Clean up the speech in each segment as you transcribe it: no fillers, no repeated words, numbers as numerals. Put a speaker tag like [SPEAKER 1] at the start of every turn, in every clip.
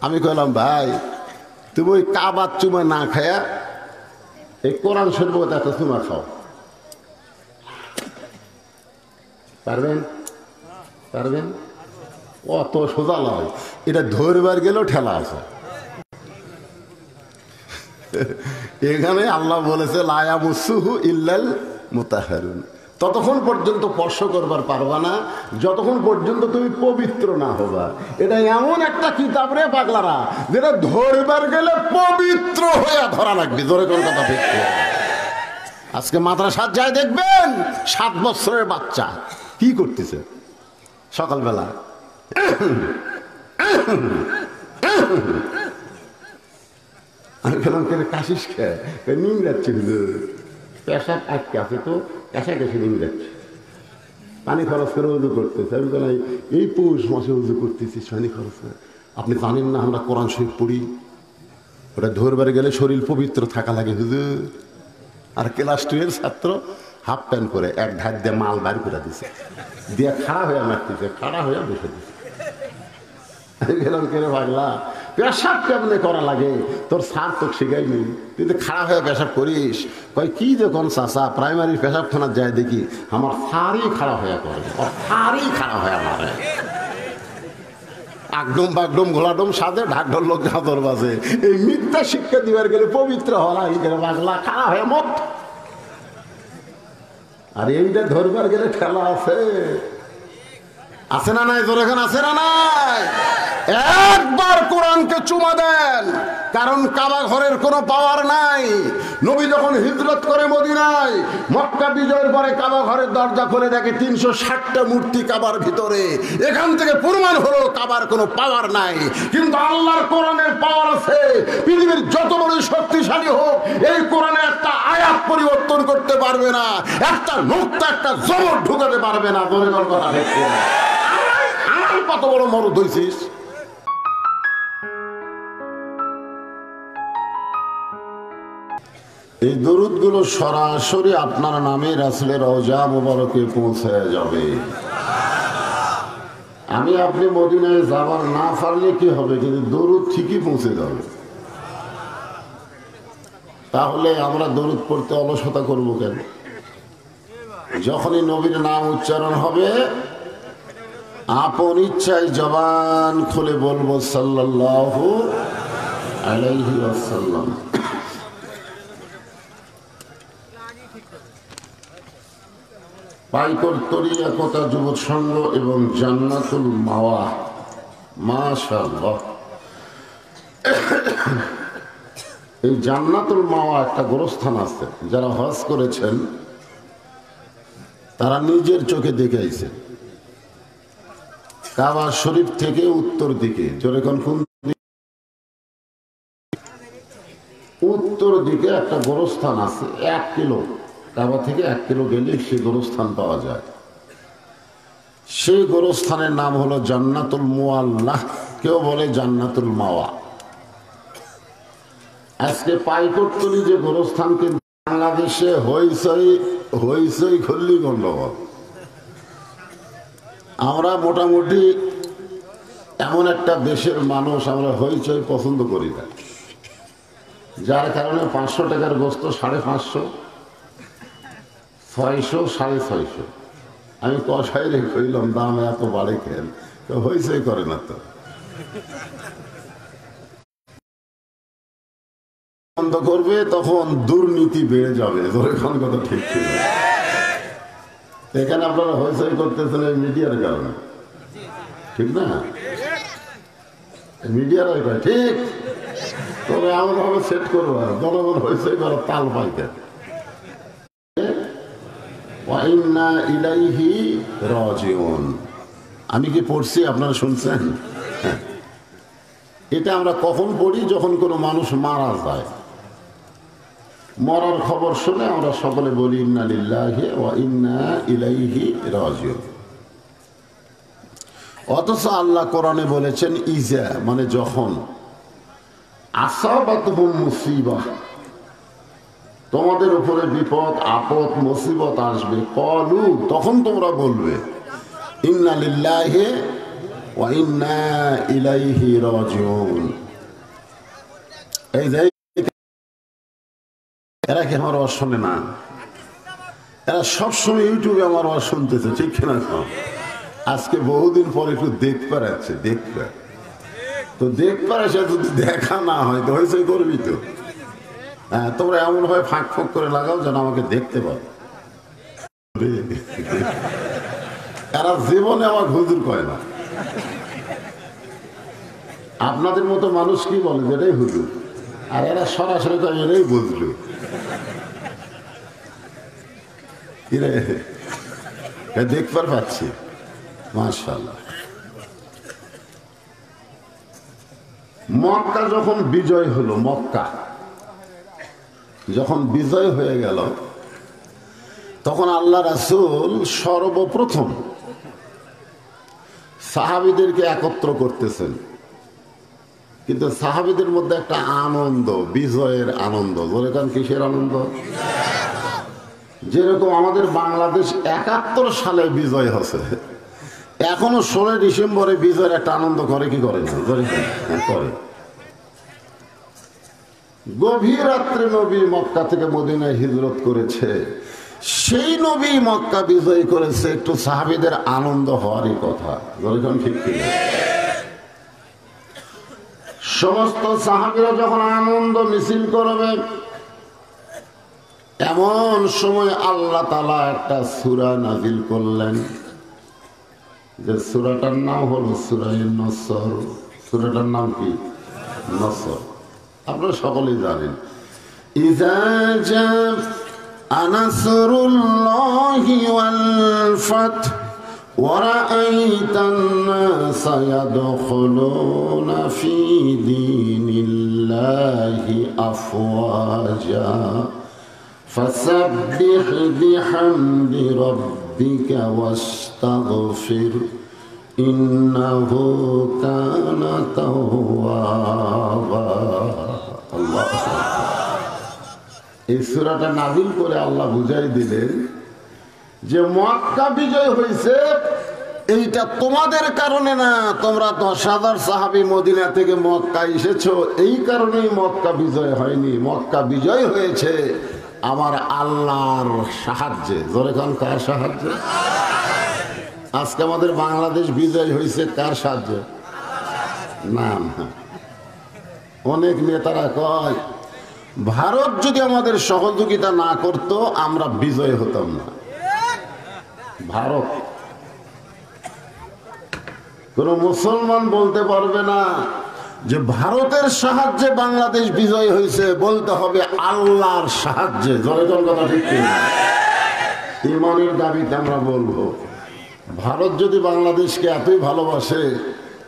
[SPEAKER 1] আমি কইলাম ভাই তুমি ওই কাবার চুমা না খায়া এই কোরআন শরীফ একটা চুমা খাও, পারবেন? পারবেন? অত সোজা নয়, এটা ধরবার গেলেও ঠেলা আছে। এখানে আল্লাহ বলেছে লায়া মুসুহু ইল্লাল মুতাহহারুন, ততক্ষণ পর্যন্ত স্পর্শ করবার পারবা না যতক্ষণ পর্যন্ত তুমি পবিত্র না হবা। এটা এমন একটা কিতাব রে পাগলারা, যেটা ধরবার গেলে পবিত্র হয়ে ধরা লাগবে। জোরে কোন কথা ঠিক? আজকে মাদ্রাসার যায় দেখবেন 7 বছরের বাচ্চা কি করতেছে সকালবেলা, আমি বললাম কেন কাশিস খেয়ে নিম যাচ্ছে, পেশাব আটকে আছে তো পেশা গেছে নিম যাচ্ছে, পানি খরচ করে উজু করতেছে। আমি বললাম এই পৌষ মাসে উজু করতেছি পানি খরচ করে। আপনি জানেন না আমরা কোরআন শরীফ পড়ি, ওটা ধরবার গেলে শরীর পবিত্র থাকা লাগে হুজুর। আর ক্লাস 2 এর ছাত্র হাফ প্যান্ট করে এক ঢাক দিয়ে মাল বাড়ি করে দিছে, দিয়ে খাড়া হয়ে মারতেছে, খাড়া হয়ে বসে দিছে। আমি গেলাম কেন পাগলা, পেশাব কেমনে করা লাগে তোর স্যার তোকে শিখাইনি, তুই তো খাড়া হয়ে পেশাব করিস। কয় কি যখন চাষা প্রাইমারি পেশাবখানার যায় দেখি আমার সারই খাড়া হয়ে করে, সারই খাড়া হয়ে মারে, আগডম বাগডম ঘোলাডম সাজে ঢাকঢোল লোক ঝাঁদর বাজে। এই মিথ্যা শিক্ষা দিবার গেলে পবিত্র হওয়া গেলে পাগলা খাড়া হয়ে মত। আর এইটা ধরবার গেলে খেলা আছে, আছে না নাই? জোরে এখন আছে না নাই? একবার কোরআনকে চুমা দেন, কারণ কাবা ঘরের কোনো পাওয়ার নাই। নবী যখন হিজরত করে মদিনায়, মক্কা বিজয়ের পরে কাবা ঘরের দরজা খুলে দেখে 360টা মূর্তি কাবার ভিতরে। এখান থেকে প্রমাণ হলো কাবার কোনো পাওয়ার নাই, কিন্তু আল্লাহর কোরআনের পাওয়ার আছে। পৃথিবীর যত বড় শক্তিশালী হোক, এই কোরআনে একটা আয়াত পরিবর্তন করতে পারবে না, একটা নুক্তা একটা জবর ঢুকাতে পারবে না। বলে কথা দেখছে আমার কত বড় মরদ হইছিস। এই দরুদগুলো সরাসরি আপনার নামে রাসূলের রওজা মুবারকে পৌঁছে যাবে। আমি আপনি মদিনায় যাবার না পারলে কি হবে, কিন্তু দরুদ ঠিকই পৌঁছে যাবে। তাহলে আমরা দরুদ পড়তে অলসতা করব কেন? যখনই নবীর নাম উচ্চারণ হবে আপন ইচ্ছায় জবান খুলে বলবো সাল্লাল্লাহু আলাইহি ওয়াসাল্লাম। পাইকর তরিকতা যুবক সংঘ এবং জান্নাতুল মাওয়া, মাশাআল্লাহ। এই জান্নাতুল মাওয়া একটা গোরস্থান আছে, যারা হজ করেছেন তারা নিজের চোখে দেখে আইছে। কাবা শরীফ থেকে উত্তর দিকে, যেরকম কোন উত্তর দিকে একটা গোরস্থান আছে, 1 কিলো কাবা থেকে 1 কিলো গেলে সেই গোরস্থান পাওয়া যায়। সেই গোরস্থানের নাম হলো জান্নাতুল মুআল্লাহ, কেউ বলে জান্নাতুল মাওয়া। আজকে পাইকরতলি যে গোরস্থান, কিন্তু বাংলাদেশে হইচই খুললি গন্ডগোল। আমরা মোটামুটি এমন একটা দেশের মানুষ, আমরা হইচই পছন্দ করি না, যার কারণে 500 টাকার গোস্ত 550, 600, 650। আমি কষাই রে কইলাম দাম এত বাড়ে খেন, তো হইচই করে না তো। বন্ধ করবে তখন দুর্নীতি বেড়ে যাবে। এখন কথা ঠিক ছিল, এখানে আপনারা হইচই করতেছেন মিডিয়ার কারণে, ঠিক না? মিডিয়ারাই কয় ঠিক, তবে এমন ভাবে সেট করবো জনগণ হইচই করার তাল পাইতে। আমি কি পড়ছি আপনারা শুনছেন? এটা আমরা কখন পড়ি? যখন কোনো মানুষ মারা যায়, মরার খবর শুনে আমরা সকলে বলি ইন্না লিল্লাহি ওয়া ইন্না ইলাইহি রাজিউন। অথচ আল্লাহ কোরআনে বলেছেন ইজা, মানে যখন, আসাবাতুহুম মুসিবাহ, তোমাদের উপরে বিপদ আপদ মুসিবত আসবে, ক্বালু, তখন তোমরা বলবে ইন্না লিল্লাহি ওয়া ইন্না ইলাইহি রাজিউন। এই যে এরা কি আমার আওয়াজ শোনে না? এরা সবসময় ইউটিউবে আমার আওয়াজ শুনতেছে, ঠিক কিনা? আজকে বহুদিন পর একটু দেখতে যাচ্ছে, দেখতে তো দেখতে আসে, যদি দেখা না হয় তো হয়েছে করবি তো। হ্যাঁ, তোমরা এমন ভাবে ফাঁক ফাঁক করে লাগাও যেন আমাকে দেখতে পাও। এরা জীবনে আমার হুজুর কয় না। আপনাদের মতো মানুষ কি বলে যেটাই হুজুর, আর এরা সরাসরি কয় এরাই বুঝলো। দেখবার পাচ্ছি, মাশাআল্লাহ। মক্কা যখন বিজয় হলো, মক্কা যখন বিজয় হয়ে গেল, তখন আল্লাহ রাসূল সর্বপ্রথম সাহাবীদেরকে একত্র করতেছেন। কিন্তু সাহাবীদের মধ্যে একটা আনন্দ, বিজয়ের আনন্দ। বলে কারণ কিসের আনন্দ? যেরকম আমাদের বাংলাদেশ ৭১ সালে বিজয় হচ্ছে, এখনো ১৬ ডিসেম্বরে বিজয়ের একটা আনন্দ করে কি করে না? করে। গভীর রাত্রে নবী মক্কা থেকে মদিনায় হিজরত করেছে, সেই নবী মক্কা বিজয় করেছে, একটু সাহাবীদের আনন্দ হওয়ারই কথা। ঠিক কিনা? সমস্ত সাহাবীরা যখন আনন্দ মিছিল করবে, এমন সময় আল্লাহ তাআলা একটা সূরা নাযিল করলেন, যে সূরাটার নাম হলো সূরা নসর। সূরাটার নাম কি? নসর। আপনারা সকলেই জানেন। ইযা জাআ নাসরুল্লাহি ওয়াল ফাth ওয়া রাআইতান নাসা ইয়াদখুলুনা ফি দীনিল্লাহি আফওয়াজা ফাসাব্বিহ বিহামদি রাব্বিকা ওয়াস্তাগফির ইন্নাহু কানা তাওয়াবা। আল্লাহ, এই সূরাটা নাযিল করে আল্লাহ বুঝাই দিলেন যে মক্কা বিজয় হয়েছে এইটা তোমাদের কারণে না, তোমরা 10,000 সাহাবী মদিনা থেকে মক্কা এসেছো, এই কারণেই মক্কা বিজয় হয়নি। মক্কা বিজয় হয়েছে আমার আল্লাহর সাহায্যে। জোরে কান, কার সাহায্যে? আজকে আমাদের বাংলাদেশ বিজয় হয়েছে কার সাহায্যে? না না, অনেক নেতারা কয় ভারত যদি আমাদের সহযোগিতা না করত আমরা বিজয় হতাম না। ভারত, কোন মুসলমান বলতে পারবে না যে ভারতের সাহায্যে বাংলাদেশ বিজয় হয়েছে, বলতে হবে আল্লাহর সাহায্যে। জোরে জোরে কথা, ঠিক কিনা? ইমানের দাবিতে আমরা বলবো, ভারত যদি বাংলাদেশকে এতই ভালোবাসে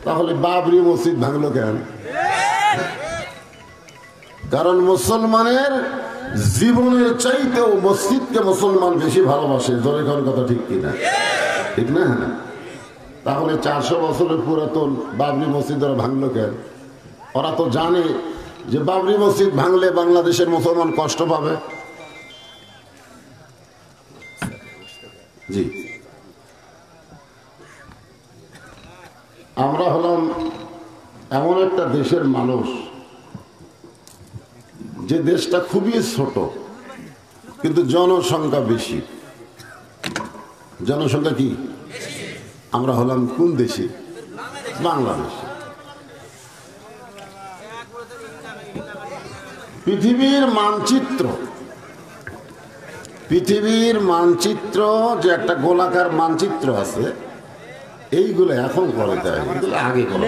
[SPEAKER 1] তাহলে বাবরি মসজিদ ভাঙলো কেন? কারণ মুসলমানের জীবনের চাইতেও মসজিদকে মুসলমান বেশি ভালোবাসে। জোরে জোরে কথা, ঠিক কিনা? ঠিক না? তাহলে 400 বছরের পুরাতন বাবরি মসজিদ ওরা ভাঙলো কেন? ওরা তো জানে যে বাবরি মসজিদ ভাঙলে বাংলাদেশের মুসলমান কষ্ট পাবে। জি, আমরা হলাম এমন একটা দেশের মানুষ, যে দেশটা খুবই ছোট কিন্তু জনসংখ্যা বেশি। জনসংখ্যা কি? আমরা হলাম কোন দেশে? বাংলাদেশ। পৃথিবীর মানচিত্র যে একটা গোলাকার মানচিত্র আছে, এইগুলো এখন করে দেয়, এগুলো আগে করে।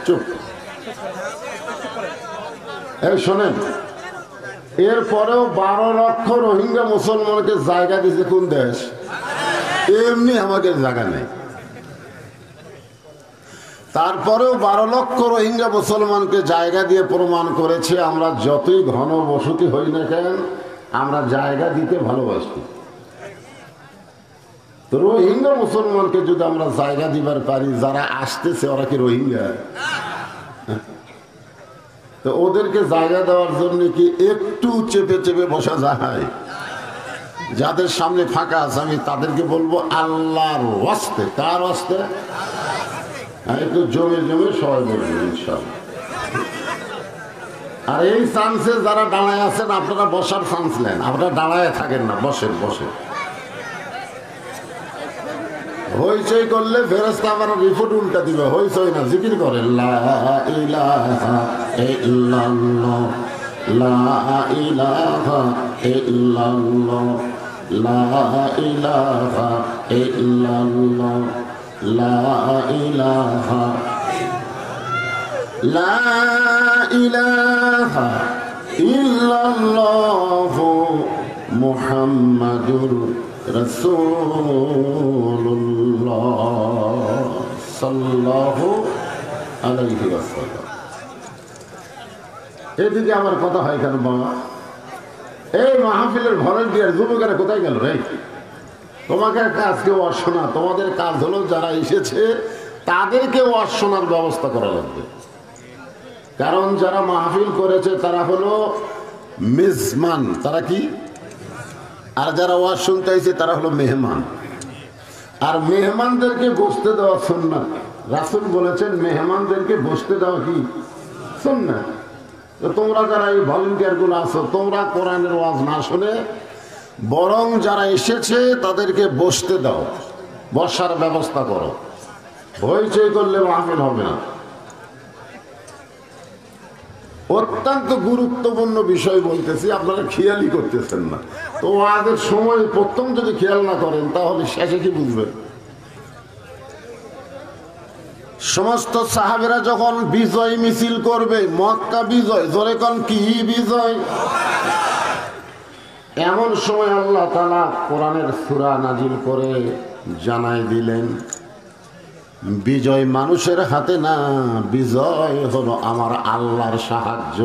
[SPEAKER 1] চুপ। শোনেন, এরপরেও 12 লক্ষ রোহিঙ্গা মুসলমানকে জায়গা দিয়েছে কোন দেশ? এমনি আমাকে জায়গা নেই। তারপরেও 12 লক্ষ রোহিঙ্গা মুসলমানকে জায়গা দিয়ে প্রমাণ করেছে আমরা যতই ঘন বসতি হই না কেন, আমরা জায়গা দিতে ভালোবাসি। তো রোহিঙ্গা মুসলমানকে যদি আমরা জায়গা দিবার পারি, যারা আসতেছে ওরা কি রোহিঙ্গা? তো ওদেরকে জায়গা দেওয়ার জন্য কি একটু চেপে চেপে বসা যায়? যাদের সামনে ফাঁকা আছে আমি তাদেরকে বলবো আল্লাহর ওয়াস্তে। কার ওয়াস্তে? একটু জমে জমে সবাই বলবেন ইনশাআল্লাহ। আর এই চান্সে যারা দাঁড়ায় আছেন আপনারা বসার চান্স নেন, আপনারা দাঁড়ায় থাকেন না, বসেন বসেন। হইচই করলে ফেরেশতা আবার রিপোর্ট উল্টা দিবে। হইচই না, জিকির করে লা ইলাহা ইল্লাল্লাহ, লা ইলাহা ইল্লাল্লাহ, লা ইলাহা ইল্লাল্লাহ, লা ইলাহা, লা ইলাহা ইল্লাল্লাহ মুহাম্মাদুর রাসূলুল্লাহ সাল্লাল্লাহু আলাইহি ওয়াসাল্লাম। এদিকে আমার কথা হয় কেন বাবা? এই মাহফিলের ভলান্টিয়ার যুবকেরা কোথায় গেল রে? তোমাকে কাজ কেউ অশোনা, তোমাদের কাজ হলো যারা এসেছে তাদেরকে অশোনার ব্যবস্থা করা লাগবে। কারণ যারা মাহফিল করেছে তারা হলো মেজমান, তারা কি? আর যারা ওয়াজ শুনতে আইছে তারা হলো মেহমান। আর মেহমানদেরকে বসতে দেওয়া সুন্নাত। রাসূল বলেছেন মেহমানদেরকে বসতে দেওয়া কি সুন্নাত। তো তোমরা যারা এই ভলান্টিয়ার গুলো আছো, তোমরা কোরআনের ওয়াজ না শুনে বরং যারা এসেছে তাদেরকে বসতে দাও, বসার ব্যবস্থা করো। হইচই করলে মাহফিল হবে না। অত্যন্ত গুরুত্বপূর্ণ বিষয় বলতেছি, আপনারা খেয়ালই করতেছেন না। তো ওয়াজের সময় প্রথম যদি খেয়াল না করেন তাহলে শেষে কি বুঝবেন? সমস্ত সাহাবেরা যখন বিজয় মিছিল করবে, মক্কা বিজয়, জোরে কোন কি বিজয়, এমন সময় আল্লাহ তাআলা কোরআনের সূরা নাজিল করে জানায় দিলেন বিজয় মানুষের হাতে না, বিজয় হলো আমার আল্লাহর সাহায্য।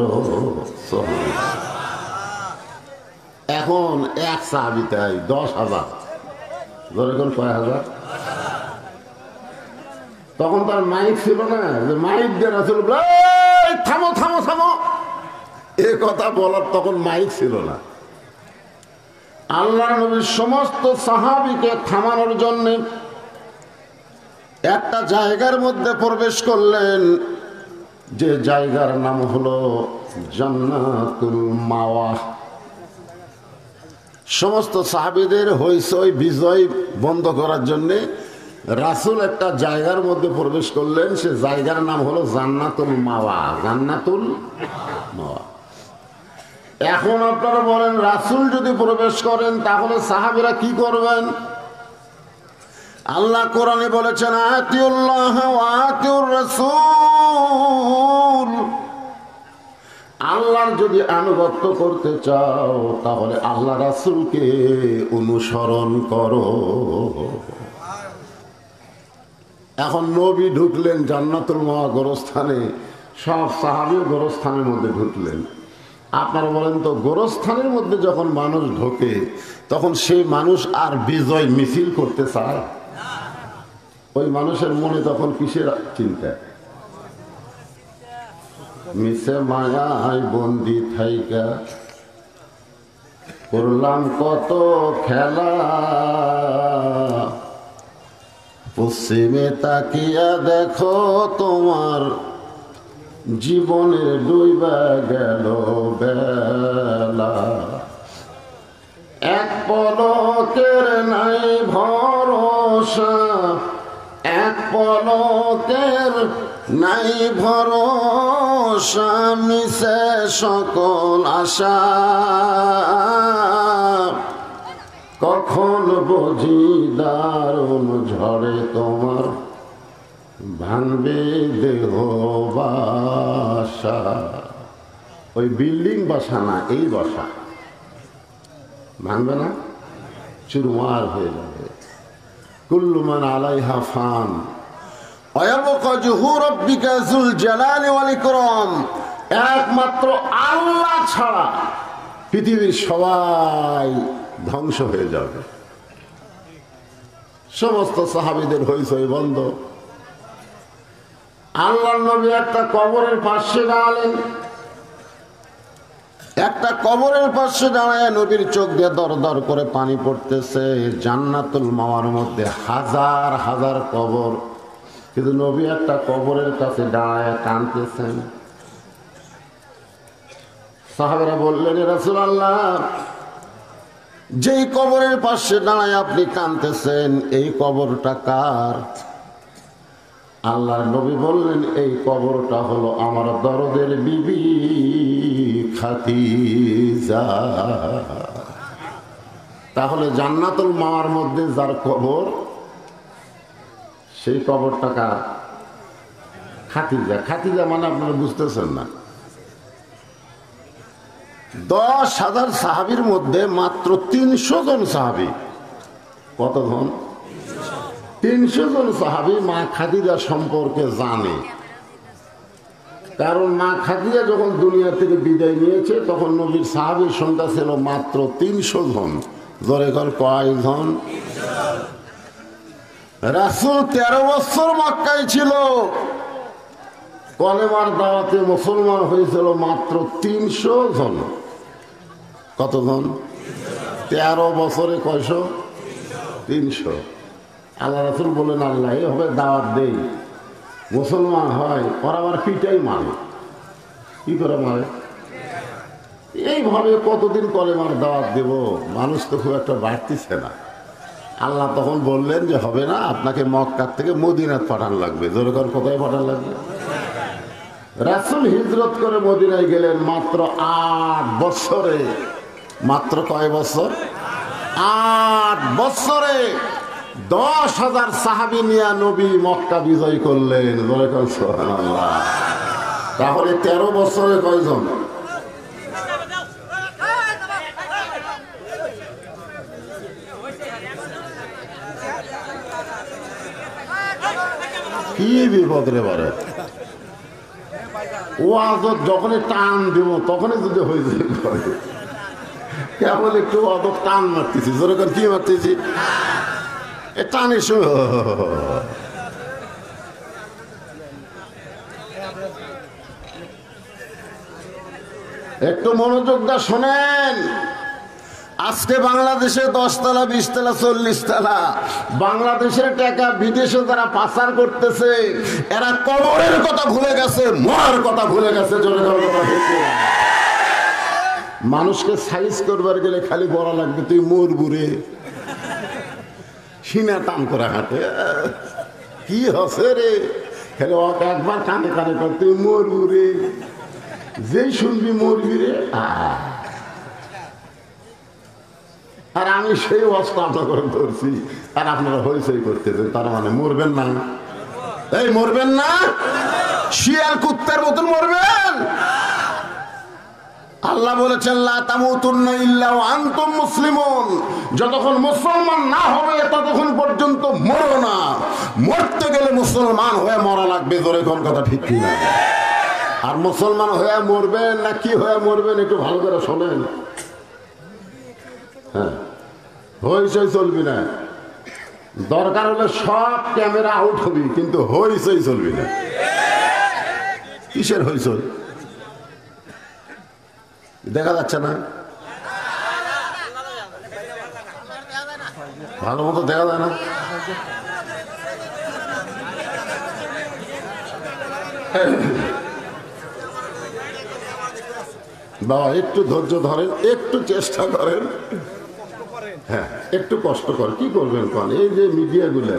[SPEAKER 1] এখন এক সাহাবীতে 10,000, ধরে কোন কয় হাজার? তখন তার মাইক ছিল না যে মাইক দিয়ে রাসূল থামো থামো থামো এ কথা বলার তখন মাইক ছিল না। আল্লাহর নবী সমস্ত সাহাবীকে থামানোর জন্য একটা জায়গার মধ্যে প্রবেশ করলেন, যে জায়গার নাম হলো জান্নাতুল মাওয়া। সমস্ত সাহাবীদের হইচই বিজয় বন্ধ করার জন্য রাসূল একটা জায়গার মধ্যে প্রবেশ করলেন, সে জায়গার নাম হলো জান্নাতুল মাওয়া। জান্নাতুল মাওয়া। এখন আপনারা বলেন রাসূল যদি প্রবেশ করেন তাহলে সাহাবীরা কি করবেন? আল্লাহ কোরআনে বলেছেন আতিউল্লাহ ওয়া আতিউর রাসূল, আল্লাহর যদি আনুগত্য করতে চাও তাহলে আল্লাহ রাসূলকে অনুসরণ করো। এখন নবী ঢুকলেন জান্নাতুল মাওয়া গোরস্থানে, সব সাহাবী গোরস্থানের মধ্যে ঢুকলেন। আপনারা বলেন তো গোরস্থানের মধ্যে যখন মানুষ ঢোকে তখন সেই মানুষ আর বিজয় মিছিল করতে চায়? ওই মানুষের মনে তখন কিসের চিন্তা? মিছে মায়ায় বন্দি থাইকা করলাম কত খেলা, পশ্চিমে তাকিয়া দেখো তোমার জীবনে ডুইবা গেল বেলা, এক পলকের নাই ভরসা, এক পলকের নাই ভরসা, মিশে সকল আশা, কখন বুঝি দারুণ ঝড়ে তোমার ভাঙবে দেহ বাসা। ওই বিল্ডিং বাসা না, এই বাসা ভাঙবে না, চুরমার হয়ে যাবে। কুল্লু মান আলাইহা ফান ওয়া ইয়াবকা ওয়াজহু রাব্বিকা যুল জালালি ওয়াল ইকরাম। একমাত্র আল্লাহ ছাড়া পৃথিবীর সবাই ধ্বংস হয়ে যাবে। সমস্ত সাহাবীদের হইচই বন্ধ। আল্লাহর নবী একটা কবরের পাশে দাঁড়ালেন, একটা একটা কবরের পাশে দাঁড়ায় নবীর চোখ দিয়ে দর দর করে পানি পড়তেছে। জান্নাতুল মাওয়ার মধ্যে হাজার হাজার কবর, কিন্তু নবী একটা কবরের কাছে দাঁড়ায় কাঁদতেছেন। সাহাবারা বললেন, ইয়া রাসূলুল্লাহ, যেই কবরের পাশে দাঁড়ায় আপনি কাঁদতেছেন এই কবরটা কার? আল্লাহর নবী বললেন, এই কবরটা হলো আমার দরদের বিবি খাদিজা। তাহলে জান্নাতুল মাওয়ার মধ্যে যার কবর, সেই কবরটা কার? খাদিজা। খাদিজা মানে আপনারা বুঝতেছেন না। 10,000 সাহাবীর মধ্যে মাত্র 300 জন সাহাবী। কতজন? 300 জন সাহাবী মা খাদিজা সম্পর্কে জানে। কারণ মা খাদিজা যখন দুনিয়া থেকে বিদায় নিয়েছে তখন নবীর সাহাবীর সংখ্যা ছিল মাত্র 300 জন। জোরে কর, কয়জন? রাসূল 13 বছর মক্কায় ছিল, কলেমার দাওয়াতে মুসলমান হয়েছিল মাত্র 300 জন। কতজন? 13 বছরে কয়শো? 300। আল্লাহ রাসূল বলেন, আল্লাহ এভাবে দাওয়াত দেই, মুসলমান হয়, ওরা আবার পিটাই মানে। কি করে মারে? এইভাবে কতদিন কলেমার দাওয়াত দেব? মানুষ তো খুব একটা বাড়তিছে না। আল্লাহ তখন বললেন যে হবে না, আপনাকে মক্কার থেকে মদিনাত পাঠান লাগবে। জোরে কর, কোথায় পাঠান লাগবে? রাসূল হিজরত করে মদিনায় গেলেন মাত্র 8 বছরে। মাত্র কয় বছর? 8 বছরে 10,000 সাহাবী নিয়ে নবী মক্কা বিজয় করলেন। জোরে কর সুবহানাল্লাহ। তাহলে 13 বছরে কয়জন? কি বিপদ রে বারে! ওয়াজত যখনই টান দিব তখনই যদি হয়ে যায় কেবল একটু অত টান মারতেছি। জোরে করে কি মারতেছি? এ টানের সময় একটু মনোযোগ দা শোনেন। আজকে বাংলাদেশে 10 তলা 20 তলা 40 তলা বাংলাদেশের টাকা বিদেশে যারা পাচার করতেছে, এরা কবরের কথা ভুলে গেছে, মরার কথা ভুলে গেছে। জোরে জোরে কথা বলছে। মানুষকে সাইজ করবার গেলে খালি বলা লাগবে তুই মরবুরে, সিনা টান করে হাঁটে। কি হচ্ছে রে? খালি একবার কানে কানে কর তুই মরবুরে, যেই শুনবি মরবি রে। আর আমি সেই অবস্থা আপনাকে ধরছি, আর আপনারা হইচই করতেছেন, তার মানে মরবেন না? এই মরবেন না? শিয়াল কুত্তার মতন মরবেন? আল্লাহ বলেছেন লা তামুতুন্না ইল্লা ওয়া আনতুম মুসলিমুন। যতক্ষণ মুসলমান না হবে ততক্ষণ পর্যন্ত মরো না। মরতে গেলে মুসলমান হয়ে মরা লাগবে। জোরে কোন কথা ঠিক কি না? আর মুসলমান হয়ে মরবেন না কি হয়ে মরবেন একটু ভালো করে শোনেন। হ্যাঁ, হইচই চলবি না। দরকার হলে সব ক্যামেরা আউট হবি, কিন্তু হইচই চলবি না। কিসের হইচই? দেখা যাচ্ছে না, ভালো মতো দেখা যায় না। বাবা একটু ধৈর্য ধরেন, একটু চেষ্টা করেন। হ্যাঁ, একটু কষ্ট কর। কি করবেন কোন? এই যে মিডিয়াগুলো,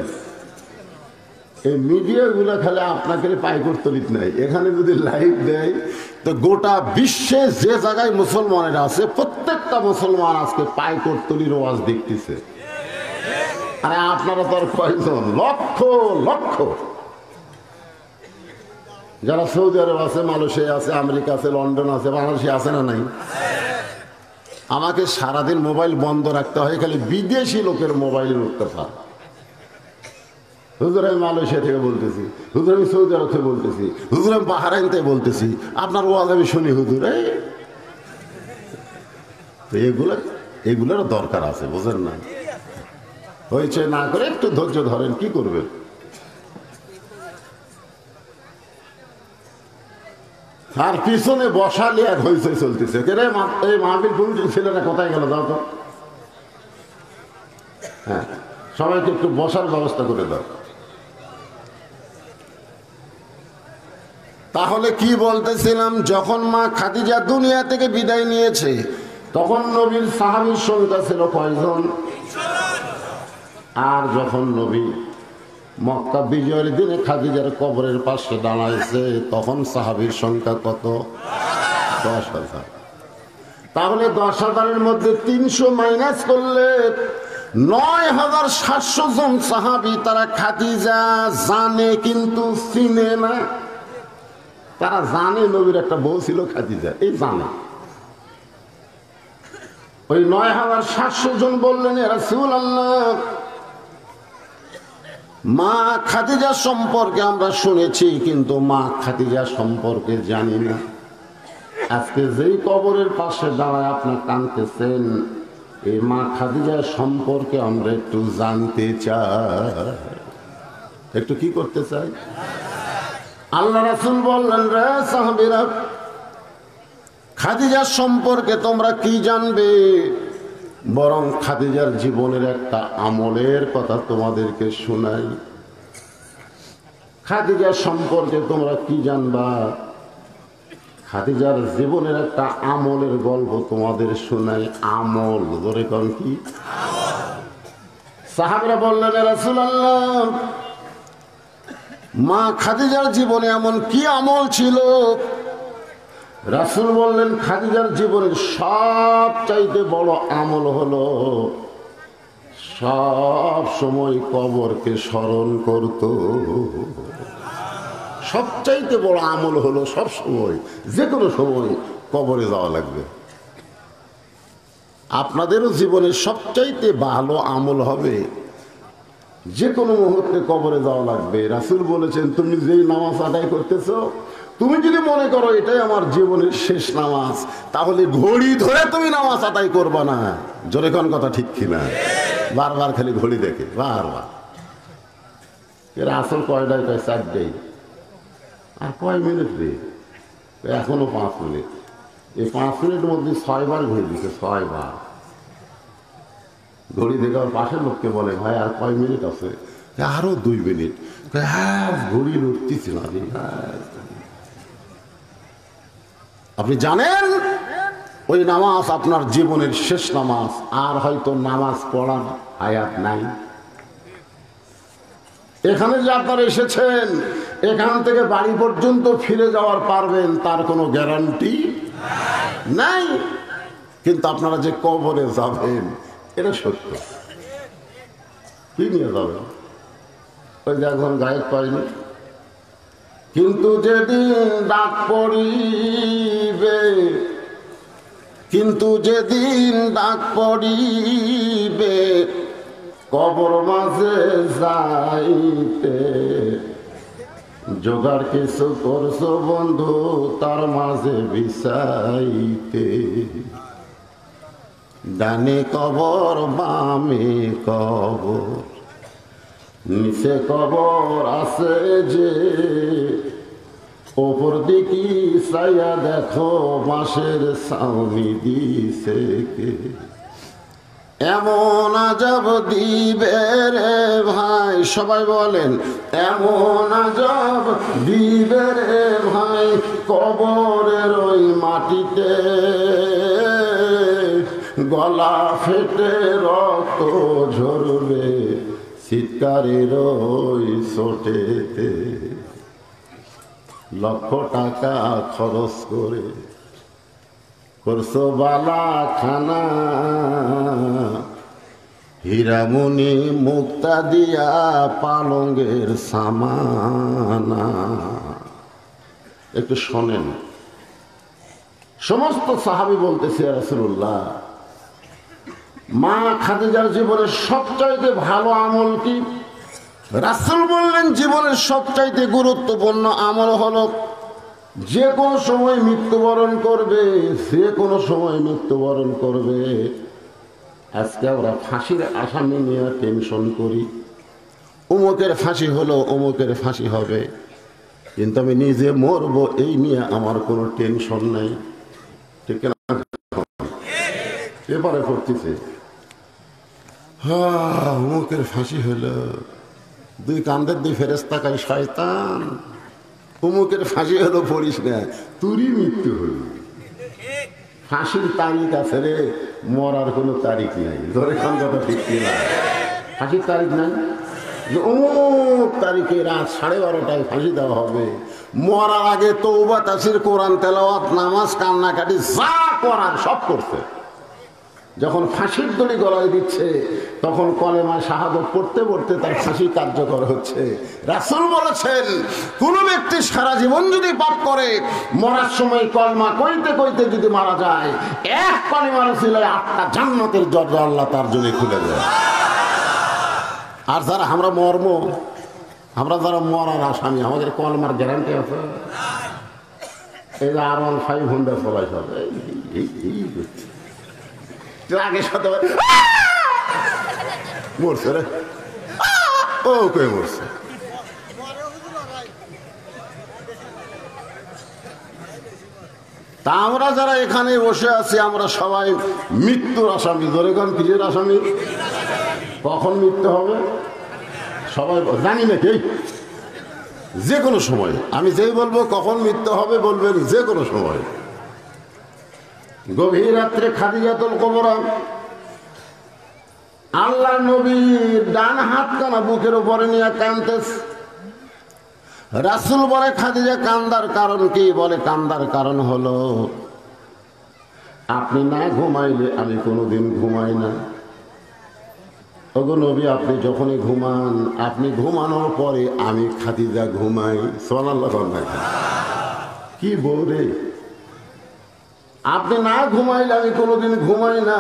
[SPEAKER 1] এই মিডিয়াগুলো খালি আপনাকে পাইকরতলিত নাই। এখানে যদি লাইভ দেয় তো গোটা বিশ্বে যে জায়গায় মুসলমানেরা আছে প্রত্যেকটা মুসলমান আজকে পাইকরতলির ওয়াজ দেখতেছে। আরে আপনারা তো আর কয়জন? লক্ষ লক্ষ। যারা সৌদি আরব আছে, মালয়েশিয়া আছে, আমেরিকা আছে, লন্ডন আছে, বাংলাদেশে আছে না নাই? আমাকে সারাদিন মোবাইল বন্ধ রাখতে হয়, খালি বিদেশি লোকের মোবাইলের অত্যাচার। হুজুর আমি মালয়েশিয়া থেকে বলতেছি, হুজুর আমি সৌদি আরব থেকে বলতেছি, হুজুর আমি বাহরাইন থেকে বলতেছি, আপনার ওয়াজ আমি শুনি হুজুর। এগুলোর দরকার আছে, বুঝেন না? হয়েছে না করে একটু ধৈর্য ধরেন। কি করবেন? আর পিছনে বসালে এক হইচই চলতেছে, রে এই মাহফিল কমিটির ছেলেরা কোথায় গেল দাও তো। হ্যাঁ, সবাইকে একটু বসার ব্যবস্থা করে দাও। তাহলে কি বলতেছিলাম, যখন মা খাদিজা দুনিয়া থেকে বিদায় নিয়েছে তখন নবীর সাহাবীর সংখ্যা ছিল কয়জন? আর যখন নবী মক্কা বিজয়ের দিনে খাদিজার কবরের পাশে দাঁড়াইছে তখন সাহাবীর সংখ্যা কত? 10,000। তাহলে 10,000-এর মধ্যে 300 মাইনাস করলে 9,700 জন সাহাবী তারা খাদিজা জানে কিন্তু চিনে না। তারা জানে নবীর একটা বউ ছিল খাদিজা, এই জানে। ওই 9,700 জন বললেন, ইয়া রাসূলুল্লাহ, মা খাদিজা সম্পর্কে আমরা শুনেছি কিন্তু মা খাদিজা সম্পর্কে জানি না। আজকে যেই কবরের পাশে দাঁড়ায় আপনার কাঁদতেছেন, এই মা খাদিজা সম্পর্কে আমরা একটু জানতে চাই। একটু কি করতে চাই? আল্লাহ রাসূল বললেন, রে সাহাবীরা, খাদিজার সম্পর্কে তোমরা কি জানবে? বরং খাদিজার জীবনের একটা আমলের কথা তোমাদেরকে শোনাই। খাদিজার সম্পর্কে তোমরা কি জানবা? খাদিজার জীবনের একটা আমলের গল্প তোমাদের শোনাই। আমল ধরে কোন কি? সাহাবীরা বললেন, ইয়া রাসূলুল্লাহ, মা খাদিজার জীবনে এমন কি আমল ছিল? রাসূল বললেন, খাদিজার জীবনের সবচাইতে বড় আমল হলো সব সময় কবরকে স্মরণ করত। সবচাইতে বড় আমল হলো সব সময়, যে কোনো সময় কবরে যাওয়া লাগবে। আপনাদেরও জীবনের সবচাইতে ভালো আমল হবে যে কোনো মুহূর্তে কবরে যাওয়া লাগবে। রাসূল বলেছেন, তুমি যেই নামাজ আদায় করতেছো, তুমি যদি মনে করো এটাই আমার জীবনের শেষ নামাজ, তাহলে ঘড়ি ধরে তুমি নামাজ আদায় করবা না। জোরে কোন কথা ঠিক কিনা? বারবার খালি ঘড়ি দেখে, বারবার। এর আসল কয়টায়? কয় 4টায়। আর কয় মিনিট রে? এখনো 5 মিনিট। এই 5 মিনিটের মধ্যে 6 বার ঘড়ি দিচ্ছে, 6 বার। ঘড়ি দেখে আমার পাশের লোককে বলে, ভাই আর কয় মিনিট আছে? আরো 2 মিনিট। হ্যাঁ, ঘড়ি উঠতেছি না। আপনি জানেন ওই নামাজ আপনার জীবনের শেষ নামাজ, আর হয়তো নামাজ পড়ার হায়াত নাই। এখানে যে আপনারা এসেছেন, এখান থেকে বাড়ি পর্যন্ত ফিরে যাওয়ার পারবেন তার কোনো গ্যারান্টি নাই। কিন্তু আপনারা যে কবরে যাবেন এটা সত্য। কি নিয়ে যাবেন? ওই যে এখন গায়ক পাইনি, কিন্তু যেদিন ডাক পড়িবে, কিন্তু যেদিন ডাক পড়িবে কবর মাঝে যাইতে, জোগাড় কিছু করছো বন্ধু তার মাঝে বিছাইতে। ডানে কবর বামে কবর, নিচে কবর আছে যে, ওপর দিকে চাইয়া দেখো বাঁশের ছাউনি দিছে কে। এমন আজব দিবে রে ভাই, সবাই বলেন, এমন আজব দিবে রে ভাই কবরের ওই মাটিতে, গলা ফেটে রক্ত ঝরবে চিৎকারের ওই ছোটেতে। লক্ষ টাকা খরচ করে করছো বালা খানা, হীরামণি মুক্তা দিয়া পালঙ্গের সামানা। একটু শোনেন, সমস্ত সাহাবী বলতেছে, ইয়া রাসূলুল্লাহ, মা খাদিজার জীবনের সবচাইতে ভালো আমল কি? রাসূল বললেন, জীবনের সবচাইতে গুরুত্বপূর্ণ আমল হলো যে কোনো সময় মৃত্যুবরণ করবে, যে কোনো সময় মৃত্যুবরণ করবে। আজকে আমরা ফাঁসির আসামি নিয়ে টেনশন করি, অমুকের ফাঁসি হলো, অমুকের ফাঁসি হবে, কিন্তু আমি নিজে মরবো এই নিয়ে আমার কোনো টেনশন নাই। ঠিক না? এবারে করতেছে অমুকের ফাঁসি হলো, দুই কান্দের দুই ফেরেশতা কয় শয়তান অমুকের ফাঁসি হলো, পড়িস না, তুরই মৃত্যু হলো। ফাঁসির তারিখ আছে রে, মরার কোনো তারিখ নাই। ধরে খান কথা ঠিক কিনা? ফাঁসির তারিখ নাই যে অমুক তারিখে রাত 12:30টায় ফাঁসি দেওয়া হবে। মরার আগে তওবা তাফসীর কোরআন তেলাওয়াত নামাজ কান্নাকাটি যা করার সব করছে। যখন ফাঁসির দড়ি গলায় দিচ্ছে তখন কলেমা শাহাদত পড়তে পড়তে তার ফাঁসি কার্যকর হচ্ছে। রাসূল বলেছেন কোন ব্যক্তি সারা জীবন যদি পাপ করে মরার সময় কলমা কইতে কইতে যদি মারা যায়, এক কলেমার উসিলায় 8টা জান্নাতের দরজা আল্লাহ তার জন্য খুলে দেয়। আর যারা আমরা যারা মরার আসামি, আমাদের কলমার গ্যারান্টি আছে? এই যে R15 হুন্ডা চলাই সব আগে সাথে মরছে রে, ও কে মরছে। তা আমরা যারা এখানে বসে আছি আমরা সবাই মৃত্যুর আসামি। ধরে কোন কিসের আসামি? কখন মৃত্যু হবে সবাই জানি না, কে যে কোনো সময়। আমি যেই বলবো কখন মৃত্যু হবে বলবেন যে কোনো সময়। গভীর রাত্রে খাদিজাতুল কুবরা আল্লাহ নবীর ডান হাত কানা বুকের উপরে নিয়ে কাঁদতেছে। রাসূল বলে খাদিজা কান্দার কারণ কি? বলে কান্দার কারণ হলো আপনি না ঘুমাইলে আমি কোনোদিন ঘুমাই না। ওগো নবী আপনি যখনই ঘুমান, আপনি ঘুমানোর পরে আমি খাদিজা ঘুমাই। সুবহানাল্লাহ। কি বলে আপনি না ঘুমাইলে আমি কোনোদিন ঘুমাই না।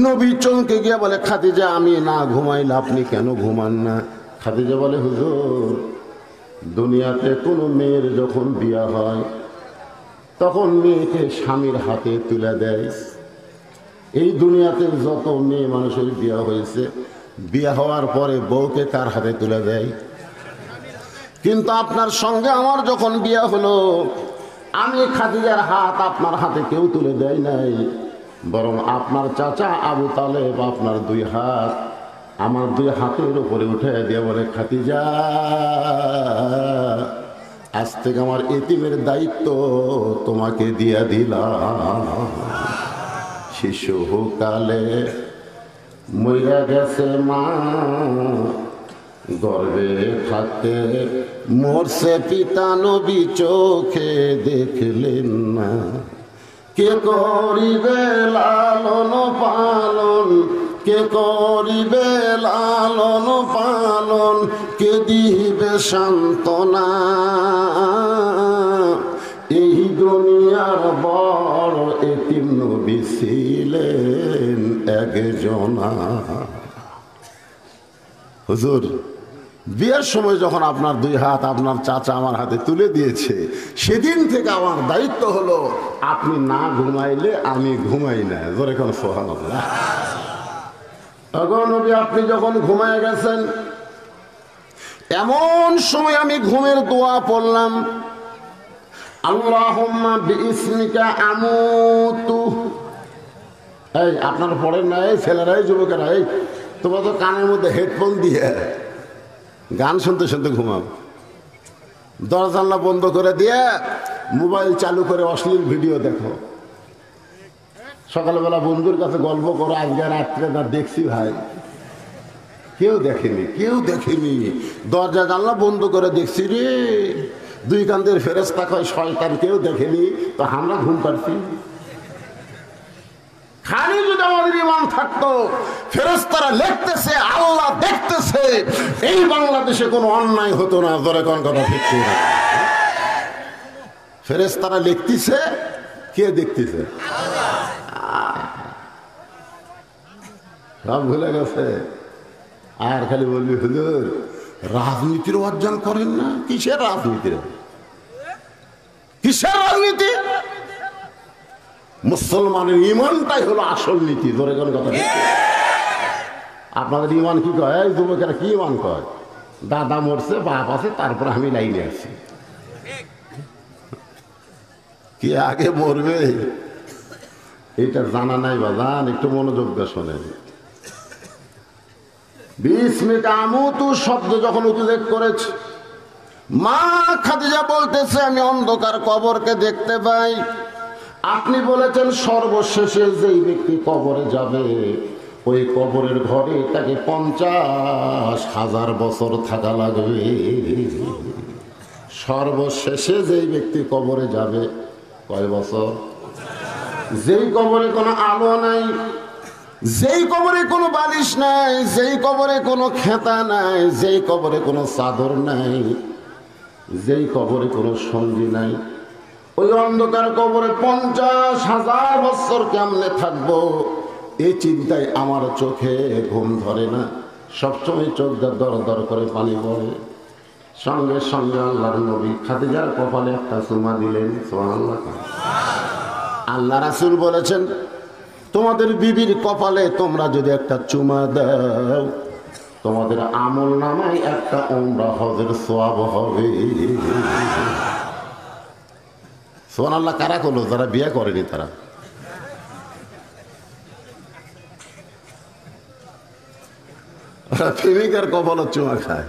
[SPEAKER 1] নবী চমকে গিয়া বলে খাদিজা আমি না ঘুমাইলে আপনি কেন ঘুমান না? খাদিজা বলে হুজুর দুনিয়াতে কোনো মেয়ের যখন বিয়া হয় তখন মেয়েকে স্বামীর হাতে তুলে দেয়। এই দুনিয়াতে যত মেয়ে মানুষের বিয়া হয়েছে বিয়া হওয়ার পরে বউকে কার হাতে তুলে দেয়? কিন্তু আপনার সঙ্গে আমার যখন বিয়া হলো আমি খাদিজার হাত আপনার হাতে কেউ তুলে দেয় নাই, বরং আপনার চাচা আবু তালেব আপনার 2 হাত আমার 2 হাতের উপরে উঠে দিয়ে বলে খাদিজা আজ থেকে আমার এতিমের দায়িত্ব তোমাকে দিয়া দিলাম। শিশুকালে মইরা গেছে মা, গর্বে থাকতে মরছে পিতা, নবী চোখে দেখলেন না। কে করিবে লালন পালন, কে করিবে লালন পালন, কে দিবে সান্ত্বনা? এই দুনিয়ার বড় এতিম নবী ছিলেন একজনা। হুজুর বিয়ের সময় যখন আপনার 2 হাত আপনার চাচা আমার হাতে তুলে দিয়েছে সেদিন থেকে আমার দায়িত্ব হলো আপনি না ঘুমাইলে আমি ঘুমাই না। জোরে কোন সুবহানাল্লাহ। নবী আপনি যখন ঘুমায় গেছেন এমন সময় আমি ঘুমের দোয়া পড়লাম, আল্লাহুম্মা বিইসমিকা আমুতু। এই আপনারা পড়েন না? এই ছেলেরাই যুবকেরা, এই তোমরা তো কানের মধ্যে হেডফোন দিয়ে গান শুনতে শুনতে ঘুমাও, দরজা জানলা বন্ধ করে দিয়ে মোবাইল চালু করে অশ্লীল ভিডিও দেখো, সকালবেলা বন্ধুর কাছে গল্প করো আজকে রাত্রে না দেখছি ভাই। কেউ দেখেনি, কেউ দেখেনি, দরজা জানলা বন্ধ করে দেখছি রে, 2 কান্দের ফেরেশতা কয় শয়তান, কেউ দেখেনি তো আমরা ঘুম পাচ্ছি। খালি যদি আমাদের ঈমান থাকতো, ফেরেশতারা লিখতেছে আল্লাহ দেখতেছে, এই বাংলাদেশে কোনো অন্যায় হতো না। জোরে কোন কথা ঠিক না? ফেরেশতারা লিখতেছে, কে দেখতেছে? সব ভুলে গেছে। আর খালি বলবি হুজুর রাজনীতির অর্জন করেন না। কিসের রাজনীতি? কিসের রাজনীতি? মুসলমানের ইমানটাই হলো আসল নীতি। ধরে কোন কথা? আপনাদের ইমান কি কয়? এই যুবকেরা কি ইমান কয়? দাদা মরছে, বাপ আছে, তারপরে আমি লাইনে আছি। কি আগে মরবে এটা জানা নাই বাজান, একটু মনোযোগ দিয়ে শোনেন। বিস্মিকা আমুতু শব্দ যখন উল্লেখ করেছে, মা খাদিজা বলতেছে আমি অন্ধকার কবরকে দেখতে পাই। আপনি বলেছেন সর্বশেষে যেই ব্যক্তি কবরে যাবে ওই কবরের ঘরে তাকে 50,000 বছর থাকা লাগবে। সর্বশেষে যেই ব্যক্তি কবরে যাবে কয় বছর? যেই কবরে কোনো আলো নাই, যেই কবরে কোনো বালিশ নাই, যেই কবরে কোনো খেতা নাই, যেই কবরে কোনো চাদর নাই, যেই কবরে কোনো সঙ্গী নাই, ওই অন্ধকার কবরে 50,000 বছর কেমনে থাকবো এই চিন্তায় আমার চোখে ঘুম ধরে না। সবসময় চোখ দর দর করে পানি পড়ে। সঙ্গে সঙ্গে আল্লাহর নবী খাদিজার কপালে একটা চুমা দিলেন। সুবহানাল্লাহ। আল্লাহ রাসূল বলেছেন তোমাদের বিবির কপালে তোমরা যদি একটা চুমা দাও তোমাদের আমল নামায় একটা উমরা হজের সওয়াব হবে। সুবহানাল্লাহ। কারা করলো? যারা বিয়ে করেনি তারা। প্রেমিকার কপালে চুমা খায়,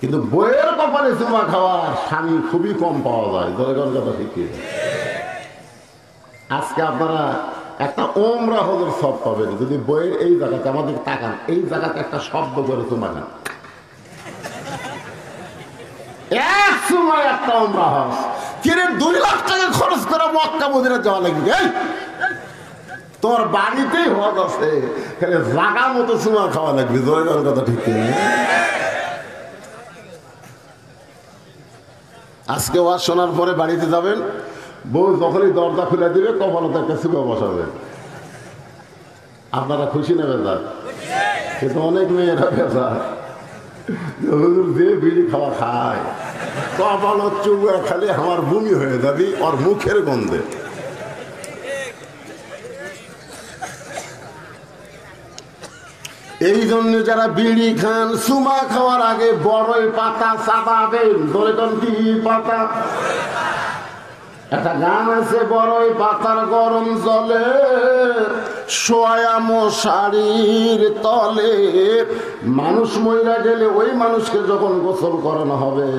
[SPEAKER 1] কিন্তু বইয়ের কপালে চুমা খাওয়ার স্বামী খুবই কম পাওয়া যায়। কথা শিখিয়ে আজকে আপনারা একটা ওমরা হজের সব পাবেন যদি বইয়ের এই জায়গাতে আমাদের তাকান, এই জায়গাতে একটা শব্দ করে চুমা খান। এক সময় একটা ওমরা হজ কিরে 2 লাখ টাকা খরচ করে মক্কা মদিনা যাওয়া লাগবে। তোর বাড়িতেই হজ আছে, খালি জাগা মতো চুমা খাওয়া লাগবে। জোরে কথা ঠিক না? আজকে ওয়াজ শোনার পরে বাড়িতে যাবেন, বউ যখনই দরজা খুলে দিবে কপালতে একটা চুমা বসাবেন। আপনারা খুশি না বেজার? কিন্তু অনেক মেয়েরা বেজার, যে বিড়ি খাওয়া খায় কপালত চুমা খালি আমার বমি হয়ে যাবি ওর মুখের গন্ধে। এই জন্য যারা বিড়ি খান চুমা খাওয়ার আগে বড়ই পাতা চাবাবেন। ধরে কি পাতা? একটা গান আছে, বড়ই পাতার গরম জলে শোয়া মশারির তলে। মানুষ মইরা গেলে ওই মানুষকে যখন গোসল করানো হবে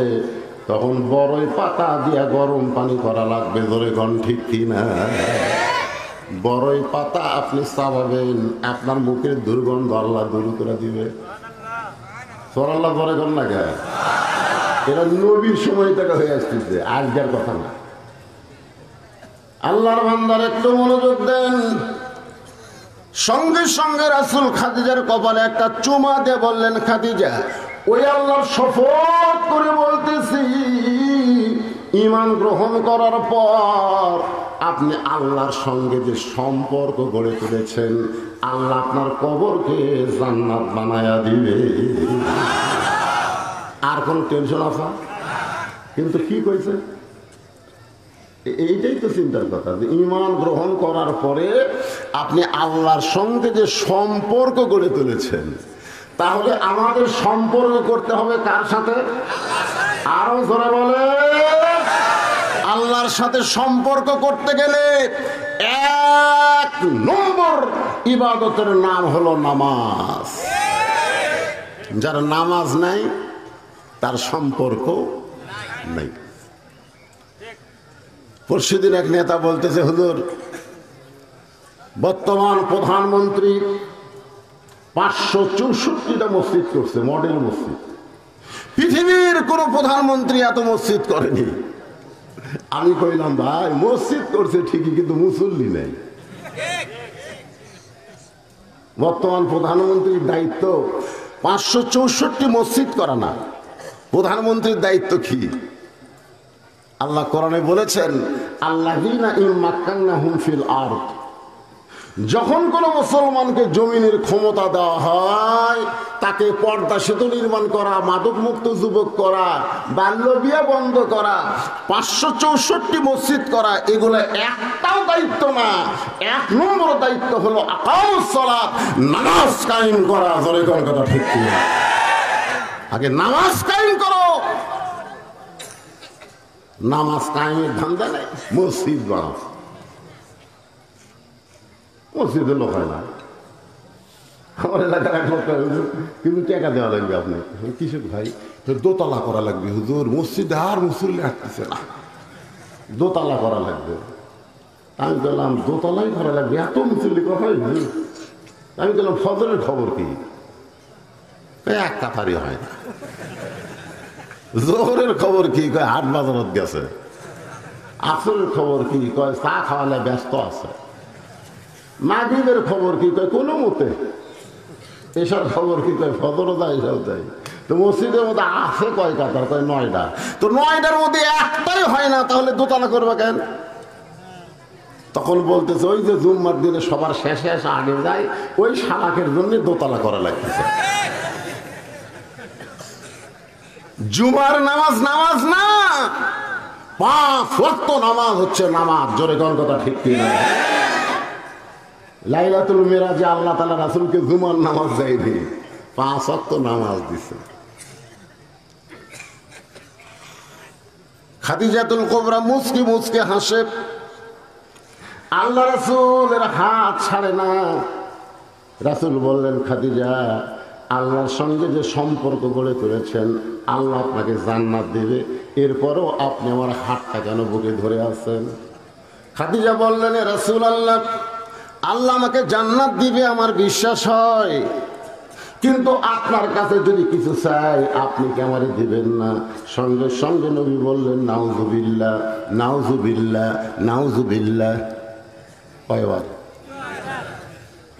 [SPEAKER 1] তখন বড়ই পাতা দিয়া গরম পানি করা লাগবে। ধরে গন ঠিক কিনা? বড়ই পাতা আপনি চাবাবেন, আপনার মুখের দুর্গন্ধ আল্লাহ দূর করে দিবে। সরাল্লাহ বড় গন না গায়ে, এরা নবীর সময় থেকে হয়ে আসতেছে, আজকের কথা না। আল্লাহর বান্দার একটু মনোযোগ দেন। সঙ্গে সঙ্গে রাসূল খাদিজার কপালে একটা চুমা দিয়ে বললেন, খাদিজা ওই আল্লাহর শপথ করে বলতেছি ঈমান গ্রহণ করার পর আপনি আল্লাহর সঙ্গে যে সম্পর্ক গড়ে তুলেছেন আল্লাহ আপনার কবরকে জান্নাত বানায়া দিবে। আর কোন টেনশন আছে? কিন্তু কি কইছে? এইটাই তো চিন্তার কথা, যে ঈমান গ্রহণ করার পরে আপনি আল্লাহর সঙ্গে যে সম্পর্ক গড়ে তুলেছেন, তাহলে আমাদের সম্পর্ক করতে হবে কার সাথে? আরো জোরে বলে। আল্লাহর সাথে সম্পর্ক করতে গেলে 1 নম্বর ইবাদতের নাম হলো নামাজ। যার নামাজ নাই তার সম্পর্ক নাই। পরশুদিন এক নেতা বলতেছে, হুজুর বর্তমান প্রধানমন্ত্রী 564টা মসজিদ করছে, মডেল মসজিদ। পৃথিবীর কোন প্রধানমন্ত্রী এত মসজিদ করেনি। আমি কইলাম ভাই মসজিদ করছে ঠিকই, কিন্তু মুসল্লি নেই। বর্তমান প্রধানমন্ত্রীর দায়িত্ব 564 মসজিদ করা না। প্রধানমন্ত্রীর দায়িত্ব কি? আল্লাহ কোরআনে বলেছেন, আল্লাযীনা ইম্মাক্কানাহুম ফিল আরদ। যখন কোনো মুসলমানকে জমিনের ক্ষমতা দেওয়া হয় তাকে পর্দা সেতু নির্মাণ করা, মাদক মুক্ত যুবক করা, বাল্য বিয়ে বন্ধ করা, 564 মসজিদ করা, এগুলো একটাও দায়িত্ব না। 1 নম্বর দায়িত্ব হলো আকামুস সালাত, নামাজ কায়েম করা। জোরে কোন কথা ঠিক কি? আগে নামাজ কায়েম করো। নামাজ কায়েমের ধান্দা নেই, মসজিদ বানাস, মসজিদে লোক হয় না। আমার এলাকার এক লোক কিন্তু টাকা দেওয়া লাগবে আপনি, কিসের ভাই? দোতলা করা লাগবে হুজুর, মসজিদে আর মুসল্লি আসতেছে না, দোতলা করা লাগবে। আমি বললাম দোতলাই করা লাগবে, এত মুসল্লি কথা হয় হুজুর? আমি বললাম ফজরের খবর কি? এক কাতারি হয় না। জোহরের খবর কি? কয় হাট বাজারত গেছে। আসরের খবর কি? কয় চা খাওয়ালে ব্যস্ত আছে। মাগরিবের খবর কি? কয় কোনো মতে। এসব খবর কি? কয় ফজরও যায়, এসব যায়। তো মসজিদের মধ্যে আছে কয় কাতার? কয় 9টা। তো 9টার মধ্যে একটাই হয় না, তাহলে দোতলা করবে কেন? তখন বলতেছে ওই যে জুম্মার দিনে সবার শেষে এসে আগে যায়, ওই শালাকের জন্য দোতলা করা লাগতেছে। জুমার নামাজ নামাজ না, 5 ওয়াক্ত নামাজ হচ্ছে নামাজ। জোরে কোন কথা ঠিক কি না? লাইলাতুল মিরাজে আল্লাহ তাআলা রাসূলকে জুমার নামাজ দেয়নি, 5 ওয়াক্ত নামাজ দিছে। খাদিজাতুল কুবরা মুচকি মুচকি হাসে। আল্লাহ রাসূলের হাত ছাড়ে না। রাসূল বললেন, খাদিজা, আল্লাহর সঙ্গে যে সম্পর্ক গড়ে তুলেছেন, আল্লাহ আপনাকে জান্নাত দেবে, এরপরও আপনি আমার হাতটা কেন বুকে ধরে আছেন? খাদিজা বললেন, রাসূলুল্লাহ, আল্লাহ আমাকে জান্নাত দিবে আমার বিশ্বাস হয়, কিন্তু আপনার কাছে যদি কিছু চাই আপনি কি আমারে দিবেন না? সঙ্গে সঙ্গে নবী বললেন, নাউজুবিল্লাহ নাউজুবিল্লাহ নাউজুবিল্লাহ। কয়বার?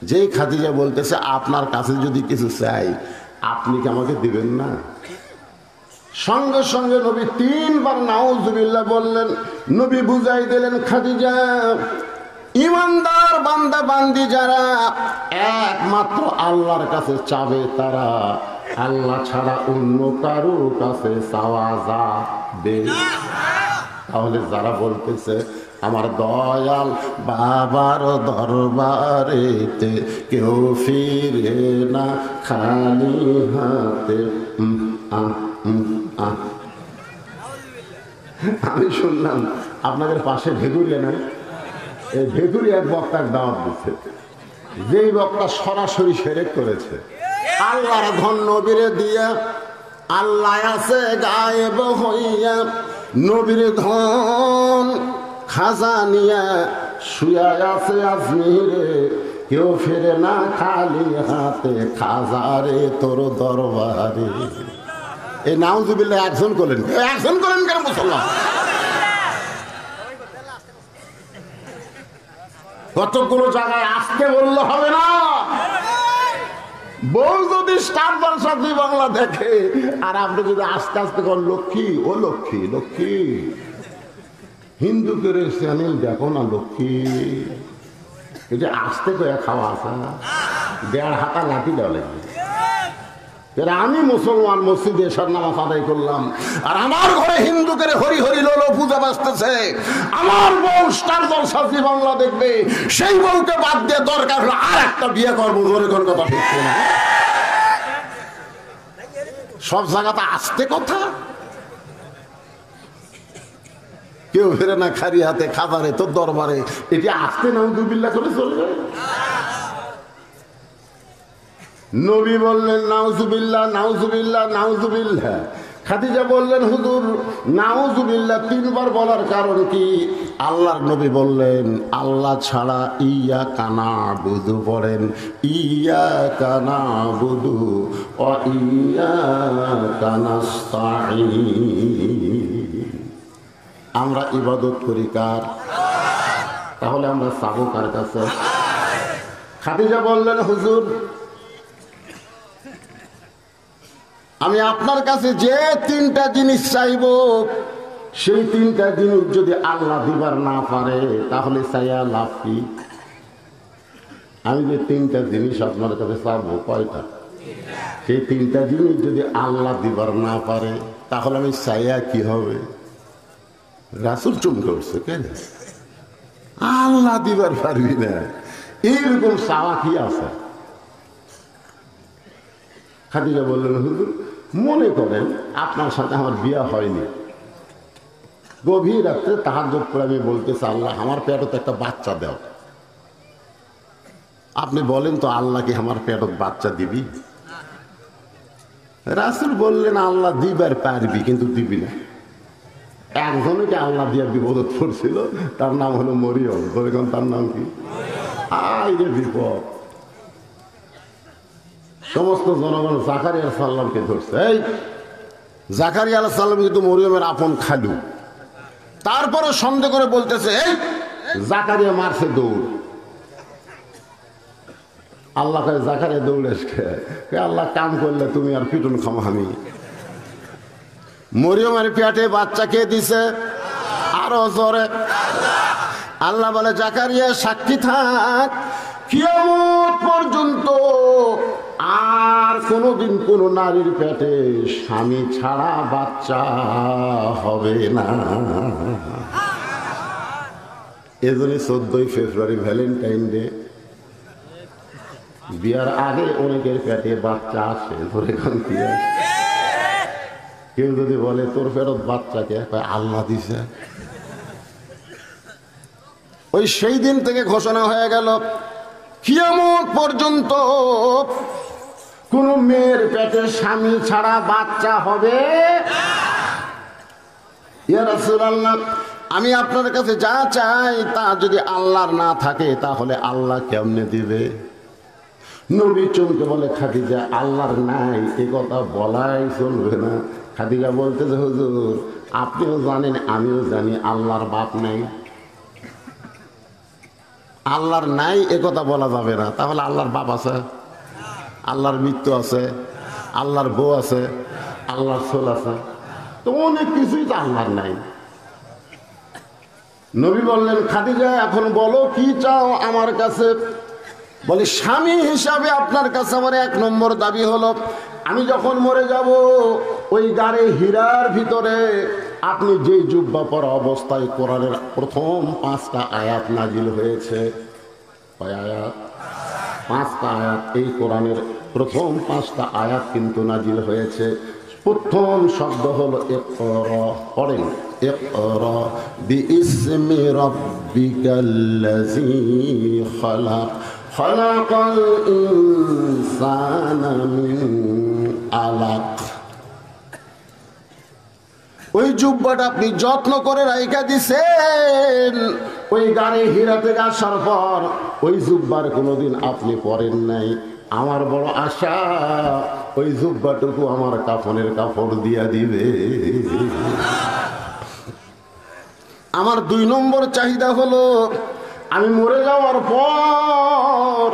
[SPEAKER 1] যেই খাদিজা বলতেছে আপনার কাছে যদি কিছু চাই আপনি কি আমাকে দিবেন না, সঙ্গে সঙ্গে নবী 3 বার নাউজুবিল্লাহ বললেন। নবী বুঝাই দিলেন, খাদিজা, ইমানদার বান্দা বান্দি যারা একমাত্র আল্লাহর কাছে চাবে, তারা আল্লাহ ছাড়া অন্য কারো কাছে চাওয়া যাবে। তাহলে যারা বলতেছে আমার দয়াল বাবার দরবারেতে কেউ ফিরে না খালি হাতে, আমি শুনলাম আপনাদের পাশে ভেগুরিয়া না, এই ভেগুরি এক বক্তার দাওয়াত দিচ্ছে, যেই বক্তা সরাসরি শিরক করেছে। আল্লাহর ধন নবীরে দিয়া, আল্লাহ আছে গায়েব হইয়া, নবীর ধন খাজানিয়া শুয়া আছে আজমিরে, কেউ ফেরে না খালি হাতে খাজারে তোর দরবারে। এই নাউজুবিল্লাহ একজন করলেন, একজন করলেন কেন মুসলমান? কতগুলো জায়গায় আসতে বললে হবে না। বউ যদি স্টার জলসা জি বাংলা দেখে আর আপনি যদি আস্তে আস্তে করেন লক্ষ্মী, ও লক্ষ্মী লক্ষ্মী, হিন্দু করে চ্যানেল দেখো না লক্ষ্মী, এই যে আসতে করে খাওয়া আসা 1.5 হাতা লাঠি দেওয়া লাগবে। আমি মুসলমান, মসজিদে এসার নামাজ আদায় করলাম, আর আমার ঘরে হিন্দু করে হরি হরি লোলো পূজা বাজতেছে, আমার বউ স্টার জলসা জি বাংলা দেখবে, সেই বউকে বাদ দিয়ে দরকার হলো আর একটা বিয়ে করবো। ধরে কোন কথা ঠিক না? সব জায়গাতে আসতে কথা, কেউ ফেরে না খালি হাতে খাবারে তোর দরবারে, এটি আসতে নাউজুবিল্লাহ করে চলবে? নবী বললেন নাউজুবিল্লাহ নাউজুবিল্লাহ নাউজুবিল্লাহ। খাদিজা বললেন, হুজুর নাউজুবিল্লাহ 3 বার বলার কারণ কি? আল্লাহর নবী বললেন, আল্লাহ ছাড়া ইয়া কানা বুধু পড়েন, ইয়া কানা বুধু ও ইয়া কানাস্তাঈন। আমরা ইবাদত করি কার? তাহলে আমরা চাবো কার কাছে? খাদিজা বললেন, হুজুর আমি আপনার কাছে যে 3টা জিনিস চাইব, সেই 3টা জিনিস যদি আল্লাহ দিবার না পারে তাহলে চাইয়া লাভ কি? আমি যে 3টা জিনিস আপনার কাছে চাবো, কয়টা? সেই 3টা জিনিস যদি আল্লাহ দিবার না পারে তাহলে আমি চাইয়া কি হবে? রাসূল চমকে উঠছে, কেন আল্লাহ দিবার পারবি না, এরকম চাওয়া কি আছে? খাদিজা বললেন, হুজুর মনে করেন আপনার সাথে আমার বিয়ে হয়নি, গভীর রাত্রে তাহাজ্জুদ করে আমি বলতেছি, আল্লাহ আমার পেটে তো একটা বাচ্চা দাও। আপনি বলেন তো আল্লাহ কি আমার পেটে বাচ্চা দিবি? রাসূল বললেন, আল্লাহ দিবার পারবি কিন্তু দিবি না। একজনকে আল্লাহ দিয়ে বিপদত পড়ছিল, তার নাম হলো মরিয়ম। বলেন তার নাম কি? আই রে বিপদ। সমস্ত জনগণ জাকারিয়া আলাইহিস সালামকে ধরছে। এই জাকারিয়া আলাইহিস সালাম কিন্তু মরিয়মের আপন খালু। তারপরে সন্দেহ করে বলতেছে, এই জাকারিয়া মারছে দৌড়। আল্লাহ কয়, জাকারিয়া দৌড়ে আল্লাহ কাম করলে তুমি আর পিটুন খামো আমি। মরিয়মের পেটে বাচ্চা কে দিছে? আরো জোরে আল্লাহ বলে, জাকারিয়া সাক্ষী থাক, কিয়ামত পর্যন্ত আর কোনোদিন কোন নারীর পেটে স্বামী ছাড়া বাচ্চা হবে না। এজন্য 14 ফেব্রুয়ারি ভ্যালেন্টাইন ডে। বিয়ার আগে অনেকের পেটে বাচ্চা আসে, ধরে কোন কি আসে। কেউ যদি বলে তোর ফেরত বাচ্চাকে, আল্লাহ দিছে। ওই সেই দিন থেকে ঘোষণা হয়ে গেল, কিয়ামত পর্যন্ত কোন মেয়ের পেটে স্বামী ছাড়া বাচ্চা হবে। ইয়া রাসূলুল্লাহ, আমি আপনার কাছে যা চাই তা যদি আল্লাহর না থাকে তাহলে আল্লাহ কেমনে দিবে? নবী চমকে বলে, খাদিজা আল্লাহর নাই এ কথা বলাই চলবে না। খাদিজা বলতেছে, হুজুর আপনিও জানেন আমিও জানি আল্লাহর বাপ নাই। আল্লাহর নাই এ কথা বলা যাবে না। তাহলে আল্লাহর বাপ আছে, আল্লাহর মৃত্যু আছে, আল্লাহর বউ আছে, আল্লাহর ছোল আছে, তো অনেক কিছুই তো আল্লাহর নাই। নবী বললেন, খাদিজা এখন বলো কি চাও আমার কাছে? বলে, স্বামী হিসাবে আপনার কাছে আমার 1 নম্বর দাবি হলো, আমি যখন মরে যাব ওই গাড়ে হীরার ভিতরে আপনি যে জুব্বা পরা অবস্থায় কোরআনের প্রথম 5টা আয়াত নাজিল হয়েছে। কয় আয়াত? 5টা আয়াত। এই কোরআনের প্রথম 5টা আয়াত কিন্তু নাজিল হয়েছে। প্রথম শব্দ হলো ইকরা। পড়েন, ইকরা বিইসমি রাব্বিকাল্লাযী খালাক খালাকাল ইনসানা মিন আলাক। ওই জুব্বাটা আপনি যত্ন করে রাইখা দিছেন, ওই গাড়ি হীরা থেকে আসার পর ওই জুব্বার কোনোদিন আপনি পরেন নাই। আমার বড় আশা ওই জুব্বাটুকু আমার কাফনের কাপড় দিয়া দিবে। আমার 2 নম্বর চাহিদা হলো, আমি মরে যাওয়ার পর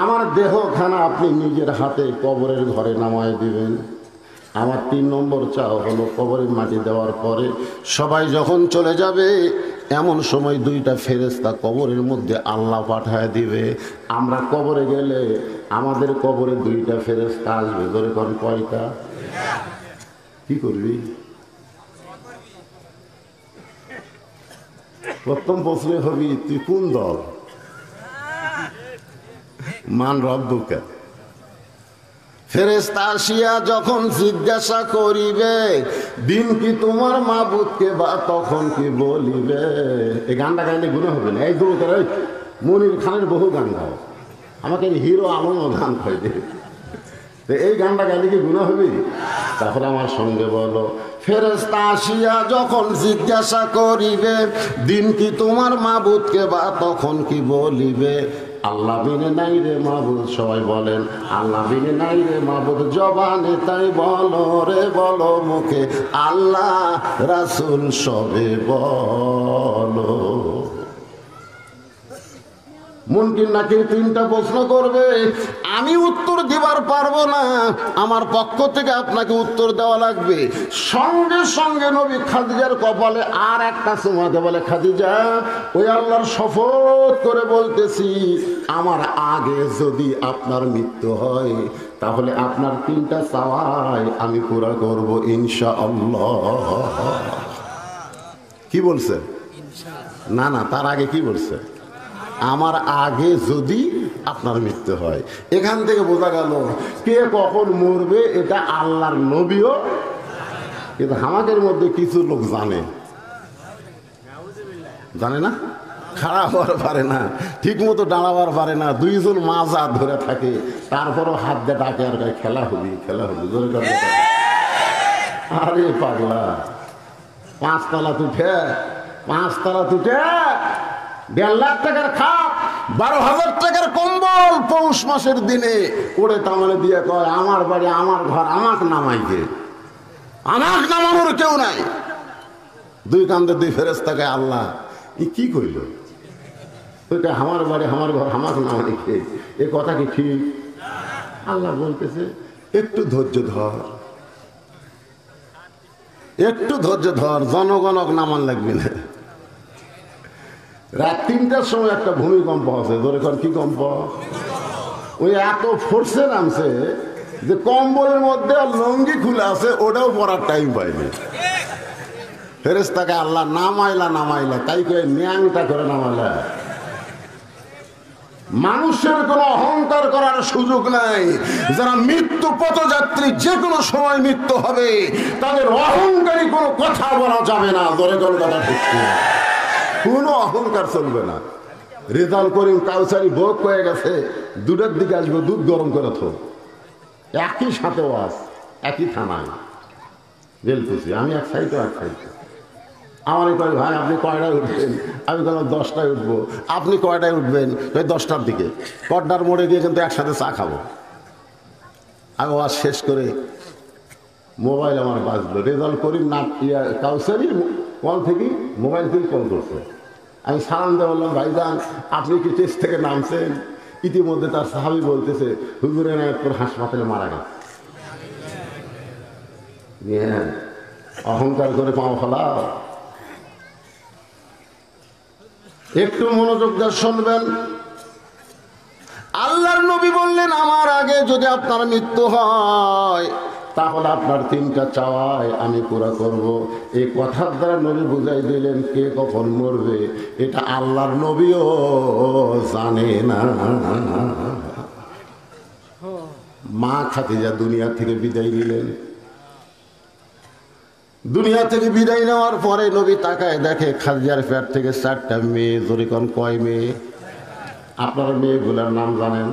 [SPEAKER 1] আমার দেহখানা আপনি নিজের হাতে কবরের ঘরে নামায় দিবেন। আমার 3 নম্বর চাও হলো, কবরে মাটি দেওয়ার পরে সবাই যখন চলে যাবে এমন সময় 2টা ফেরেশতা কবরের মধ্যে আল্লাহ পাঠায় দিবে। আমরা কবরে গেলে আমাদের কবরে 2টা ফেরেশতা আসবে। ধরে কোন কয়টা? কি করবি? প্রথম প্রশ্ন হবি, তুই কোন দল? মান রব্বুকা। ফেরেশতা আসিয়া যখন জিজ্ঞাসা করিবে, দিন কি তোমার মাবুদকে, বা তখন কি বলিবে? এই গানটা গাইলে গুনাহ হবে না। এই দূর করে মনির খানের বহু গান গাও, আমাকে হিরো আলমও গান খাই দে। এই গানটা গাইলে কি গুনাহ হবে? তাহলে আমার সঙ্গে বলো, ফেরেশতা আসিয়া যখন জিজ্ঞাসা করিবে, দিন কি তোমার মাবুদকে, বা তখন কি বলিবে? আল্লাহ বিনে নাই রে মাবুদ। সবাই বলেন, আল্লাহ বিনে নাই রে মাবুদ। জবানে তাই বলো রে বলো মুখে, আল্লাহ রাসূল সবে বলো। মুনকির নাকির 3টা প্রশ্ন করবে, আমি উত্তর দিবার পারবো না, আমার পক্ষ থেকে আপনাকে উত্তর দেওয়া লাগবে। সঙ্গে সঙ্গে নবী খাদিজার কপালে আর একটা চুমাতে বলে, খাদিজা ওই আল্লাহর শপথ করে বলতেছি, আমার আগে যদি আপনার মৃত্যু হয় তাহলে আপনার 3টা চাওয়াই আমি পুরা করব ইনশাআল্লাহ। কি বলছে? না না, তার আগে কি বলছে? আমার আগে যদি আপনার মৃত্যু হয়। এখান থেকে বোঝা গেল কে কখন মরবে এটা আল্লাহর নবীও, কিন্তু আমাদের মধ্যে কিছু লোক জানে। জানে না, খাড়া হওয়ার পারে না, ঠিক মতো দাঁড়াবার পারে না, দুইজন মাজা ধরে থাকে, তারপরও হাত দিয়ে ডাকে আর খেলা হবি খেলা হবি জোরে করে। আরে পাগলা, পাঁচতলা তুঠে 1.5 লাখ টাকার খাট, 12,000 টাকার কম্বল পৌষ মাসের দিনে ওরে তামানে দিয়ে কয় আমার বাড়ি আমার ঘর, আমাকে নামাইকে, আমাকে নামানোর কেউ নাই। দুই কান্দে দুই ফেরেশতাকে আল্লাহ ই কি কইল, ওইটা আমার বাড়ি আমার ঘর আমাকে নামাইকে, এ কথা কি ঠিক? আল্লাহ বলতেছে একটু ধৈর্য ধর, একটু ধৈর্য ধর, জনগণক নামান লাগবে না। রাত 3টার সময় একটা ভূমিকম্প আছে, ধরে কর কি কম্প, ওই এত ফোর্সে নামছে যে কম্বলের মধ্যে লঙ্গি খুলে আছে, ওটাও পরার টাইম পাইনি। ফেরেশতাকে আল্লাহ নামাইলা তাই করে ন্যাংটা করে নামাইলা। মানুষের কোনো অহংকার করার সুযোগ নাই। যারা মৃত্যু পথযাত্রী, যে কোনো সময় মৃত্যু হবে, তাদের অহংকারী কোনো কথা বলা যাবে না। ধরে কোনো কথা ঠিক না, কোনো অহংকার চলবে না। রেজাউল করিম কাউসারি ভোগ হয়ে গেছে, 2টার দিকে আসবে, দুধ গরম করে থো, একই সাথে ওয়াজ, একই থানায় জেলকুচি, আমি এক সাইডে এক সাইডে। আমার কয় ভাই আপনি কয়টায় উঠবেন? আমি বললাম 10টায় উঠবো। আপনি কয়টায় উঠবেন? ওই 10টার দিকে। কড্ডার মোড়ে গিয়ে কিন্তু একসাথে চা খাবো। আমি ওয়াজ শেষ করে মোবাইল আমার বাজলো, রেজাউল করিম না কাউসারি কল থেকে, মোবাইল থেকে কল করছে। আমি সালাম দিয়ে বললাম ভাইজান আপনি কি টেস্ট থেকে নামছেন? ইতিমধ্যে তার সাহাবী বলতেছে হুজুরের নায়কপুর হাসপাতালে মারা গেছে। অহংকার করে পাও ফেলাও। একটু মনোযোগ দিয়ে শুনবেন। আল্লাহর নবী বললেন আমার আগে যদি আপনার মৃত্যু হয় তাহলে আপনার 3টা চাওয়াই আমি পুরা করব। এই কথার দ্বারা নবী বুঝাই দিলেন কে কখন মরবে এটা আল্লাহর নবীও জানে না। মা খাদিজা দুনিয়া থেকে বিদায় নিলেন। দুনিয়া থেকে বিদায় নেওয়ার পরে নবী তাকায় দেখে খাদিজার পেট থেকে 4টা মেয়ে। জোরে কোন কয় মেয়ে? আপনারা মেয়েগুলার নাম জানেন?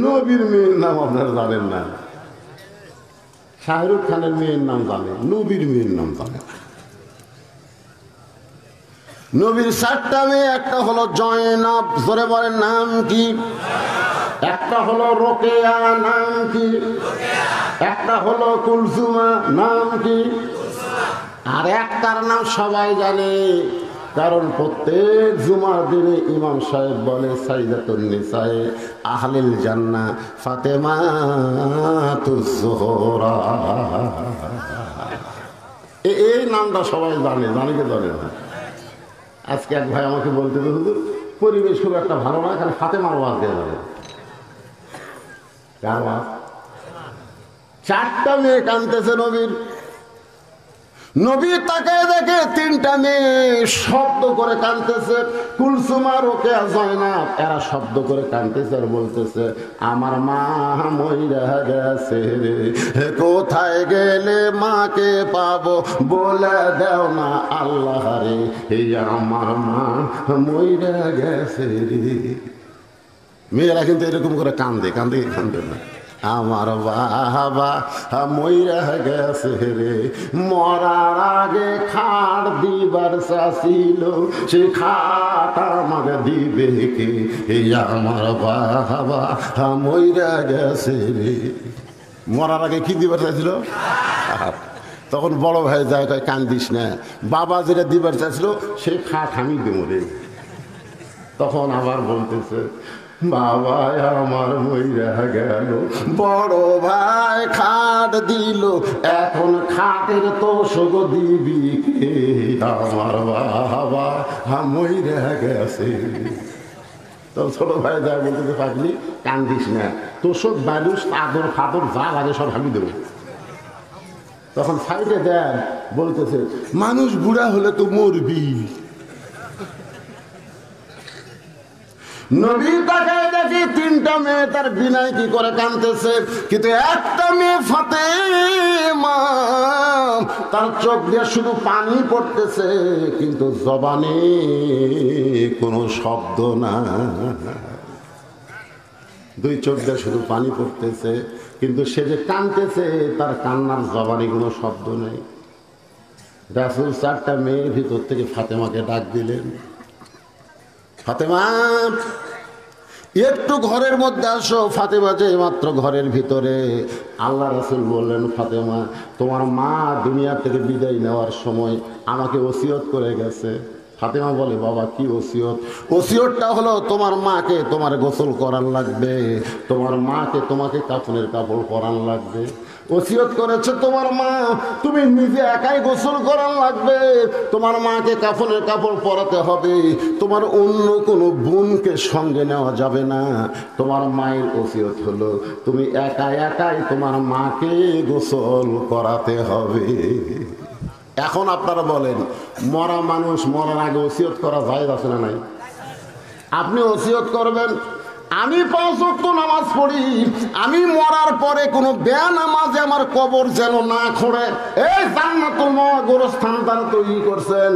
[SPEAKER 1] নবীর মেয়ের নাম আপনারা জানেন না। শাহরুখ খানের মেয়ের নাম জানেন, নবীর মেয়ের নাম জানেন। নবীর 4টা মেয়ে, একটা হলো জয়নাব, জোরে বলেন নাম কি? একটা হলো রোকেয়া, নাম কি? একটা হলো কুলসুমা, নাম কি? আর একটার নাম সবাই জানে, কারণ প্রত্যেক জুমার দিনে ইমাম সাহেব বলে সাইয়্যিদাতুন নিসায়ে আহলিল জান্নাহ ফাতেমাতুজ জোহরা। এই নামটা সবাই জানে, জানে কি জানে না? আজকে এক ভাই আমাকে বলতে হুজুর পরিবেশ খুব একটা ভালো না, কারণ ফাতেমার ওয়াজ দিয়ে যাবে। কার ওয়াজ? 4টা মেয়ে কাঁদতেছে নবীর। নবী তাকায় দেখে 3টা মেয়ে শব্দ করে কাঁদতেছে। কুলসুমা, রোকেয়া, জয়নাব, এরা শব্দ করে কাঁদতেছে আর বলতেছে আমার মা মইরা গেছে রে, কোথায় গেলে মাকে পাবো বলে দাও না আল্লাহ রে, এই আমার মা মইরা গেছে রে। মেয়েরা কিন্তু এরকম করে কান্দে, কান্দে না। আমার বাবা মইরা গেছে রে, মরার আগে খাট দিবার চাছিল, সে খাট আমাকে দিবে কে, এই আমার বাবা মইরা গেছে রে। মরার আগে কি দিবার চাইছিল? তখন বড় ভাই যায় কয় কান্দিস না, বাবা যেটা দিবার চাইছিল সে খাট আমি দেবো রে। তখন আবার বলতেছে বাবা আমার মইরা গেল, বড় ভাই খাট দিল, এখন খাটের তোষক দিবি কে, আমার বাবা মইরা গেছে। তো ছোট ভাই যা বলতে পারলি কান্দিস না, তোষক বালুস আদর ফাদর যা লাগে সব আমি দেবো। তখন সাইডে দেন বলতেছে মানুষ বুড়া হলে তো মরবি, নবী তাকায় দেখি তিনটা মেয়ে তার বিনায় কি করে কাঁদতেছে, কিন্তু একটা মেয়ে ফাতেমা তার চোখ দিয়ে শুধু পানি পড়তেছে, কিন্তু জবানে কোনো শব্দ না। দুই চোখ দিয়ে শুধু পানি পড়তেছে, কিন্তু সে যে কাঁদতেছে তার কান্নার জবানে কোনো শব্দ নেই। রাসূল চারটা মেয়ের ভিতর থেকে ফাতেমাকে ডাক দিলেন, ফাতেমা একটু ঘরের মধ্যে আসো। ফাতেমা যে মাত্র ঘরের ভিতরে, আল্লাহ রাসূল বললেন, ফাতেমা তোমার মা দুনিয়া থেকে বিদায় নেওয়ার সময় আমাকে ওসিয়ত করে গেছে। ফাতেমা বলে, বাবা কি ওসিয়ত? ওসিয়তটা হলো তোমার মাকে তোমার গোসল করার লাগবে, তোমার মাকে তোমাকে কাফনের কাপড় পরান লাগবে। ওসিয়ত করেছে তোমার মা, তুমি নিজে একাই গোসল করার লাগবে, তোমার মাকে কাফনের কাপড় পরাতে হবে, তোমার অন্য কোনো বোনকে সঙ্গে নেওয়া যাবে না। তোমার মায়ের ওসিয়ত হলো তুমি একাই একাই তোমার মাকে গোসল করাতে হবে। এখন আপনারা বলেন, মরা মানুষ মরার আগে ওসিয়ত করা যায় আছে না নাই? আপনি ওসিয়ত করবেন, আমি 5 ওয়াক্ত নামাজ পড়ি, আমি মরার পরে কোনো বেনামাজে আমার কবর যেন না খোঁড়ে। এই জান্নাতুল মাওয়া গোরস্থান তারা তৈরি করছেন,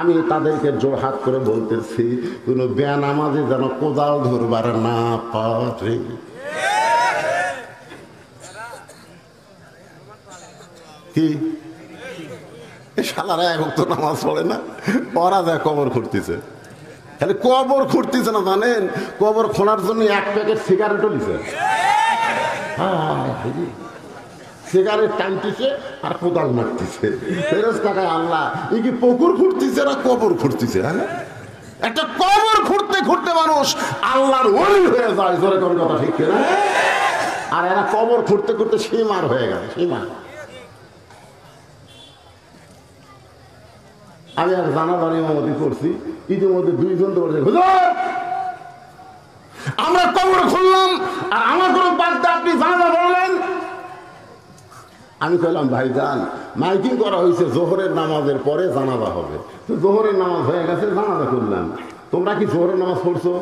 [SPEAKER 1] আমি তাদেরকে জোরহাত করে বলতেছি, কোনো বেনামাজে যেন কোদাল ধরবার না পারে। কি শালারা 1 ওয়াক্ত নামাজ পড়ে না, ওরা যায় কবর খুঁড়তেছে। খালি কবর খুঁড়তেছে না, জানেন কবর খোঁড়ার জন্য 1 প্যাকেট সিগারেটও নিছে। সিগারেট টানতেছে আর কোদাল মারতেছে। ফেরেশতাকে আল্লাহ এই কি পুকুর খুঁড়তেছে না কবর খুঁড়তেছে? হ্যাঁ, একটা কবর খুঁড়তে খুঁড়তে মানুষ আল্লাহর ওলি হয়ে যায়। জোরে কোন কথা ঠিক না? আর এরা কবর খুঁড়তে খুঁড়তে সীমার হয়ে গেল। সীমা আমি আর জানাজার ইমামতি করছি, ইতিমধ্যে 2 জন বলছে, হুজুর আমরা কবর খুললাম আর আমার কোনো বাদে আপনি জানাজা বললেন। আমি কইলাম, ভাইজান মাইকিং করা হয়েছে জোহরের নামাজের পরে জানাজা হবে, তো জোহরের নামাজ হয়ে গেছে, জানাজা করলাম। তোমরা কি জোহরের নামাজ পড়ছো?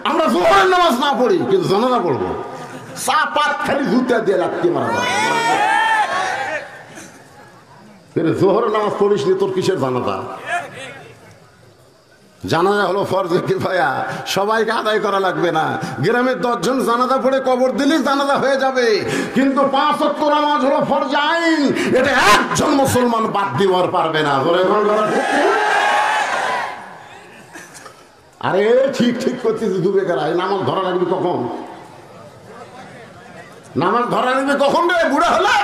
[SPEAKER 1] আমরা জোহরের নামাজ না পড়ি, কিন্তু জানাজা পড়বো। চাপাত খালি জুতা দিয়ে রাখতে মারা যায়। জোহরের নামাজ পড়িস নি, তোর কিসের জানাজা? জানাজা হলো ফরজে কিফায়া, সবাইকে আদায় করা লাগবে না। গ্রামের 10 জন জানাজা পড়ে কবর দিলে জানাজা হয়ে যাবে, কিন্তু 5 ওয়াক্ত নামাজ হলো ফরজে আইন, এটা একজন মুসলমান বাদ দিবার পারবে না। আরে ঠিক ঠিক করতেছি, ডুবে গেলা। নামাজ ধরা লাগবে কখন? নামাজ ধরা লাগবে কখন রে বুড়া হলে?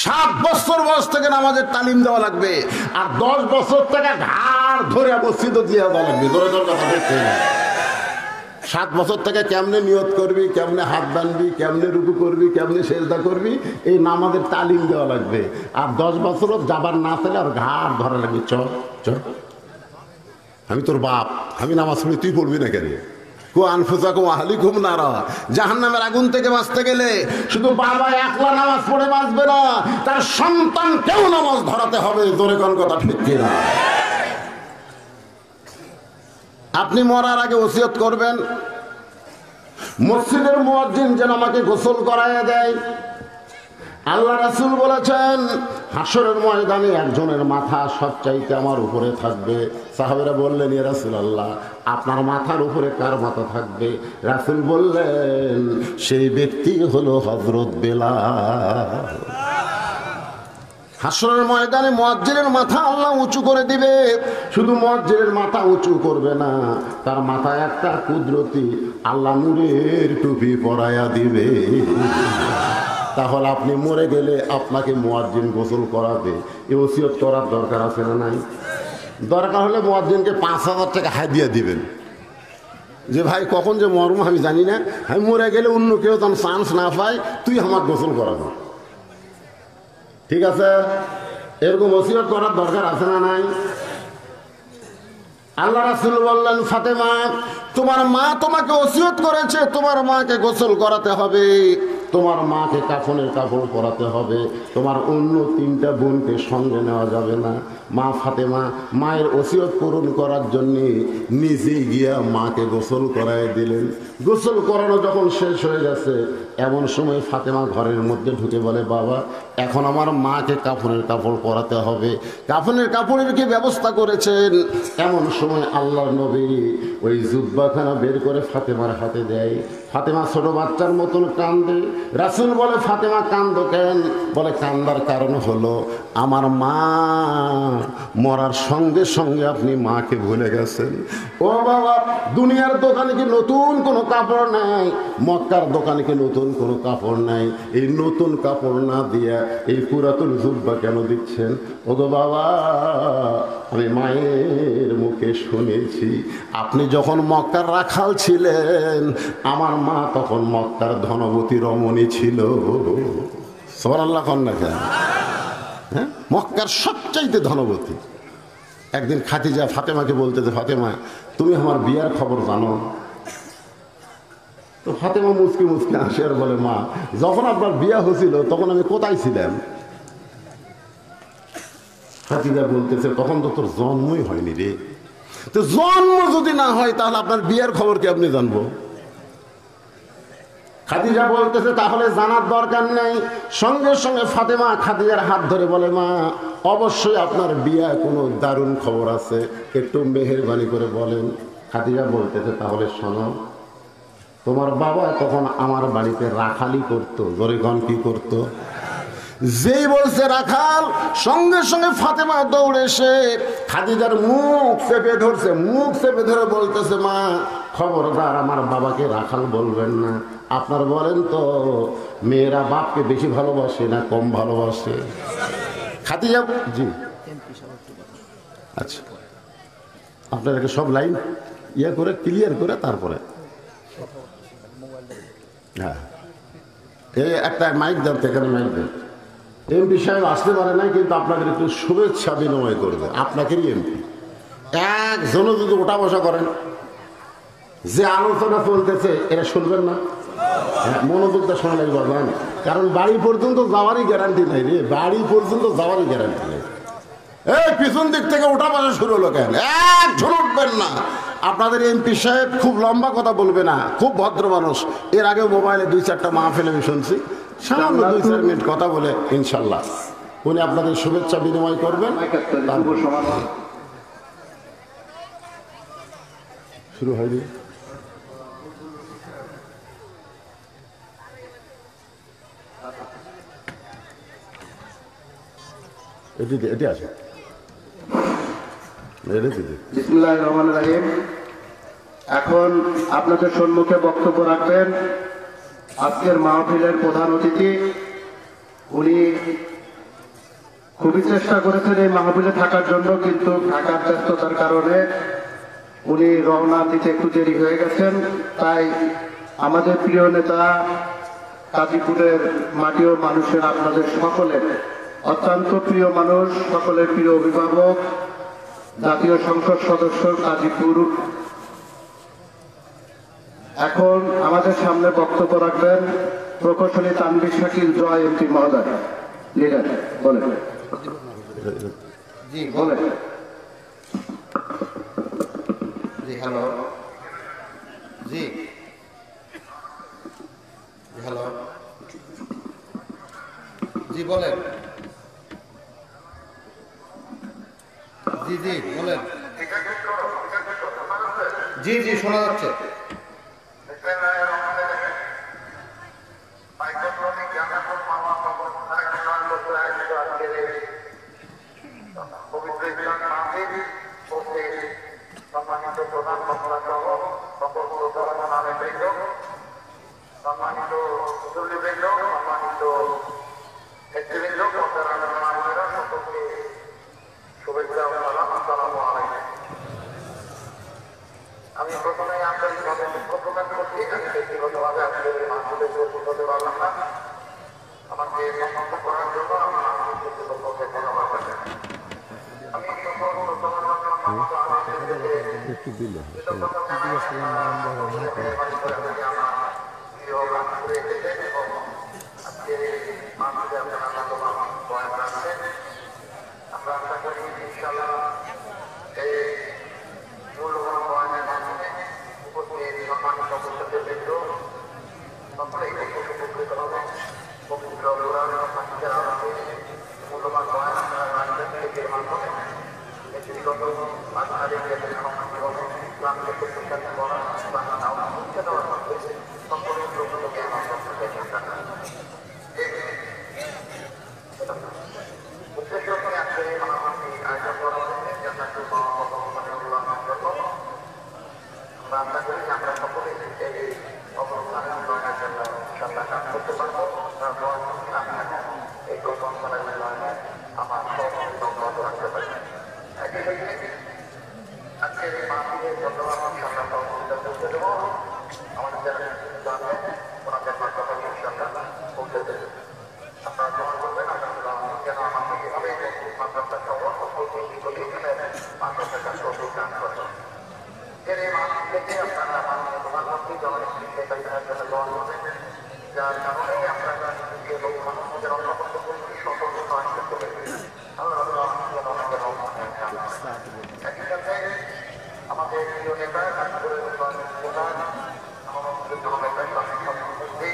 [SPEAKER 1] 7 বছর বয়স থেকে নামাজের তালিম দেওয়া লাগবে, আর 10 বছর থেকে ঘাড় ধরে মসজিদে দিয়ে দেওয়া লাগবে। 7 বছর থেকে কেমনে নিয়ত করবি, কেমনে হাত বাঁধবি, কেমনে রুকু করবি, কেমনে সেজদা করবি, এই নামাজের তালিম দেওয়া লাগবে। আর 10 বছরও যাবার না থাকলে আর ঘাড় ধরা লাগবে। চল চল, আমি তোর বাপ, আমি নামাজ পড়ি, তুই পড়বি না কেন? জাহান্নামের আগুন থেকে বাঁচতে গেলে শুধু বাবা একলা নামাজ পড়ে বাঁচবে না, তার সন্তান কেউ নামাজ ধরাতে হবে। জোরে কোন কথা ঠিক কিনা? আপনি মরার আগে ওসিয়ত করবেন, মসজিদের মুয়াজ্জিন যেন আমাকে গোসল করায় দেয়। আল্লাহ রাসূল বলেছেন, হাসরের ময়দানে একজনের মাথা সবচাইতে আমার উপরে থাকবে। সাহাবীরা বললেন, ইয়া রাসূলুল্লাহ আপনার মাথার উপরে কার মাথা থাকবে? রাসূল বললেন, সেই ব্যক্তি হলো হযরত বেলাল। হাসরের ময়দানে মুয়াজ্জিনের মাথা আল্লাহ উঁচু করে দিবে। শুধু মুয়াজ্জিনের মাথা উঁচু করবে না, তার মাথায় একটা কুদরতি আল্লাহ নূরের টুপি পরায়া দিবে। তাহলে আপনি মরে গেলে আপনাকে মুয়াজ্জিন গোসল করাবে, এই ওসিয়ত করার দরকার আছে না নাই? দরকার হলে মুয়াজ্জিনকে 5000 টাকা হাদিয়া দিবেন, যে ভাই কখন যে মরম আমি জানি না, আমি মরে গেলে অন্য কেউ যেন চান্স না পায়, তুই আমার গোসল করাবো। ঠিক আছে? এরকম ওসিয়ত করার দরকার আছে না নাই? আল্লাহ রাসূল বললেন, ফাতেমা তোমার মা তোমাকে ওসিয়ত করেছে, তোমার মাকে গোসল করাতে হবে। তোমার মাকে কাফনের কাপড় পরাতে হবে, তোমার অন্য 3টা বোনকে সঙ্গে নেওয়া যাবে না। মা ফাতেমা মায়ের ওসিয়ত পূরণ করার জন্যে নিজেই গিয়া মাকে গোসল করায় দিলেন। গোসল করানো যখন শেষ হয়ে গেছে, এমন সময় ফাতেমা ঘরের মধ্যে ঢুকে বলে, বাবা এখন আমার মাকে কাফনের কাপড় পরাতে হবে, কাফনের কাপড়ের কি ব্যবস্থা করেছেন? এমন সময় আল্লাহর নবী ওই জুব্বাখানা বের করে ফাতেমার হাতে দেয়। ফাতেমা ছোট বাচ্চার মতন কান্দে। রাসূল বলে, ফাতেমা কান্দো কেন? বলে, কান্দার কারণ হলো আমার মা মরার সঙ্গে সঙ্গে আপনি মাকে ভুলে গেছেন। ও বাবা, দুনিয়ার দোকানে কি নতুন কোনো কাপড় নাই? মক্কার দোকানে কি নতুন কোনো কাপড় নাই? এই নতুন কাপড় না দিয়া এই পুরাতন জুব্বা কেন দিচ্ছেন? ওগো বাবা, আমি মায়ের মুখে শুনেছি আপনি যখন মক্কার রাখাল ছিলেন, আমার মা তখন মক্কার ধনবতী রমণী ছিল। সুবহানাল্লাহ কন্যা কেন? হ্যাঁ, মক্কার সবচাইতে ধনবতী। একদিন খাদিজা ফাতেমাকে বলতেছে, ফাতেমা তুমি আমার বিয়ার খবর জানো? তো ফাতেমা মুচকি মুচকি আসে আর বলে, মা যখন আপনার বিয়া হয়েছিল তখন আমি কোথায় ছিলাম? খাদিজা বলতেছে, তখন তো তোর জন্মই হয়নি রে। তো জন্ম যদি না হয় তাহলে আপনার বিয়ের খবর কি আপনি জানবো? খাদিজা বলতেছে, তাহলে জানার দরকার নেই। সঙ্গে সঙ্গে ফাতেমা খাদিজার হাত ধরে বলে, মা অবশ্যই আপনার বিয়ে কোনো দারুণ খবর আছে, একটু মেহেরবানি করে বলেন। খাদিজা বলতেছে, তাহলে শোনো, তোমার বাবা তখন আমার বাড়িতে রাখালি করতো। জোরেগণ কি করতো? যেই বলছে রাখাল, সঙ্গে সঙ্গে ফাতেমা দৌড়ে এসে খাদিজার মুখ চেপে ধরছে। মুখ চেপে ধরে বলতেছে, মা খবরদার আমার বাবাকে রাখাল বলবেন না। আপনার বলেন তো, মেয়েরা বাপকে বেশি ভালোবাসে না কম ভালোবাসে? খাদিজা জি আচ্ছা, আপনাদেরকে সব লাইন ইয়ে করে ক্লিয়ার করে তারপরে হ্যাঁ, এই একটা মাইক দেন, এখানে মাইক দেন। এমপি সাহেব আসতে পারে নাই, কিন্তু আপনাদের একটু শুভেচ্ছা বিনিময় করবে। আপনাকেরই এমপি একজনও যদি ওঠা বসা করেন, যে আলোচনা চলতেছে এটা শুনবেন না। হ্যাঁ, মনোযোগটা শোনা লাগবে, জান, কারণ বাড়ি পর্যন্ত যাওয়ারই গ্যারান্টি নাই রে, বাড়ি পর্যন্ত যাওয়ারই গ্যারান্টি নেই। এই পিছন দিক থেকে ওঠা বসা শুরু হলো কেন? একজন উঠবেন না। আপনাদের এমপি সাহেব খুব লম্বা কথা বলবে না, খুব ভদ্র মানুষ। এর আগেও মোবাইলে 2-4টা মাহফিল আমি শুনছি, সামান্য 2-4 মিনিট কথা বলে ইনশাল্লাহ উনি আপনাদের শুভেচ্ছা বিনিময় করবেন। শুরু হয়নি, এটি আছে।
[SPEAKER 2] বিসমিল্লাহির রহমানির রহিম। এখন আপনাদের সম্মুখে বক্তব্য রাখবেন আজকের মাহফিলের প্রধান অতিথি। উনি খুবই চেষ্টা করেছেন এই মাহফিলে থাকার জন্য, কিন্তু ঢাকার ব্যস্ততার কারণে উনি রওনা দিতে একটু দেরি হয়ে গেছেন। তাই আমাদের প্রিয় নেতা, গাজীপুরের মাটি ও মানুষের, আপনাদের সকলের অত্যন্ত প্রিয় মানুষ, সকলের প্রিয় অভিভাবক, জাতীয় সংসদ সদস্য গাজীপুর, এখন আমাদের সামনে বক্তব্য রাখবেন প্রকৌশলী তানভীর শাকিল জয় এমপি মহোদয়। লিডার বলেন। জি বলেন। জি হ্যালো। জি হ্যালো। জি বলেন। জি জি বলেন। জি জি শোনা যাচ্ছে। সম্মানিত প্রধান বক্তা সহ সকল সম্মানিত সুদীবৃন্দ, সম্মানিত নেতৃবৃন্দ, সকলকে শুভেচ্ছা ও সালাম। আসসালামু আলাইকুম। আমি প্রথমে আন্তরিকভাবে দুঃখ প্রকাশ করছি, আমি ব্যক্তিগতভাবে আজকে মাহফিলে উপস্থিত হতে পারলাম না। আমাকে সম্মান করার জন্য আমার কর্তৃপক্ষকে ধন্যবাদ জানাই। আমি যার কারণে আমরা নিজেকে এবং মানুষকে রক্ষা করতে পেরেছি, সকলকে নয় করতে পেরেছি। আল্লাহ একই সাথে আমাদের প্রিয় নেতা কাজপুরের জেলা আমাদের জননেতা ইসলামিক সভাপতি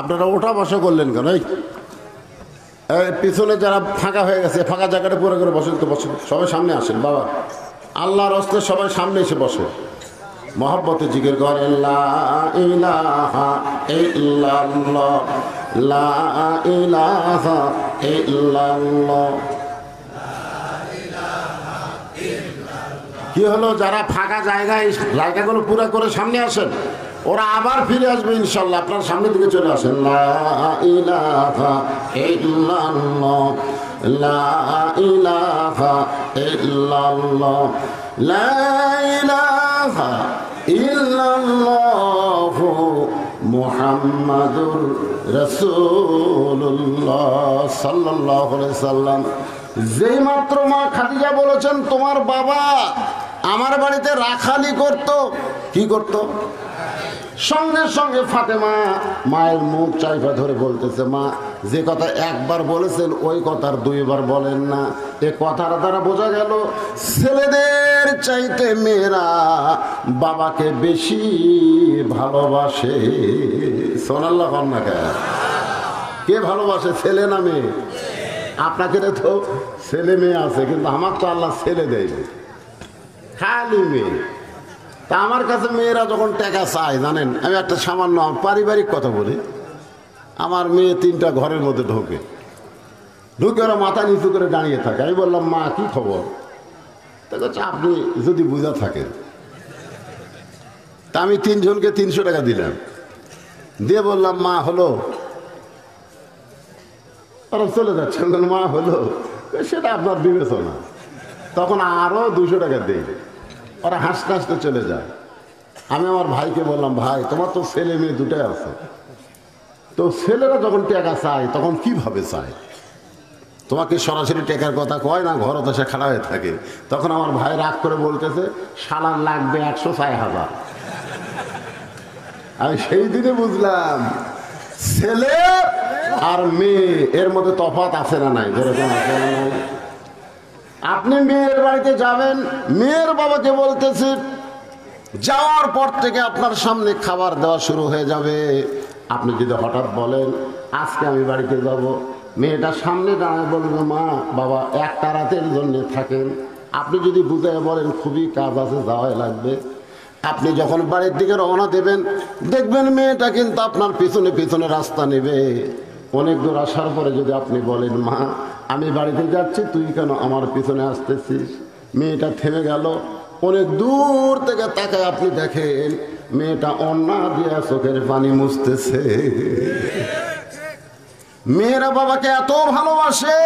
[SPEAKER 1] আপনারা ওঠা বসা করলেন কেন? এই পিছনে যারা ফাঁকা হয়ে গেছে ফাঁকা জায়গাটা পুরো করে বসেন তো, বসেন সবাই সামনে আসেন বাবা, আল্লাহর হস্তে সবাই সামনে এসে বসে মহব্বতে জিকির করেন লা ইলাহা ইল্লাল্লাহ লা ইলাহা ইল্লাল্লাহ। কি হলো, যারা ফাঁকা জায়গাগুলো পুরো করে সামনে আসেন, ওরা আবার ফিরে আসবে ইনশাল্লাহ। আপনার সামনে দিকে চলে আসেন লা ইলাহা ইল্লাল্লাহ লা ইলাহা ইল্লাল্লাহ লা ইলাহা ইল্লাল্লাহ মুহাম্মাদুর রাসূলুল্লাহ সাল্লাল্লাহু আলাইহি সাল্লাম। যেই মাত্র মা খাদিজা বলেছেন তোমার বাবা আমার বাড়িতে রাখালি করত, কি করত, সঙ্গে সঙ্গে ফাতেমা মায়ের মুখ চাইপা ধরে বলতেছে, মা যে কথা একবার বলেছেন ওই কথার দুইবার বলেন না। এ কথার দ্বারা বোঝা গেল ছেলেদের চাইতে মেয়েরা বাবাকে বেশি ভালোবাসে। সোনাল্লাহ কন্যা কে ভালোবাসে, ছেলে না মেয়ে? আপনাকে তো ছেলে মেয়ে আছে, কিন্তু আমার তো আল্লাহ ছেলে দেয়, খালি মেয়ে। তা আমার কাছে মেয়েরা যখন টাকা চায়, জানেন, আমি একটা সামান্য পারিবারিক কথা বলি, আমার মেয়ে 3টা ঘরের মধ্যে ঢুকে ওরা মাথা নিচু করে দাঁড়িয়ে থাকে। আমি বললাম, মা কি খবর? তা বলছে, আপনি যদি বুঝা থাকেন। তা আমি 3 জনকে 300 টাকা দিলাম, দিয়ে বললাম, মা হলো? ওরা চলে যাচ্ছে, মা হলো, সেটা আপনার বিবেচনা। তখন আরো 200 টাকা দেই, ওরা হাসতে হাসতে চলে যায়। আমি আমার ভাইকে বললাম, ভাই তোমার তো ছেলে মেয়ে দুটাই আছে, তো ছেলেরা যখন টাকা চায় তখন কিভাবে চায়? তোমাকে সরাসরি টাকার কথা কয় না, ঘরত এসে খাড়া হয়ে থাকে। তখন আমার ভাই রাগ করে বলতেছে, শালার লাগবে 106,000। আমি সেই দিনে বুঝলাম ছেলে আর মেয়ে এর মধ্যে তফাৎ আছে না নাই, যেরকম আছে না নাই। আপনি মেয়ের বাড়িতে যাবেন, মেয়ের বাবাকে বলতেছে, যাওয়ার পর থেকে আপনার সামনে খাবার দেওয়া শুরু হয়ে যাবে। আপনি যদি হঠাৎ বলেন আজকে আমি বাড়িতে যাব, মেয়েটা সামনে দাঁড়ায় বলবে, মা বাবা একটা রাতের জন্য থাকেন। আপনি যদি বুঝায় বলেন খুবই কাজ আছে, যাওয়াই লাগবে, আপনি যখন বাড়ির দিকে রওনা দেবেন দেখবেন মেয়েটা কিন্তু আপনার পিছনে পিছনে রাস্তা নেবে। অনেক দূর আসার পরে যদি আপনি বলেন, মা আমি বাড়িতে যাচ্ছি, তুই কেন আমার পিছনে আসতেছিস? মেয়েটা থেমে গেল। অনেক দূর থেকে তাকায় আপনি দেখেন মেয়েটা অন্না দিয়ে চোখের পানি মুছতেছে। মেয়েরা বাবাকে এত ভালোবাসে,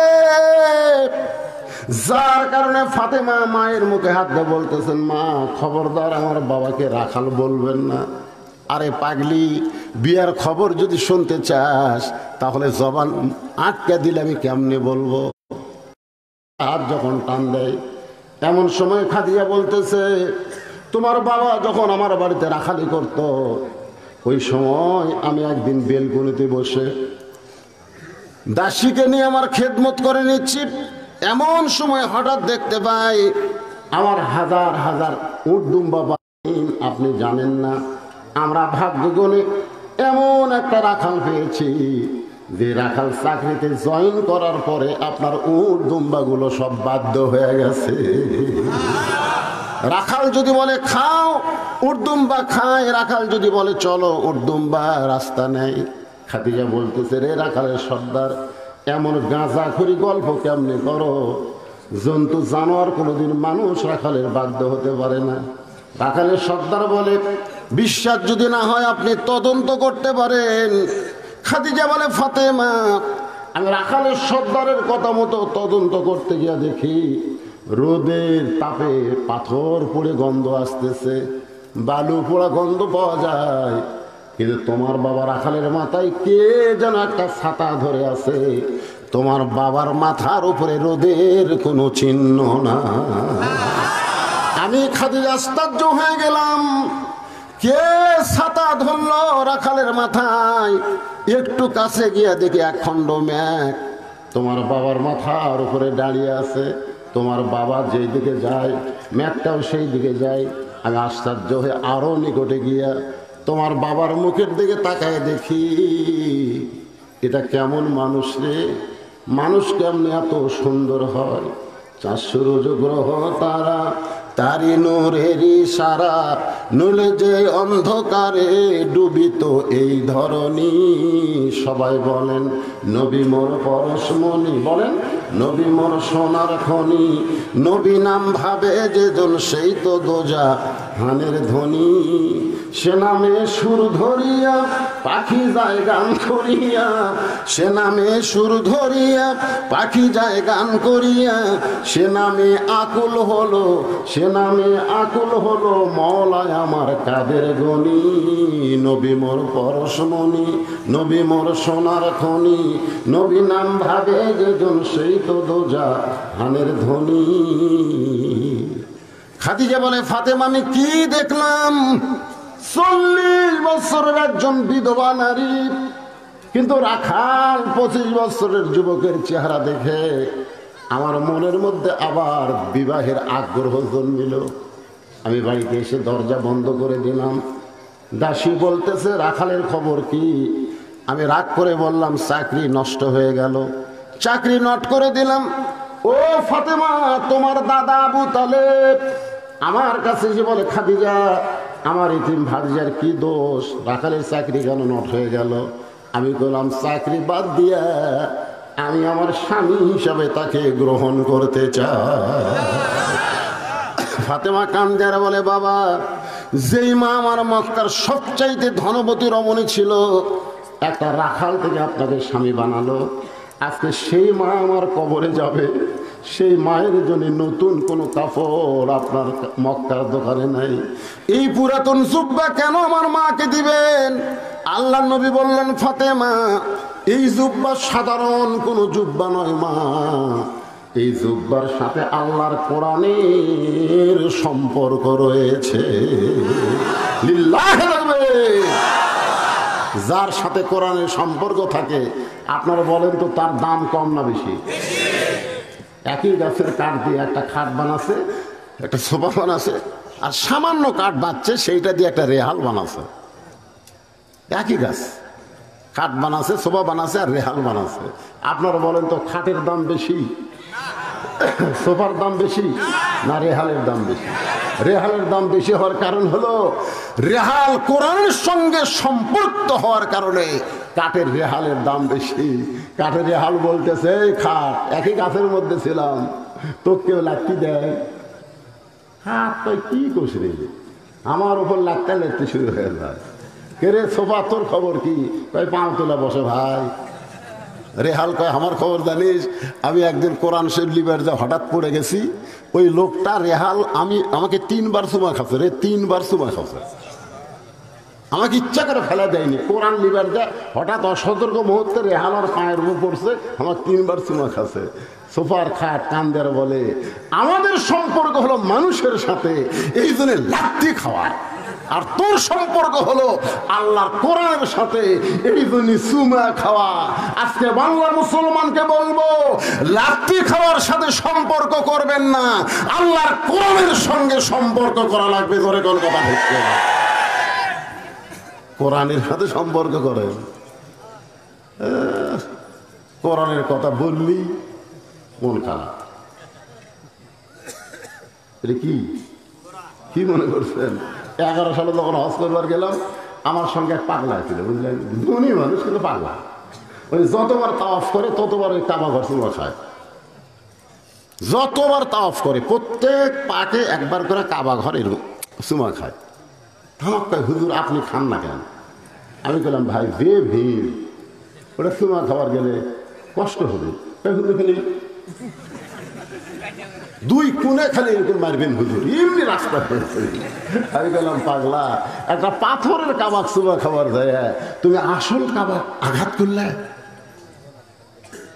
[SPEAKER 1] যার কারণে ফাতেমা মায়ের মুখে হাত দিয়ে বলতেছেন, মা খবরদার আমার বাবাকে রাখাল বলবেন না। আরে পাগলি, বিয়ার খবর যদি শুনতে চাস তাহলে জবান আটকে দিলে আমি কেমনে বলবো? হাত যখন টান দেয়, এমন সময় খাদিজা বলতেছে, তোমার বাবা যখন আমার বাড়িতে রাখালি করত, ওই সময় আমি একদিন বেলকনিতে বসে দাসীকে নিয়ে আমার খেদমত করে নিচ্ছি। এমন সময় হঠাৎ দেখতে পাই আমার হাজার হাজার উট দুম্বা। আপনি জানেন না আমরা ভাগ্যগুণে এমন একটা রাখাল পেয়েছি যে রাখাল চাকরিতে জয়েন করার পরে আপনার উট দুম্বাগুলো সব বাধ্য হয়ে গেছে। রাখাল যদি বলে খাও, উট দুম্বা খায়। রাখাল যদি বলে চলো, উট দুম্বা রাস্তা নেই। খাদিজা বলতেছে, রে রাখালের সর্দার, এমন গাঁজাখড়ি গল্প কেমনে করো? জন্তু জানোয়ার কোনোদিন মানুষ রাখালের বাধ্য হতে পারে না। রাখালের সর্দার বলে, বিশ্বাস যদি না হয় আপনি তদন্ত করতে পারেন। খাদিজা বলে, ফাতেমা, আমি রাখালের সর্দারের কথা মতো তদন্ত করতে গিয়ে দেখি রোদের তাপে পাথর পড়ে গন্ধ আসতেছে, বালু পোড়া গন্ধ পাওয়া যায়, কিন্তু তোমার বাবা রাখালের মাথায় কে যেন একটা ছাতা ধরে আছে। তোমার বাবার মাথার উপরে রোদের কোনো চিহ্ন না। আমি খাদিজা আশ্চর্য হয়ে গেলাম, কে ছাতা ধরলো রাখালের মাথায়? একটু কাছে গিয়ে দেখি এক খণ্ড মেঘ তোমার বাবার মাথার উপরে দাঁড়িয়ে আছে। তোমার বাবা যেই দিকে যায় মেঘটাও সেই দিকে যায়। আমি আশ্চর্য হয়ে আরো নিকটে গিয়া তোমার বাবার মুখের দিকে তাকায় দেখি, এটা কেমন মানুষ রে? মানুষ কেমন এত সুন্দর হয়? 400 গ্রহ তারা তারি নূরেরই সারা, নলে যে অন্ধকারে ডুবিত এই ধরনী। সবাই বলেন নবী মোর পরশমণি, বলেন নবী মোর সোনার খনি। নবী নাম ভাবে যেজন সেই তো দোজা হানের ধ্বনি। সে নামে সুর ধরিয়া পাখি যায় গান করিয়া, সে নামে সুর ধরিয়া পাখি যায় গান করিয়া। সে নামে আকুল হলো, সে নামে আকুল হলো মওলায় আমার কাদের গনি। নবী মোর পরশমণি, নবী মোর সোনার খনি। নবী নাম ভাবে যেজন সেই তো দোজা হানের ধ্বনি। খাদিজা বলে, ফাতেমা, আমি কি দেখলাম? 40 বছরের একজন বিধবা নারী, কিন্তু রাখাল 25 বছরের যুবকের চেহারা দেখে আমার মনের মধ্যে আবার বিবাহের আগ্রহ জন্মিল। আমি বাড়িতে এসে দরজা বন্ধ করে দিলাম। দাসী বলতেছে, রাখালের খবর কি? আমি রাগ করে বললাম, চাকরি নষ্ট হয়ে গেল। চাকরি নট করে দিলাম। ও ফাতেমা, তোমার দাদা আবু তালেব আমার কাছে এসে বলে, খাদিজা, আমার ইতিম ভাতিজার কি দোষ? রাখালের চাকরি কেন নট হয়ে গেল? আমি বললাম, চাকরি বাদ দিয়া আমি আমার স্বামী হিসাবে তাকে গ্রহণ করতে চাই। ফাতেমা কান্দারা বলে, বাবা, যেই মা আমার মক্কার সবচাইতে ধনবতী রমণী ছিল, একটা রাখাল থেকে আপনাকে স্বামী বানালো, আজকে সেই মা আমার কবরে যাবে। সেই মায়ের জন্য নতুন কোনো কাপড় আপনার মক্কার দোকানে নাই। এই পুরাতন জুব্বা কেন আমার মাকে দিবেন? আল্লাহ নবী বললেন, ফাতেমা, এই জুব্বা সাধারণ কোনো জুব্বা নয় মা, এই জুব্বার সাথে আল্লাহর কোরআনের সম্পর্ক রয়েছে। লিল্লাহি তাকবীর। যার সাথে কোরআনের সম্পর্ক থাকে, আপনারা বলেন তো তার দাম কম না বেশি? একই গাছের কাঠ দিয়ে একটা খাট বানাচ্ছে, একটা সোফা বানাচ্ছে, আর সামান্য কাঠ বাঁচছে সেইটা দিয়ে একটা রেহাল বানাচ্ছে। একই গাছ, কাঠ বানাচ্ছে, সোফা বানাচ্ছে আর রেহাল বানাচ্ছে। আপনারা বলেন তো খাটের দাম বেশি, সোফার দাম বেশি না রেহালের দাম বেশি? রেহালের দাম বেশি হওয়ার কারণ হলো রেহাল কোরআনের সঙ্গে সম্পৃক্ত হওয়ার কারণে কাঠের রেহালের দাম বেশি। কাঠের রেহাল বলতেছে, খাট একই গাছের মধ্যে ছিলাম, তো কেউ লাঠি দেয়, হাত তুই কি করছি রে, আমার উপর লাঠটা লেখতে শুরু হয়ে যায়। কে রে সোফা, তোর খবর কি? কয় পাও তোলা বসে ভাই। রেহাল কয়, আমার খবর জানিস? আমি একদিন কোরআন শরীফ লিবার যা হঠাৎ পড়ে গেছি, ওই লোকটা রেহাল আমাকে 3 বার চুমা খাচ্ছে রে, 3 বার চুমা খাচ্ছে। আমাকে ইচ্ছা করে ফেলা দেয়নি, কোরআন লিবার যা হঠাৎ অসতর্ক মুহূর্তে রেহাল আর পায়ের উপর পড়ছে, আমার 3 বার চুমা খাচ্ছে। সোফার খাট কান্দের বলে, আমাদের সম্পর্ক হলো মানুষের সাথে, এই জন্য লাত্তি খাওয়া। আর তোর সম্পর্ক হলো আল্লাহর কোরআনের সাথে, এই জন্য চুমা খাওয়া। আজকে বাংলার মুসলমানকে বলবো, লাত্তি খাওয়ার সাথে সম্পর্ক করবেন না, আল্লাহর কোরআনের সঙ্গে সম্পর্ক করা লাগবে। ধরে কোন কথা হচ্ছে, কোরআনের সাথে সম্পর্ক করেন। কোরআনের কথা বললি মন খারাপ। এটা কি কি মনে করছেন? 11 সালে যখন হজ করবার গেলাম, আমার সঙ্গে এক পাগলা ছিল, বুঝলেন? ধনী মানুষ কিন্তু পাগলা। ওই যতবার তাওয়াফ করে ততবার ওই কাবা ঘর চুমা খায়। যতবার তাওয়াফ করে প্রত্যেক পাকে একবার করে কাবা ঘর এরকম চুমা খায়। থামাক কয়, হুজুর আপনি খান না কেন? আমি বললাম, ভাই যে ভিড়, ওটা চুমা খাবার গেলে কষ্ট হবে। হুজুর খালি 2 কোণে খালি এরকম মারবেন হুজুর, এমনি রাস্তা। আমি বললাম, পাগলা, একটা পাথরের কাবাক চুমা খাবার যায়, তুমি আসল কাবাক আঘাত করলে?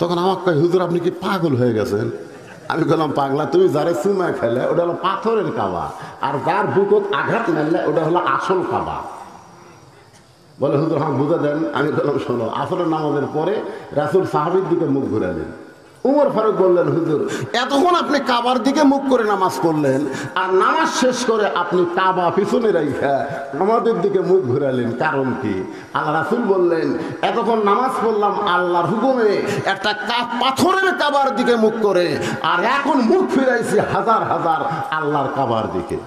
[SPEAKER 1] তখন আমার কয়, হুজুর আপনি কি পাগল হয়ে গেছেন? আমি বললাম, পাগলা, তুমি যারে চুমা খেলে ওটা হলো পাথরের কাবা, আর যার বুকত আঘাত মারলে ওটা হলো আসল কাবা। বলে, হুজুর হ্যাঁ বুঝে দেন। আমি বললাম, শোনো, আসরের নামাজের পরে রাসূল সাহাবীর দিকে মুখ ঘুরালেন। উমর ফারুক বললেন, হুজুর এতক্ষণ আপনি কাবার দিকে মুখ করে নামাজ পড়লেন, আর নামাজ শেষ করে আপনি কাবা পিছনে রাইখা আমাদের দিকে মুখ ঘুরালেন, কারণ কি? আল্লাহ রাসূল বললেন, এতক্ষণ নামাজ পড়লাম আল্লাহর হুকুমে একটা পাথরের কাবার দিকে মুখ করে, আর এখন মুখ ফিরাইছি হাজার হাজার আল্লাহর কাবার দিকে।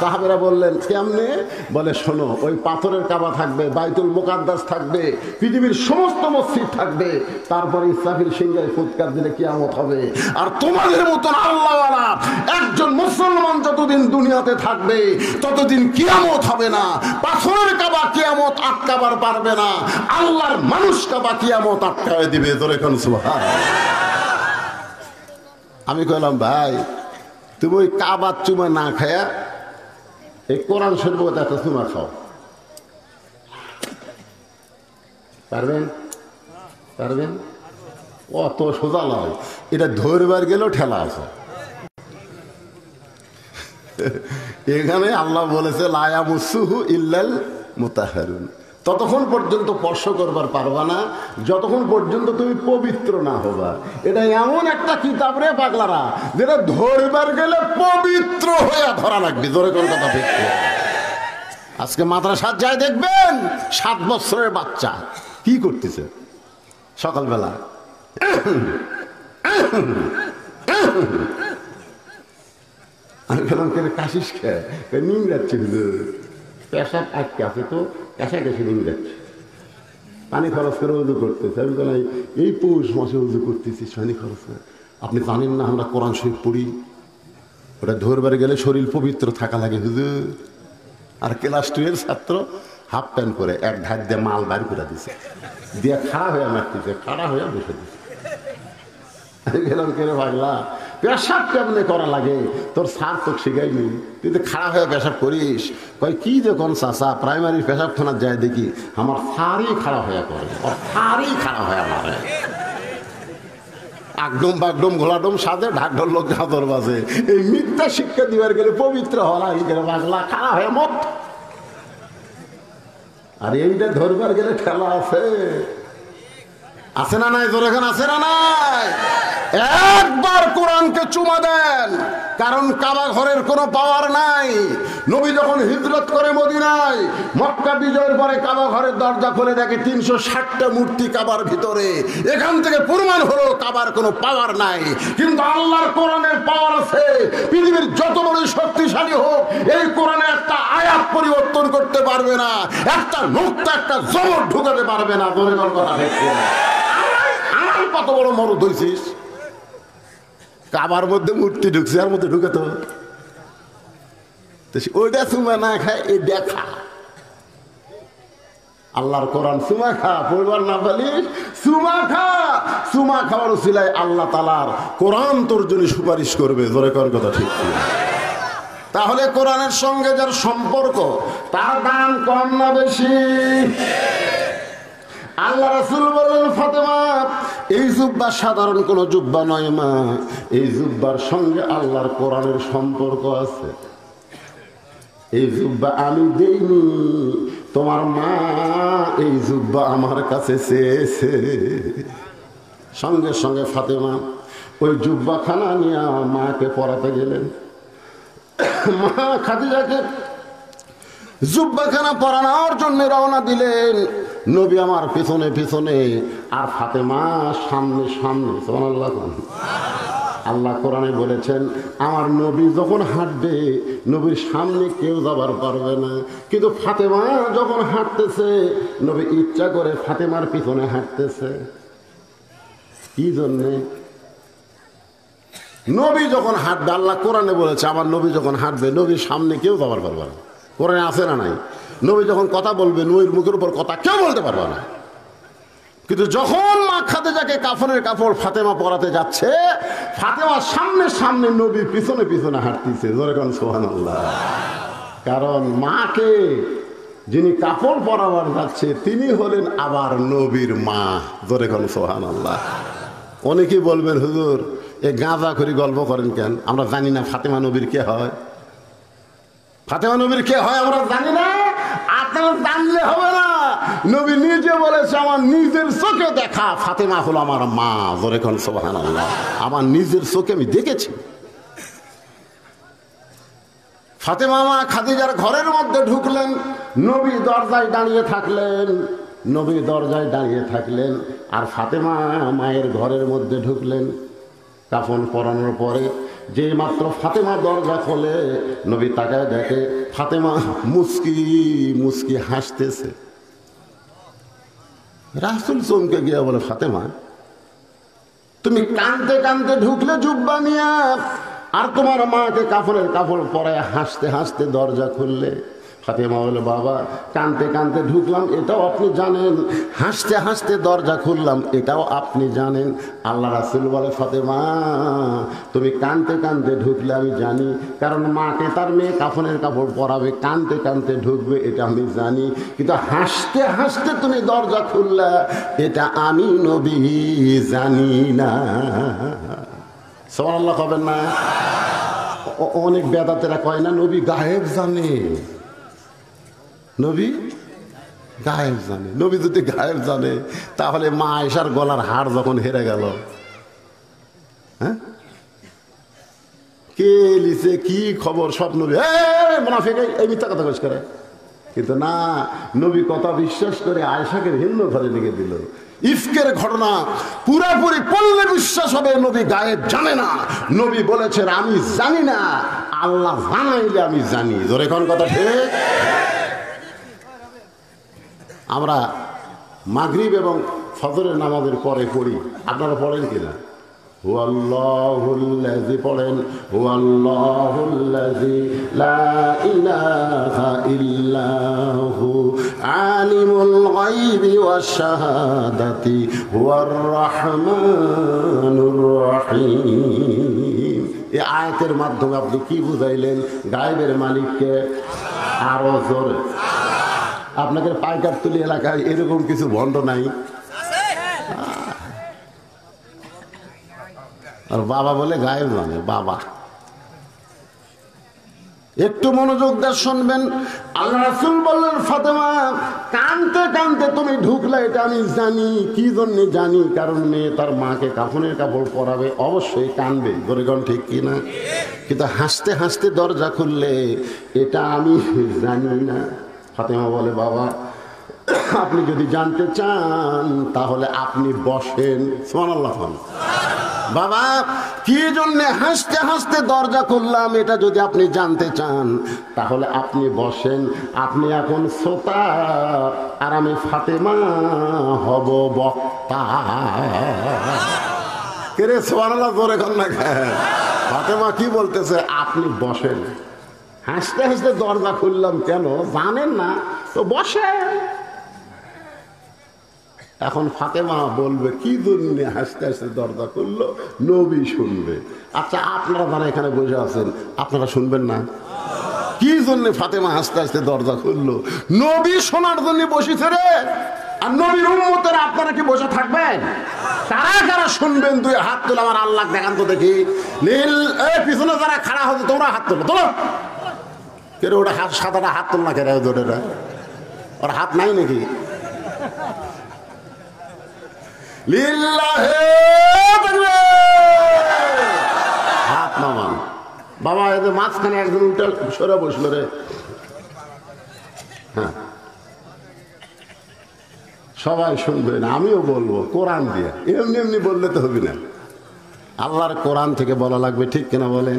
[SPEAKER 1] সাহাবেরা বললেন, কেমনে? বলে, শোনো, ওই পাথরের কাবা থাকবে, বাইতুল মুকাদ্দাস থাকবে, পৃথিবীর সমস্ত মসজিদ থাকবে, তারপরে ইসরাফিল সিংহায় ফুৎকার দিলে কিয়ামত হবে। আর তোমাদের মতন আল্লাহওয়ালা একজন মুসলমান যতদিন দুনিয়াতে থাকবে ততদিন কিয়ামত হবে না। পাথরের কাবা কিয়ামত আটকাবার পারবে না, আল্লাহর মানুষ কাবা কিয়ামত আটকায় দিবে। জোরে কোন সুবহানাল্লাহ। আমি কইলাম, ভাই তুমি ওই কাবার চুমা না খায়া এই কোরআন শরীফে একটা চুমা খাও, পারবেন? পারবেন? অত সোজা নয়, এটা ধরবার গেলেও ঠেলা আছে। এখানে আল্লাহ বলেছে, লা ইয়ামাসসুহু ইল্লাল মুতাহহারুন। ততক্ষণ পর্যন্ত স্পর্শ করবার পারবা না যতক্ষণ পর্যন্ত তুমি পবিত্র না হবা। এটা এমন একটা কিতাব রে পাগলারা, যেটা ধরবার গেলে পবিত্র হয়ে ধরা লাগবে। জোরে কোন কথা ঠিক? আজকে মাদ্রাসায় যায় দেখবেন 7 বছরের বাচ্চা কি করতেছে সকালবেলা, আমি বললাম, কেন কাশিস খেয়ে? নিম যাচ্ছে, পেশাব আটকে আছে তো, পেশা গেছে, নিম যাচ্ছে, পানি খরচ করে উজু করতেছে। আমি বললাম, এই পৌষ মাসে উজু করতেছিস, পানি খরচ করে? আপনি জানেন না আমরা কোরআন শরীফ পড়ি, ওটা ধরবার গেলে শরীর পবিত্র থাকা লাগে হুজুর। আর ক্লাস 2 এর ছাত্র হাফ প্যান্ট করে এক ধার দিয়ে মাল বার করে দিছে, দিয়ে খাড়া হয়ে মারতেছে, খাড়া হয়ে বসে দিচ্ছে। আমি গেলাম, কেন পাগলা, পেশাব কেমনে করা লাগে তোর স্যার তো শিখাইনি, তুই তো খাড়া হয়ে পেশাব করিস। কয়, কি যে কোন চাষা, প্রাইমারি পেশাবখানা যায় দেখি আমার স্যারই খাড়া হয়ে করে, স্যারই খাড়া হয়ে মারে, আগডম বাগডম ঘোলাডম সাজে ঢাকঢোল লোক ঘাতর বাজে। এই মিথ্যা শিক্ষা দিবার গেলে পবিত্র হওয়া গেলে পাগলা খাড়া হয়ে মত। আর এইটা ধরবার গেলে খেলা আছে, আছে না নাই? জোরে এখন আছে না নাই? একবার কোরআনকে চুমা দেন, কারণ কাবা ঘরের কোনো পাওয়ার নাই। নবী যখন হিজরত করে মদিনায়, মক্কা বিজয়ের পরে কাবা ঘরের দরজা খুলে দেখে 360টা মূর্তি কাবার ভিতরে। এখান থেকে প্রমাণ হলো কাবার কোনো পাওয়ার নাই, কিন্তু আল্লাহর কোরআনের পাওয়ার আছে। পৃথিবীর যত বড় শক্তিশালী হোক, এই কোরআনে একটা আয়াত পরিবর্তন করতে পারবে না, একটা নুক্তা, একটা জবর ঢুকাতে পারবে না। ধরে কথা দেখছে, কত বড় মরদ হয়েছিস, কাবার মধ্যে মূর্তি ঢুকছে, আর মধ্যে ঢুকে তো ওইটা চুমা না খায়, এই দেখা আল্লাহর কোরআন চুমা খা, পরিবার না পালিস চুমা খা। চুমা খাওয়ার উসিলায় আল্লাহ তাআলার কোরআন তোর জন্য সুপারিশ করবে। জোরে কর কথা ঠিক। তাহলে কোরআনের সঙ্গে যার সম্পর্ক, তার দাম কম না বেশি? আল্লাহ রাসূল বললেন, ফাতেমা এই জুব্বা সাধারণ কোনো জুব্বা নয় মা, এই জুব্বার সঙ্গে আল্লাহর কোরআনের সম্পর্ক আছে। এই জুব্বা আমি দেইনি, তোমার মা এই জুব্বা আমার কাছে চেয়েছে। সঙ্গে সঙ্গে ফাতেমা ওই জুব্বাখানা নিয়ে মাকে পরাতে গেলেন। মা খাদিজাকে জুব্বাখানা পরানোর জন্য রওনা দিলেন। নবী আমার পিছনে পিছনে আর ফাতেমা সামনে সামনে। সুবহানাল্লাহ। আল্লাহ কোরআনে বলেছেন আমার নবী যখন হাঁটবে নবীর সামনে কেউ যাবার পারবে না, কিন্তু ফাতেমা যখন হাঁটতেছে নবী ইচ্ছা করে ফাতেমার পিছনে হাঁটতেছে। কি জন্যে? নবী যখন হাঁটবে, আল্লাহ কোরআনে বলেছে আমার নবী যখন হাঁটবে নবীর সামনে কেউ যাবার পারবে না। কোরআনে আছে না নাই? নবী যখন কথা বলবে নবীর মুখের উপর কথা কেউ বলতে পারবে না। কিন্তু যখন মা খাদিজাকে কাফনের কাপড় ফাতেমা পরাতে যাচ্ছে, ফাতেমার সামনে সামনে নবী পিছনে পিছনে হাঁটতেছে। জোরে কোন সুবহানাল্লাহ। কারণ মাকে যিনি কাপড় পরাবার যাচ্ছে তিনি হলেন আবার নবীর মা। জোরে কোন সুবহানাল্লাহ। অনেকেই বলবেন হুজুর এ গাঁজা করে গল্প করেন কেন? আমরা জানি না ফাতেমা নবীর কে হয়। ফাতেমা নবীর কে হয় আমরা জানি না। আপনারা জানলে হবে না। নবী নিজে বলেছে আমার নিজের চোখে দেখা ফাতেমা হলো আমার মা। জোরে কোন সুবহানাল্লাহ। আমার নিজের চোখে আমি দেখেছি। ফাতেমা মা খাদিজার ঘরের মধ্যে ঢুকলেন, নবী দরজায় দাঁড়িয়ে থাকলেন। নবী দরজায় দাঁড়িয়ে থাকলেন আর ফাতেমা মায়ের ঘরের মধ্যে ঢুকলেন। কাফন পরানোর পরে যে মাত্র ফাতেমা দরজা খোলে নবী তাকায় দেখে ফাতেমা মুস্কি মুস্কি হাসতেছে। রাসূল চমকে গিয়া বলে ফাতেমা তুমি কাঁদতে কাঁদতে ঢুকলে জুব্বা নিয়া, আর তোমার মাকে কাফনের কাপড় পরায় হাসতে হাসতে দরজা খুললে। ফাতেমা বলে বাবা কাঁদতে কাঁদতে ঢুকলাম এটাও আপনি জানেন, হাসতে হাসতে দরজা খুললাম এটাও আপনি জানেন। আল্লাহ রাসূল বলে ফাতেমা তুমি কাঁদতে কাঁদতে ঢুকলে আমি জানি, কারণ মাকে তার মেয়ে কাফনের কাপড় পরাবে কাঁদতে কাঁদতে ঢুকবে এটা আমি জানি, কিন্তু হাসতে হাসতে তুমি দরজা খুললা এটা আমি নবী জানি না। সুবহানাল্লাহ কবেন না? অনেক বেদাতেরা কয় না নবী গায়েব জানে। নবী গায়েব জানে। নবী যদি গায়েব জানে তাহলে মা আয়েশার গলার হাড় যখন হেরে গেল, হ্যাঁ কে লিছে কি খবর সব নবী মুনাফিক এই মিথ্যা কথা কইস করে। কিন্তু না, নবী কথা বিশ্বাস করে আয়েশাকে ভিন্ন ঘরে লিখে দিল। ইফকের ঘটনা পুরাপুরি পড়লে বিশ্বাস হবে নবী গায়েব জানে না। নবী বলেছেন আমি জানি না, আল্লাহ জানাইলে আমি জানি। জোরে কোন কথা ঠিক? আমরা মাগরিব এবং ফজরের নামাজের পরে পড়ি, আপনারা পড়েন কিনা? হুয়াল্লাহুল্লাযী পড়েন, হুয়াল্লাহুল্লাযী লা ইলাহা ইল্লাহু আলিমুল গায়বি ওয়াশ শাহাদাতি হুয়ার রাহমানুর রহিম। এই আয়াতের মাধ্যমে আপনি কি বুঝাইলেন? গায়েবের মালিককে। আরো জোরে। আপনাদের পাইকারতুলি এলাকায় এরকম কিছু ভণ্ড নাই? আর বাবা বলে গায়েব জানে। বাবা একটু মনোযোগ দিয়ে শুনবেন। আল্লাহ রাসূল বললেন ফাতেমা কাঁদতে কাঁদতে তুমি ঢুকলে এটা আমি জানি। কি জন্য জানি? কারণ মেয়ে তার মাকে কাফনের কাপড় পরাবে, অবশ্যই কাঁদবে। গরিগণ ঠিক কিনা? কিন্তু হাসতে হাসতে দরজা খুললে এটা আমি জানি না। ফাতেমা বলে বাবা আপনি যদি জানতে চান তাহলে আপনি বসেন। সুবহানাল্লাহ। বাবা কি জন্য হাসতে হাসতে দরজা খুললাম এটা যদি আপনি জানতে চান তাহলে আপনি বসেন। আপনি এখন শ্রোতা আর আমি ফাতেমা হব বক্তা। কে রে সুবহানাল্লাহ জোরে কর না। ফাতেমা কি বলতেছে? আপনি বসেন। হাসতে হাসতে দরজা খুললাম কেন জানেন না তো বসেন। এখন ফাতেমা বলবে কি জন্য হাসতে হাসতে দরজা খুললো, নবী শুনবে। আচ্ছা আপনারা যারা এখানে বসে আছেন আপনারা শুনবেন না? কি জন্য ফাতেমা হাসতে হাসতে দরজা খুললো? নবী শোনার জন্য বসেছে রে। আর নবীর উম্মতেরা আপনারা কি বসে থাকবেন? কারা কারা শুনবেন? দুই হাত তুলে আমার আল্লাহ দেখান তো দেখি। নীল এই পিছনে যারা খাড়া হতো তোমরা হাত তুলো। তোলো কেন ওটা হাত সাদাটা হাত তুল না কেন? ওটা ওর হাত নাই নাকি? হাত নামান। বাবা এদের মাঝখানে একজন উল্টা সরে বসলো রে। হ্যাঁ সবাই শুনবেন, আমিও বলবো কোরআন দিয়ে। এমনি এমনি বললে তো হবে না, আল্লাহর কোরআন থেকে বলা লাগবে, ঠিক কিনা বলেন?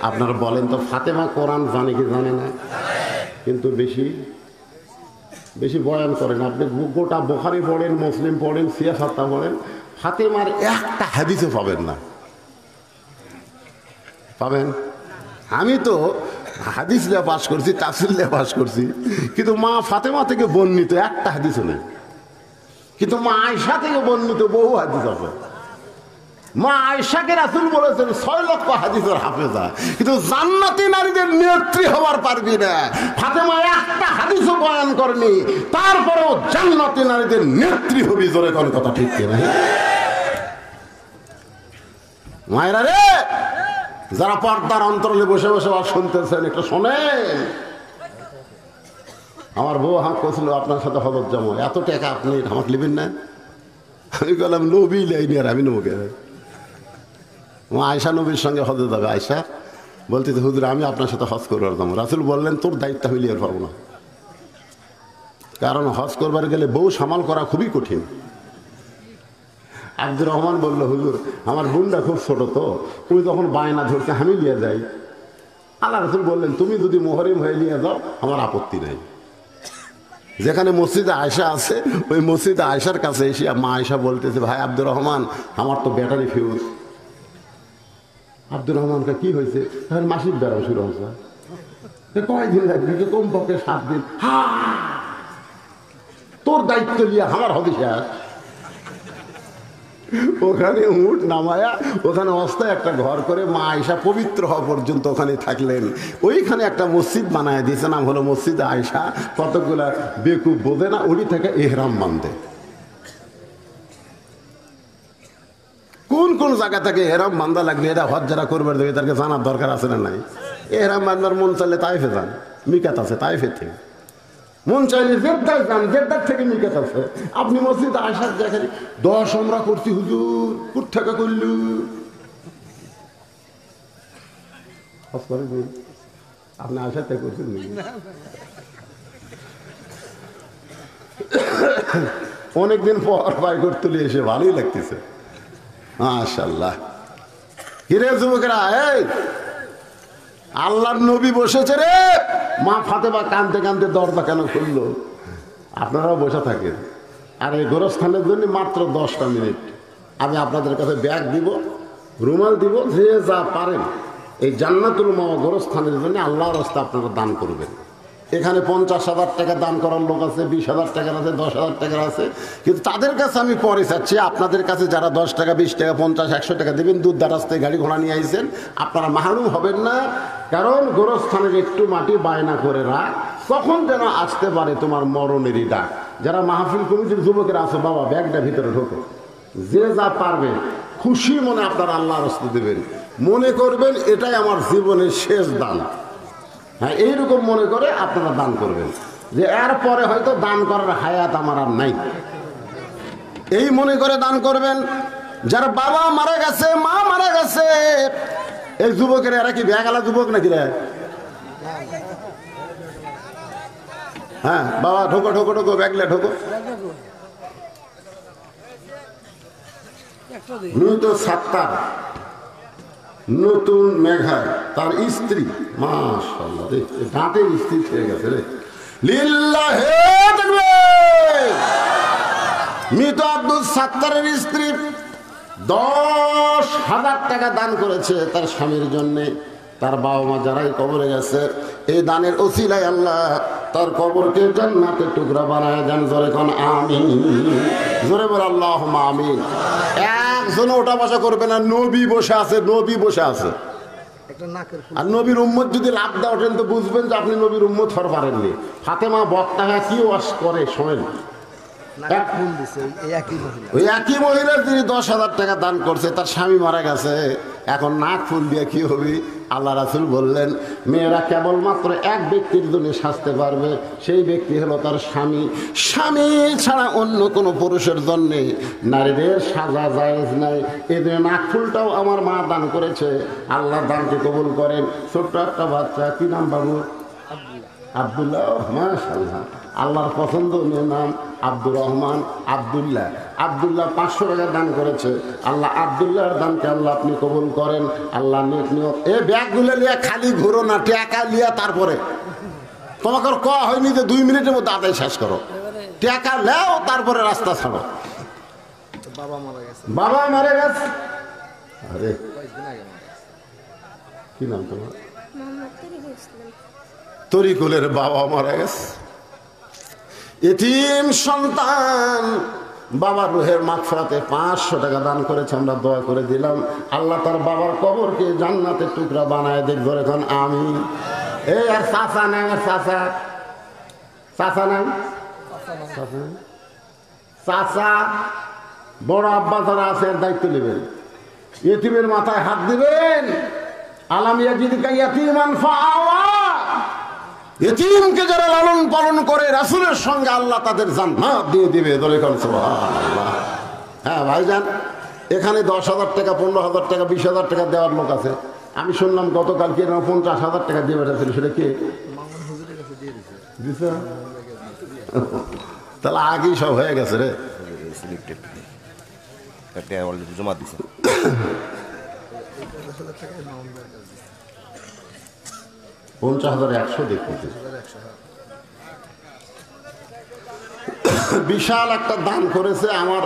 [SPEAKER 1] আপনারা বলেন তো, ফাতেমা কোরআন জানে কি জানে না? কিন্তু বেশি বেশি বয়ান করেন। আপনি গোটা বুখারী পড়েন, মুসলিম পড়েন, সিয়াসাত্তা পড়েন, ফাতেমার একটা হাদিসও পাবেন না। পাবেন? আমি তো হাদিস লিয়া পাস করছি, তাফসীর লিয়া পাস করছি, কিন্তু মা ফাতেমা থেকে বর্ণিত একটা হাদিসও নেই। কিন্তু মা আয়েশা থেকে বর্ণিত বহু হাদিস আছে। মা আয়েশাকে রাসূল বলেছেন 6 লক্ষ হাদিসের হাফেজা, কিন্তু জান্নাতি নারীদের নেত্রী হওয়ার পারবি না। ফাতেমা একটা হাদিসও বয়ান করেনি, তারপরেও জান্নাতি নারীদের নেত্রী হবি। জোরে কোন কথা ঠিক কিনা? মায়েরা রে, যারা পর্দার অন্তরালে বসে বসে আর শুনতেছেন, একটু শোনেন। আমার বউ হাঁক করছিল আপনার সাথে হজরত যাবো, এত টাকা আপনি আমাকে নেবেন না? আমি বললাম নবী লাইনি, আর আমি নেবো কে? আয়েশা নবীর সঙ্গে হজে যাবে। আয়েশা বলতেছে হুজুর আমি আপনার সাথে হজ করবার যাবো। রাসূল বললেন তোর দায়িত্ব হইলে আর পারবো না, কারণ হজ করবার গেলে বউ সামাল করা খুবই কঠিন। আব্দুর রহমান বলল হুজুর আমার বোনটা খুব ছোট, তো তুমি যখন বায়না ধরছে আমি নিয়ে যাই। আল্লাহ রাসূল বললেন তুমি যদি মুহরিম হয়ে নিয়ে যাও আমার আপত্তি নেই। যেখানে মসজিদে আয়েশা আছে ওই মসজিদে আয়েশার কাছে এসে মা আয়েশা বলতেছে ভাই আব্দুর রহমান আমার তো ব্যাটারি ফিউজ। আব্দুর রহমানকে কি হয়েছে? মাসিক বেড়াও শুরু হয়েছে। কয়দিন লাগবে? কমপক্ষে 7 দিন। তোর দায়িত্ব নিয়ে আমার হবে শেষ। ওখানে উঠ নামায়া ওখানে অবস্থায় একটা ঘর করে মা আয়েশা পবিত্র হওয়া পর্যন্ত ওখানে থাকলেন। ওইখানে একটা মসজিদ বানায় দিয়েছে, নাম হলো মসজিদ আয়েশা। কতগুলা বেকুব বোঝে না, ওটি থেকে এহরাম বান্ধে। কোন কোন জায়গা থেকে এহরাম বান্ধা লাগলে এটা হজ যারা করবার দেবে তাকে জানার দরকার আছে না নাই? এহরাম বান্ধার মন চাইলে তাইফে যান, মিকাত আছে তাইফে থেকে। মন চাইলে জেদ্দায় যান, জেদ্দার থেকে মিকাত আছে। আপনি মসজিদ আয়েশার জায়গায় 10 আমরা করছি হুজুর, কোথা থেকে করলু? আপনি আয়েশার থেকে করছেন? অনেকদিন পর বাই করতে এসে ভালোই লাগতেছে মাশাআল্লাহ। কিরে যুবকেরা, এই আল্লাহর নবী বসেছে রে। মা ফাতেমা কাঁদতে কাঁদতে দরজা কেন খুললো? আপনারাও বসে থাকেন। আর এই গোরস্থানের জন্য মাত্র 10টা মিনিট আমি আপনাদের কাছে ব্যাগ দিব, রুমাল দিব, যে যা পারেন এই জান্নাতুল মাওয়া গোরস্থানের জন্য আল্লাহর রাস্তায় আপনারা দান করবেন। এখানে 50,000 টাকা দান করার লোক আছে, 20,000 টাকার আছে, 10,000 টাকার আছে, কিন্তু তাদের কাছে আমি পরে চাচ্ছি আপনাদের কাছে যারা 10 টাকা, 20 টাকা, 50, 100 টাকা দেবেন, দূর দারাস্তায় গাড়ি ঘোড়া নিয়ে আইছেন, আপনারা মাহরুম হবেন না। কারণ গোরস্থানের একটু মাটি বায়না করে রাখ, তখন যেন আসতে পারে তোমার মরণেরই ডাক। যারা মাহফিল কমিটির যুবকেরা আছে বাবা ব্যাগটা ভিতরে ঢোকো, যে যা পারবে খুশি মনে আপনারা আল্লাহর রাস্তায় দেবেন। মনে করবেন এটাই আমার জীবনের শেষ দান। হ্যাঁ, এইরকম মনে করে আপনারা দান করবেন, যে এরপরে হয়তো দান করার হায়াত আমার আর নাই। এই মনে করে দান করবেন। যার বাবা মারা গেছে, মা মারা গেছে, এই যুবকের এরা কি ব্যাগালা যুবক নাকি রে? হ্যাঁ বাবা ঢোকো ঢোকো ঢোকো, ব্যাগলে ঢোকো। নতুন সাত্তার, নতুন মেঘায় তার স্ত্রী, মাশাআল্লাহ রে, দাঁতের স্ত্রী হয়ে গেছে রে। লিল্লাহে তাকবীর। মৃত আব্দুল সাত্তারের স্ত্রী 10,000 টাকা দান করেছে তার স্বামীর জন্যে। তার বাবা মা যারাই কবরে গেছে, এই দানের ওসিলায় আল্লাহ তার কবরকে জান্নাতের টুকরা বানায় দেন। জোরে কোন আমিন, জোরে বল আল্লাহুম্মা আমিন। একজন ওটা বসা করবে না, নবী বসে আছে, নবী বসে আছে। আর নবীর উম্মত যদি লাভ দেওয়া ওঠেন তো বুঝবেন যে আপনি নবীর উম্মত হতে পারেননি। ফাতেমা বক্তা কি ওয়াজ করে শোনেন। ওই একই মহিলা যিনি 10,000 টাকা দান করছে, তার স্বামী মারা গেছে, এখন নাক ফুল দিয়ে কি হবে? আল্লাহ রাসূল বললেন মেয়েরা কেবলমাত্র এক ব্যক্তির জন্য সাজতে পারবে, সেই ব্যক্তি হলো তার স্বামী। স্বামী ছাড়া অন্য কোনো পুরুষের জন্য নারীদের সাজা জায়েজ নাই। এই জন্য নাক ফুলটাও আমার মা দান করেছে, আল্লাহ দানকে কবুল করেন। ছোট্ট একটা বাচ্চা, কি নাম বাবু? আব্দুল্লাহ, মাশাআল্লাহ, আল্লাহর পছন্দনীয় নাম আব্দুর রহমান। আব্দুল্লাহ, আব্দুল্লাহ 500 টাকা দান করেছে আল্লাহ। আব্দুল্লাহর দানকে আল্লাহ আপনি কবুল করেন। আল্লাহ নেক নিয়ত। এই ব্যাগগুলো লিয়া খালি ঘুরো না, টাকা লিয়া তারপরে তোমাকে কয়া হয়নি যে 2 মিনিটের মধ্যে আদায় শেষ করো। টাকা লেও তারপরে রাস্তা ছাড়ো। বাবা মারা গেছে। আরে কি নাম তোমার? তরিকুলের বাবা মারা গেছে। এতিম সন্তান, বাবার রুহের মাগফিরাতে 500 টাকা দান করেছে, আমরা দোয়া করে দিলাম আল্লাহ তার বাবার কবরকে জান্নাতের টুকরা বানায় দেখবো। এখন আমি এই আর চাচা নাই, আর চাচা চাচা নাই, চাচা বড় আব্বা যারা আছে দায়িত্ব নেবেন, এতিমের মাথায় হাত দিবেন। আলামিয়া জিদিকা ইয়াতীমান ফাআওয়া, এতিমকে যারা লালন পালন করে রাসূলের সঙ্গে আল্লাহ তাদের জান্নাত দিয়ে দিবে। দলে কোন সুবহানাল্লাহ। হ্যাঁ ভাইজান, এখানে 10,000 টাকা, 15,000 টাকা, 20,000 টাকা দেওয়ার লোক আছে। আমি শুনলাম গতকালকে 50,000 টাকা দিয়ে বেড়াচ্ছিল, সেটা কে দিছে? তাহলে আগেই সব হয়ে গেছে রে। 50,100 দেখতেছে। বিশাল একটা দান করেছে আমার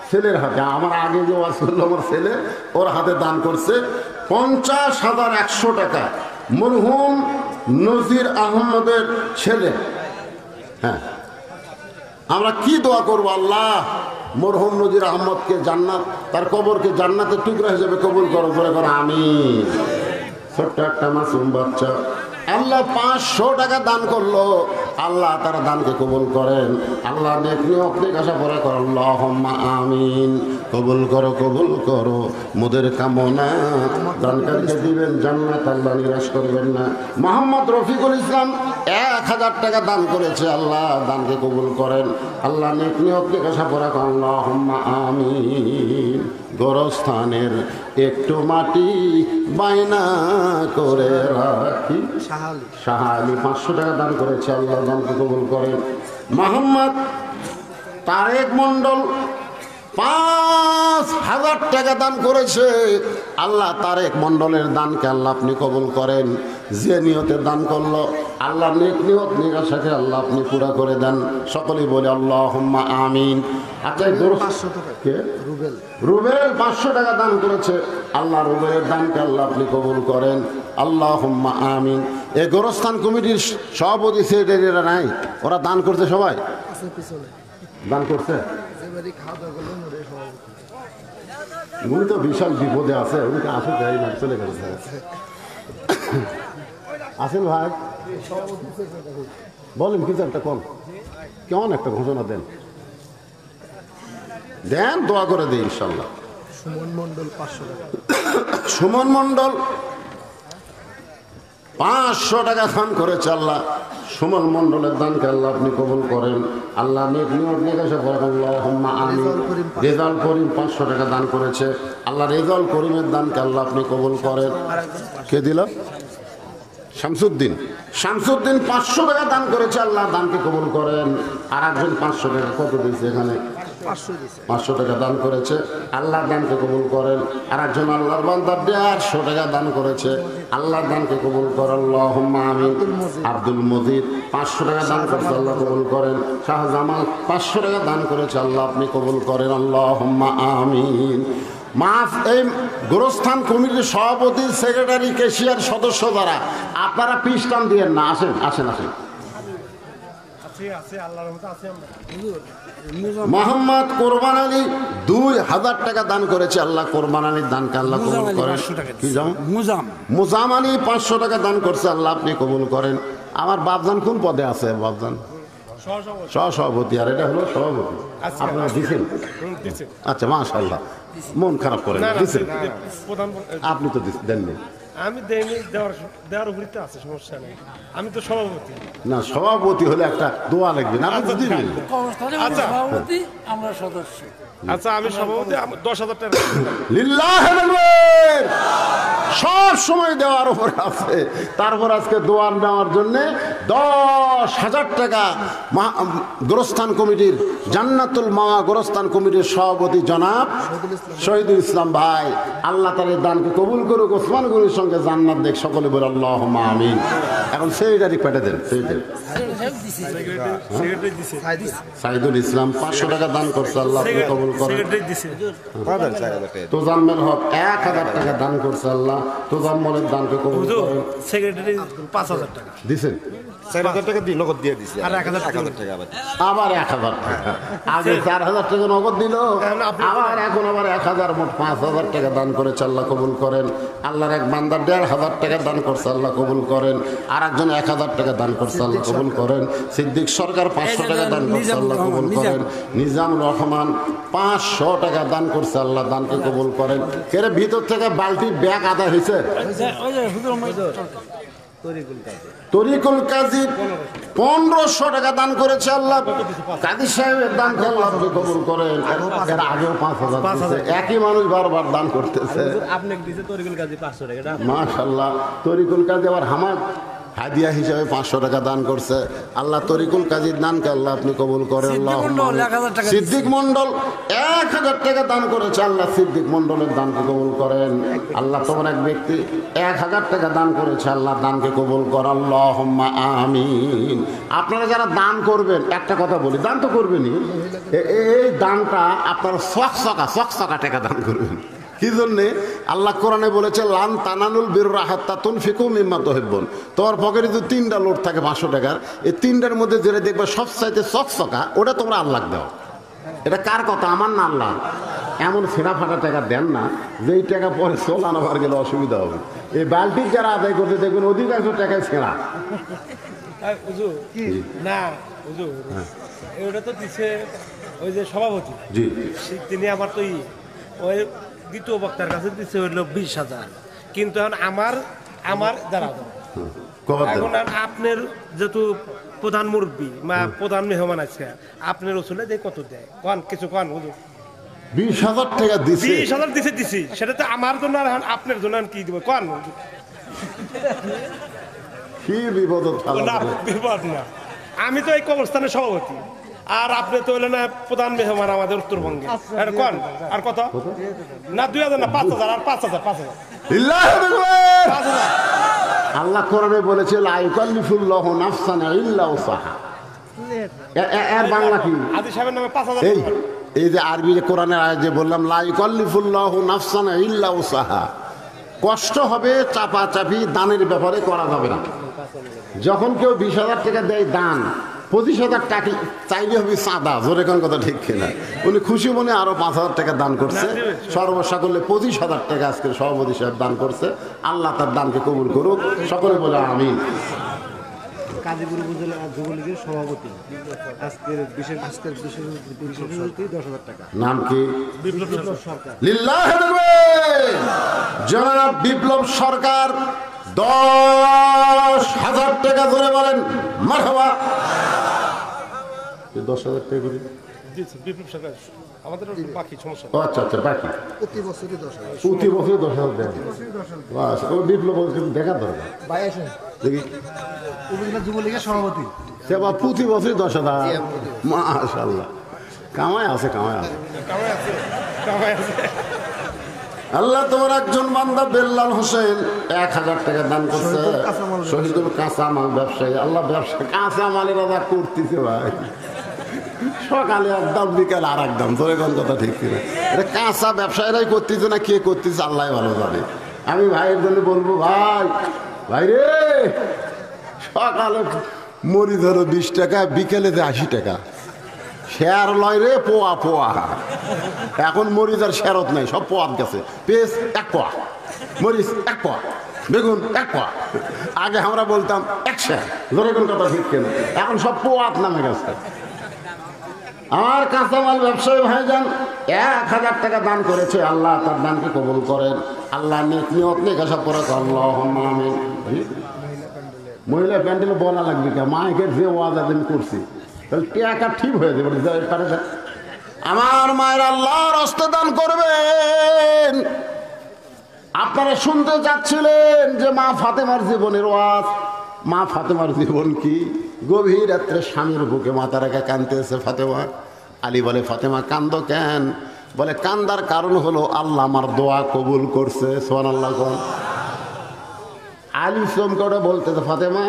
[SPEAKER 1] ছেলের হাতে। আমার আগে যে ওয়াজ করলো আমার ছেলে, ওর হাতে দান করছে 50,100 টাকা। মরহুম নজির আহমদের ছেলে। হ্যাঁ, আমরা কি দোয়া করবো? আল্লাহ মরহুম নজির আহমদকে জান্নাত, তার কবরকে জান্নাতের টুকরা হিসেবে কবুল করো। করে করো আমিন। ছোট্ট একটা মাসুম বাচ্চা আল্লাহ 500 টাকা দান করলো, আল্লাহ তার দানকে কবুল করেন। আল্লাহ নেক নিয়ত নেক আশা পরে করো। আল্লাহুম্মা আমিন। কবুল করো, কবুল করো মোদের কামনা। দানকারীকে দিবেন জান্নাত, আল্লাহ নিরাশ করবেন না। মোহাম্মদ রফিকুল ইসলাম 1000 টাকা দান করেছে, আল্লাহ দানকে কবুল করেন। আল্লাহ নেক নিয়ত নেক আশা পরে করো। আল্লাহুম্মা আমিন। গোরস্থানের একটু মাটি বাইনা করে রাখি। শাহালি 500 টাকা দান করেছে, আল্লাহ দানকে কবুল করেন। মোহাম্মদ তারেক মন্ডল 5,000 টাকা দান করেছে, আল্লাহ তারেক মন্ডলের দানকে আল্লাহ আপনি কবুল করেন। যে নিয়তে দান করলো আল্লাহ নেক নিয়ত নেক আশাকে আল্লাহ আপনি পুরা করে দেন। সকলেই বলে আল্লাহুম্মা আমিন। আচ্ছা, রুবেল 500 টাকা দান করেছে, আল্লাহ রুবেলের দানকে আল্লাহ আপনি কবুল করেন। আল্লাহুম্মা আমিন। এই গোরস্থান কমিটির সভাপতি সেক্রেটারিরা নাই, ওরা দান করছে, সবাই দান করছে। উনি তো বিশাল বিপদে আছে, উনি তো আসে যাই না, চলে গেছে। আসেন ভাই, বলেন কিছু একটা কোন কেমন একটা ঘোষণা দেন, দেন দোয়া করে দিই ইনশাল্লাহ। সুমন মন্ডল 500 টাকা, সুমন মন্ডল 500 টাকা দান করেছে, আল্লাহ সুমন মন্ডলের দানকে আল্লাহ আপনি কবুল করেন। আল্লাহ নেক নিয়ত নেক আশা করেন। আল্লাহুম্মা আমিন। রেজাল করিম 500 টাকা দান করেছে, আল্লাহ রেজাল করিমের দানকে আল্লাহ আপনি কবুল করেন। কে দিল? শামসুদ্দিন। শামসুদ্দিন 500 টাকা দান করেছে, আল্লাহ দানকে কবুল করেন। আর একজন 500 টাকা, কত দিয়েছে এখানে? 500 টাকা দান করেছে, আল্লাহ দানকে কবুল করেন। আর একজন আল্লাহর বান্দা 150 টাকা দান করেছে, আল্লাহ দানকে কবুল করেন। আল্লাহুম্মা আমিন। আব্দুল মজিদ 500 টাকা দান করেছে, আল্লাহ কবুল করেন। শাহজামাল 500 টাকা দান করেছে, আল্লাহ আপনি কবুল করেন। আল্লাহুম্মা আমিন। মাফ। এই গোরস্থান কমিটির সভাপতি, সেক্রেটারি, ক্যাশিয়ার সদস্য যারা, আপনারা পিস টান দিয়েন না, আসেন আসেন আসেন। মোহাম্মদ কোরবান আলী 2000 টাকা দান করেছে, আল্লাহ কোরবান আলীর দানকে আল্লাহ কবুল করেন। মুজাম আলী 500 টাকা দান করছে, আল্লাহ আপনি কবুল করেন। আমার বাপজান কোন পদে আছে? বাপজান সহসভাপতি, আর এটা হলো সভাপতি। আপনারা দিচ্ছেন? আচ্ছা, মাশাআল্লাহ, মন খারাপ করেন, দিচ্ছেন? আপনি তো দেননি।
[SPEAKER 3] আমি দেইনি, দেওয়ার উপরে তো আছে, সমস্যা নেই। আমি তো সভাপতি
[SPEAKER 1] না, সভাপতি হলে একটা দোয়া লাগবে না, আপনি তো দিবেন।
[SPEAKER 3] আচ্ছা,
[SPEAKER 4] আমরা সদস্য।
[SPEAKER 3] আচ্ছা, আমি সভাপতি, 10,000 টাকা
[SPEAKER 1] লিল্লাহি সব সময় দেওয়ার উপরে আছে। তারপর আজকে দোয়া নেওয়ার জন্য 10,000 টাকা গোরস্থান কমিটির জান্নাতুল মাওয়া গোরস্থান কমিটির সভাপতি জনাব শহীদুল ইসলাম ভাই, আল্লাহ তার এই দানকে কবুল করুক, ওসমান গনির সঙ্গে জান্নাত দেখ, সকলে বলে আল্লাহুম্মা আমিন। এখন সেইটারই পেটে দেন, সেইটার সাইদুল ইসলাম 500 টাকা দান করছে, আল্লাহ আপনি কবুল করেন। তোজাম্মেল হক 1000 টাকা দান করছে, আল্লাহ তোজাম্মেলের দানকে কবুল করেন।
[SPEAKER 3] সেক্রেটারি 5000 টাকা
[SPEAKER 1] দিছেন,
[SPEAKER 5] 4000 টাকা দিয়ে নগদ দিয়ে দিছে,
[SPEAKER 3] আর 1000 টাকা
[SPEAKER 1] আবার 1000 টাকা, আগে 4000 টাকা নগদ দিল, আবার এখন আবার 1000, মোট 5000 টাকা দান করেছে, আল্লাহ কবুল করেন। আল্লাহর এক বান্দা 1500 টাকা দান করছে, আল্লাহ কবুল করেন। আর একজন 1000 টাকা দান করছে, আল্লাহ কবুল করেন। সিদ্দিক সরকার 500 টাকা দান করছে, আল্লাহ কবুল করেন। নিজামুর রহমান 500 টাকা দান করছে, আল্লাহ দানকে কবুল করেন। কেরে ভিতর থেকে বালতি ব্যাগ আদা হয়েছে। তরিকুল কাজী 1500 টাকা দান করেছে, আল্লাহ কাজী সাহেবের দানকে আল্লাহ আপনি কবুল করেন। এর আগেও 5000 দিয়েছে, একই মানুষ বারবার দান করতেছে। মাশাআল্লাহ, তরিকুল কাজী আবার হামাদ হাদিয়া হিসাবে 500 টাকা দান করছে, আল্লাহ তরিকুল কাজীর দানকে আল্লাহ আপনি কবুল করেন। সিদ্দিক মন্ডল 1000 টাকা দান করেছে, আল্লাহ সিদ্দিক মন্ডলের দানকে কবুল করেন। আল্লাহ তোমার এক ব্যক্তি 1000 টাকা দান করেছে, আল্লাহ দানকে কবুল কর, আল্লাহুম্মা আমিন। আপনারা যারা দান করবেন, একটা কথা বলি, দান তো করবেনই, এই দানটা আপনারা চকচকা টাকা দান করবেন। কি জন্যে? আল্লাহ কোরআনে বলেছে লান তানানুল বিররা হাত্তা তুনফিকু মিম্মা তুহিব্বুন। তোমার পকেটে যদি 3টা নোট থাকে 500 টাকার, এই 3টার মধ্যে যেটা দেখবে সবচাইতে চকচকা, ওটা তোমরা আল্লাহ দাও। এটা কার কথা? আমার না আল্লাহ। এমন ছেঁড়া ফাটা টাকা দেন না যেই টাকা পরে চলানো বার গেলে অসুবিধা হবে। এই বালতির যারা আদায় করতে দেখবেন অধিকাংশ টাকায় ছেঁড়া।
[SPEAKER 3] না ওটা তো দিচ্ছে ওই যে সভাপতি,
[SPEAKER 1] জি,
[SPEAKER 3] তিনি আমার তো ওই দ্বিতীয় বক্তার কাছে দিচ্ছে হইল 20,000, কিন্তু এখন আমার দ্বারা এখন আপনার যেহেতু প্রধান মুরব্বী বা প্রধান মেহমান আছে, আপনার ওসুলে দিয়ে কত দেয় কন, কিছু কন।
[SPEAKER 1] 20,000 টাকা দিছে,
[SPEAKER 3] 20,000 দিছি, সেটা তো আমার জন্য আর আপনার জন্য কি দিব কন?
[SPEAKER 1] কি বিপদ?
[SPEAKER 3] না বিপদ না, আমি তো এই কবরস্থানের সভাপতি, আর আপনি তো হলেন প্রধান মেহমান আমাদের উত্তরবঙ্গে। কন আর কত? না 2000 না 5000, আর 5000।
[SPEAKER 1] আল্লাহ কোরআনে বলেছে লা ইউকাল্লিফুল্লাহু নাফসান ইল্লা উসাহা। এর বাংলা কি?
[SPEAKER 3] আদি সাহেবের নামে 5000।
[SPEAKER 1] এই যে আরবি যে কোরআনের আয়াত যে বললাম লা ইউকাল্লিফুল্লাহু নাফসান ইল্লা উসাহা, কষ্ট হবে, চাপাচাপি দানের ব্যাপারে করা যাবে না। যখন কেউ 20,000 টাকা দেয় দান, 25,000 টাকা চাইলে হবে চাঁদা, জোরে কোন কথা ঠিক কিনা? উনি খুশি মনে আরো 5,000 টাকা দান করছে, সর্বসা করলে 25,000 টাকা আজকে সভাপতি সাহেব দান করছে। আল্লাহ তার দানকে কবুল করুক, সকলে বলে আমিন।
[SPEAKER 6] কাজীপুর উপজেলা যুবলীগের সভাপতি, আজকের বিশেষ 10,000 টাকা।
[SPEAKER 1] নাম কি?
[SPEAKER 3] বিপ্লব সরকার।
[SPEAKER 1] লিল্লাহি জনাব বিপ্লব সরকার 10,000 টাকা ধরে বলেন মারহাবা। 10,000 টাকা করে
[SPEAKER 3] বিপ্লব সরকার আমাদের বাকি সমস্যা।
[SPEAKER 1] আচ্ছা বাকি
[SPEAKER 6] প্রতি বছরই 10,000।
[SPEAKER 1] প্রতি বছর 10,000 দেয়। বাস, ও বিপ্লব দেখা দরকার।
[SPEAKER 6] ভাই আসেন,
[SPEAKER 1] দেখি
[SPEAKER 6] উপজেলা যুবলীগের সভাপতি,
[SPEAKER 1] সেবা প্রতি বছরই 10,000। মাশাআল্লাহ, কামাই আছে। আল্লাহ তোমার একজন বান্দা বেল্লাল হোসেন 1000 টাকা দান করছে, শহীদুল কাঁচামাল ব্যবসায়ী। আল্লাহ ব্যবসা কাঁচামালের আদা করতেছে ভাই, সকালে একদম বিকালে আর একদম, তোর এখন কথা ঠিক কিনা? এটা কাঁচা ব্যবসায়ীরাই করতেছে না কে করতেছে আল্লাহ ভালো জানে। আমি ভাইয়ের জন্য বলবো, ভাই রে, সকালে মরি ধরো 20 টাকা, বিকেলে 80 টাকা, শেয়ার লয় রে পোয়া। এখন মরিচ আর শেরত নাই, সব পোয়াত গেছে। পেঁয়াজ 1 পোয়া, মরিচ 1 পোয়া, বেগুন 1 পোয়া। আগে আমরা বলতাম 1 শেয়ার, ধরে কোন কথা ঠিক কেন? এখন সব পোয়াত নামে গেছে। আমার কাঁচামাল ব্যবসায়ী ভাইজান 1000 টাকা দান করেছে, আল্লাহ তার দানকে কবুল করেন। আল্লাহ নিয়ত নেকাশা করে আল্লাহুম্মা আমিন। মহিলা প্যান্ডেলে বলা লাগবে কে? মাইকের যে ওয়াজ আমি করছি, তাহলে টাকা ঠিক হয়ে যাবে। আমার মায়ের আল্লাহর হস্তে দান করবেন। আপনারা শুনতে যাচ্ছিলেন যে মা ফাতেমার জীবনের ওয়াজ, মা ফাতেমার জীবন কি? গভীর রাত্রে স্বামীর বুকে মাথা রেখে কাঁদতেছে ফাতেমা। আলী বলে, ফাতেমা কান্দো কেন? বলে, কান্দার কারণ হলো আল্লাহ আমার দোয়া কবুল করছে। সুবহানাল্লাহ। আলী চমকে বলতেছে, ফাতেমা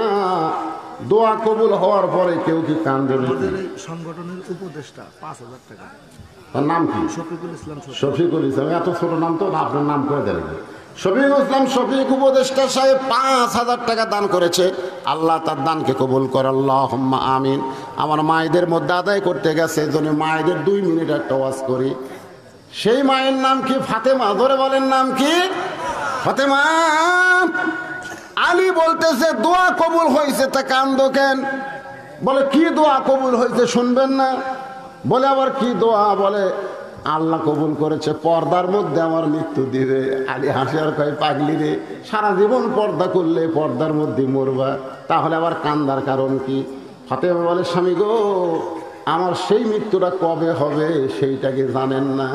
[SPEAKER 1] দোয়া কবুল হওয়ার পরে কেউ কি কান্দে?
[SPEAKER 6] আমাদের এই সংগঠনের উপদেষ্টা 5,000 টাকা।
[SPEAKER 1] তার নাম কি?
[SPEAKER 6] শফিকুল ইসলাম।
[SPEAKER 1] শফিকুল ইসলাম। এত ছোট নাম তো, আপনার নাম করে দেন। শফিকুল ইসলাম শফিক উপদেষ্টা সাহেব 5,000 টাকা দান করেছে। আল্লাহ তার দানকে কবুল করে, আল্লাহুম্মা আমিন। আমার মায়েদের মধ্যে আদায় করতে গেছে, এই জন্য মায়েদের 2 মিনিট একটা ওয়াজ করি। সেই মায়ের নাম কি? ফাতেমা। ধরে বলেন নাম কি? ফাতেমা। আলী বলতেছে দোয়া কবুল হয়েছে, তা কান্দো কেন? বলে, কি দোয়া কবুল হয়েছে শুনবেন না? বলে, আবার কি দোয়া? বলে, আল্লাহ কবুল করেছে পর্দার মধ্যে আমার মৃত্যু দিবে। আলী হাসি আর কয়, পাগলি রে, সারা জীবন পর্দা করলে পর্দার মধ্যে মরবা, তাহলে আবার কান্দার কারণ কি? ফাতেমা বলে, স্বামী গো, আমার সেই মৃত্যুটা কবে হবে সেইটাকে জানেন না।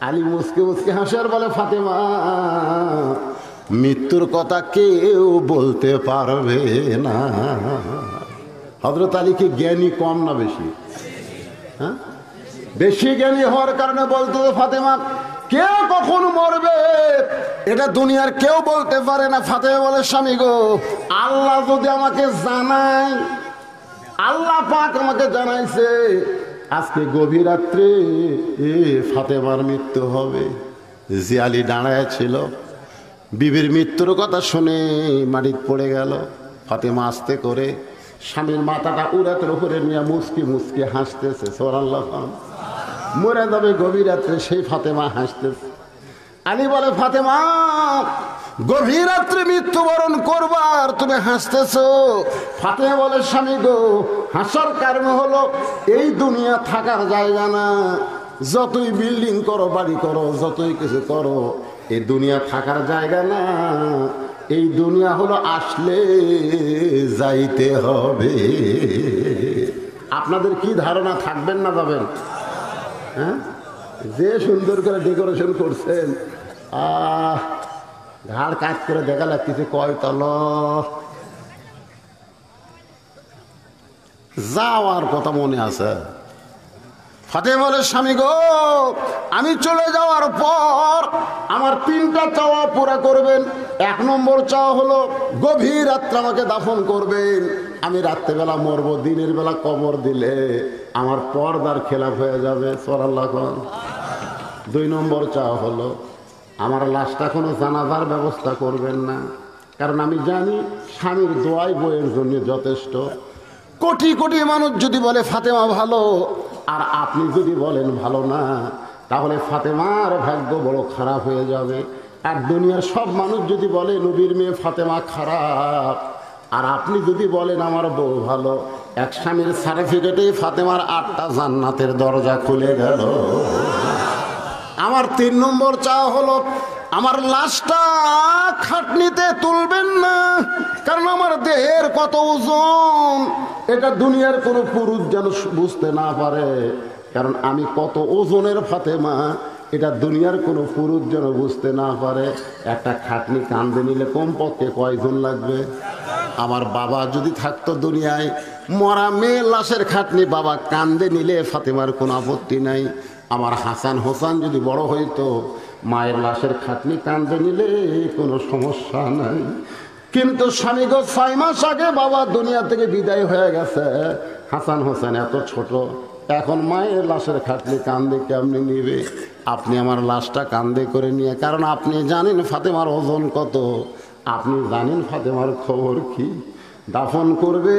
[SPEAKER 1] আলী মুসকে মুসকে হাসি আর বলে, ফাতেমা মৃত্যুর কথা কেউ বলতে পারবে না। হযরত আলী কি জ্ঞানী কম না বেশি? হ্যাঁ, বেশি জ্ঞানী হওয়ার কারণে বলতে, ফাতেমা কে কখন মরবে এটা দুনিয়ার কেউ বলতে পারে না। ফাতেমা বলে, স্বামী গো, আল্লাহ যদি আমাকে জানায়, আল্লাহ পাক আমাকে জানাইছে আজকে গভীর রাত্রে ফাতেমার মৃত্যু হবে। যে আলী দাঁড়ায় ছিল, বিবির মৃত্যুর কথা শুনে মাটিতে পড়ে গেল। ফাতেমা আস্তে করে স্বামীর মাথাটা উরাতের উপরে নিয়ে মুসকি মুসকি হাসতেছে। সুবহানাল্লাহ। মরে যাবে গভীর রাত্রে, সেই ফাতেমা হাসতেছে। আলী বলে, ফাতেমা গভীর রাত্রে মৃত্যুবরণ করবার তুমি হাসতেছো? ফাতেমা বলে, স্বামী গো, হাসার কারণ হলো এই দুনিয়া থাকার জায়গা না। যতই বিল্ডিং করো, বাড়ি করো, যতই কিছু করো, এই দুনিয়া থাকার জায়গা না। এই দুনিয়া হলো আসলে যাইতে হবে। আপনাদের কি ধারণা, থাকবেন না যাবেন? হ্যাঁ, যে সুন্দর করে ডেকোরেশন করছেন, ঘাড় কাজ করে দেখা লাগতেছে কয়তল। যাওয়ার কথা মনে আছে? ফাতেমা বলে, স্বামী গো, আমি চলে যাওয়ার পর আমার 3টা চাওয়া পুরা করবেন। 1 নম্বর চাওয়া হলো গভীর রাত্রে আমাকে দাফন করবেন। আমি রাত্রেবেলা মরবো, দিনের বেলা কবর দিলে আমার পর্দার খেলাফ হয়ে যাবে। সুবহানাল্লাহ। 2 নম্বর চাওয়া হলো আমার লাশটা কোনো জানাজার ব্যবস্থা করবেন না, কারণ আমি জানি স্বামীর দোয়াই বইয়ের জন্য যথেষ্ট। কোটি কোটি মানুষ যদি বলে ফাতেমা ভালো, আর আপনি যদি বলেন ভালো না, তাহলে ফাতেমার ভাগ্য বড় খারাপ হয়ে যাবে। আর দুনিয়ার সব মানুষ যদি বলে নবীর মেয়ে ফাতেমা খারাপ, আর আপনি যদি বলেন আমার বউ ভালো, এক স্বামীর সার্টিফিকেটে ফাতেমার 8টা জান্নাতের দরজা খুলে গেল। আমার 3 নম্বর চাওয়া হলো আমার লাশটা খাটনিতে তুলবেন না, কারণ আমার দেহের কত ওজন এটা দুনিয়ার কোনো পুরুষ যেন বুঝতে না পারে। কারণ আমি কত ওজনের ফাতেমা এটা দুনিয়ার কোনো পুরুষ যেন বুঝতে না পারে। একটা খাটনি কান্দে নিলে কমপক্ষে কয়জন লাগবে? আমার বাবা যদি থাকতো দুনিয়ায়, মরা মেয়ের লাশের খাটনি বাবা কান্দে নিলে ফাতেমার কোনো আপত্তি নাই। আমার হাসান হোসেন যদি বড় হইতো, মায়ের লাশের খাটনি কান্দে নিলে কোনো সমস্যা নাই। কিন্তু স্বামী গো, 6 মাস আগে বাবা দুনিয়া থেকে বিদায় হয়ে গেছে। হাসান হোসেন এত ছোট, এখন মায়ের লাশের খাটনি কান্দে কেমনি নিবে? আপনি আমার লাশটা কান্দে করে নিয়ে, কারণ আপনি জানেন ফাতেমার ওজন কত, আপনি জানেন ফাতেমার খবর কি, দাফন করবে।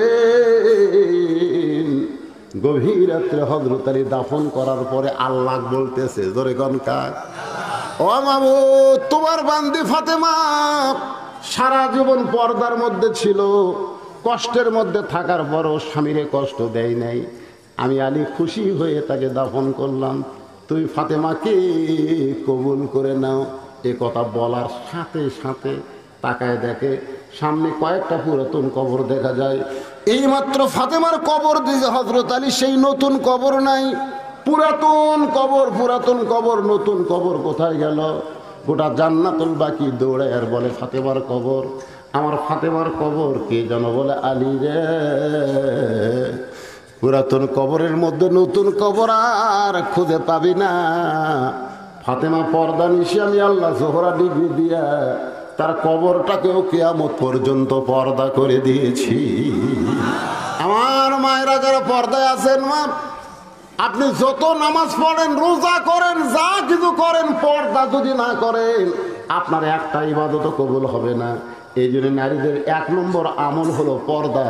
[SPEAKER 1] গভীর রাত্রে হযরত আলী দাফন করার পরে আল্লাহ বলতেছে, জোরে কোন কার, ও মাবুদ, তোমার বান্দি ফাতেমা সারা জীবন পর্দার মধ্যে ছিল, কষ্টের মধ্যে থাকার পরও স্বামীরে কষ্ট দেয় নাই। আমি আলী খুশি হয়ে তাকে দাফন করলাম, তুই ফাতেমাকে কবুল করে নাও। এ কথা বলার সাথে সাথে তাকায় দেখে সামনে কয়েকটা পুরাতন কবর দেখা যায়। এইমাত্র ফাতেমার কবর দিয়েছে হযরত আলী, সেই নতুন কবর নাই, পুরাতন কবর। পুরাতন কবর, নতুন কবর কোথায় গেল? গোটা জান্নাতুল বাকি দৌড়ায় আর বলে ফাতেমার কবর। আমার ফাতেমার কবর কে যেন বলে আলী রে। পুরাতন কবরের মধ্যে নতুন কবর আর খুঁজে পাবি না। ফাতেমা পর্দা নিশি আমি আল্লাহ জোহরা ডিগ্রি দিয়া তার কবরটাকেও কিয়ামত পর্যন্ত পর্দা করে দিয়েছি। আমার মায়েরা যারা পর্দায় আছেন, মা আপনি যত নামাজ পড়েন, রোজা করেন, যা কিছু করেন, পর্দা যদি না করেন আপনার একটা ইবাদত কবুল হবে না। এই জন্য নারীদের 1 নম্বর আমল হলো পর্দা।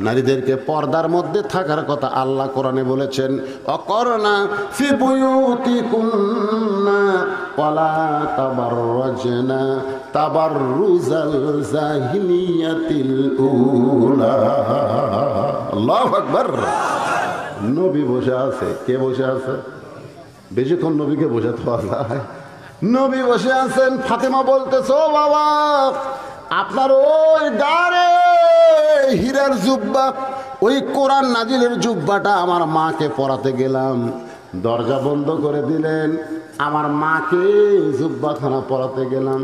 [SPEAKER 1] নারীদেরকে পর্দার মধ্যে থাকার কথা আল্লাহ কোরআনে বলেছেন, অকরনা ফি বুয়ুতিকুন্না ওয়ালা তাবাররাজনা তাবাররুজাল জাহিলিয়াতিল উলা। আল্লাহু আকবার। নবী বসে আছে। কে বসে আছে? বেশিক্ষণ নবীকে বোঝাতে হয়। নবী বসে আছেন। ফাতেমা বলতেছ, বাবা আপনার ওই গারে হীরার জুব্বা, ওই কোরআন নাজিলের জুব্বাটা আমার মাকে পরাতে গেলাম, দরজা বন্ধ করে দিলেন। আমার মাকে জুব্বাখানা পরাতে গেলাম।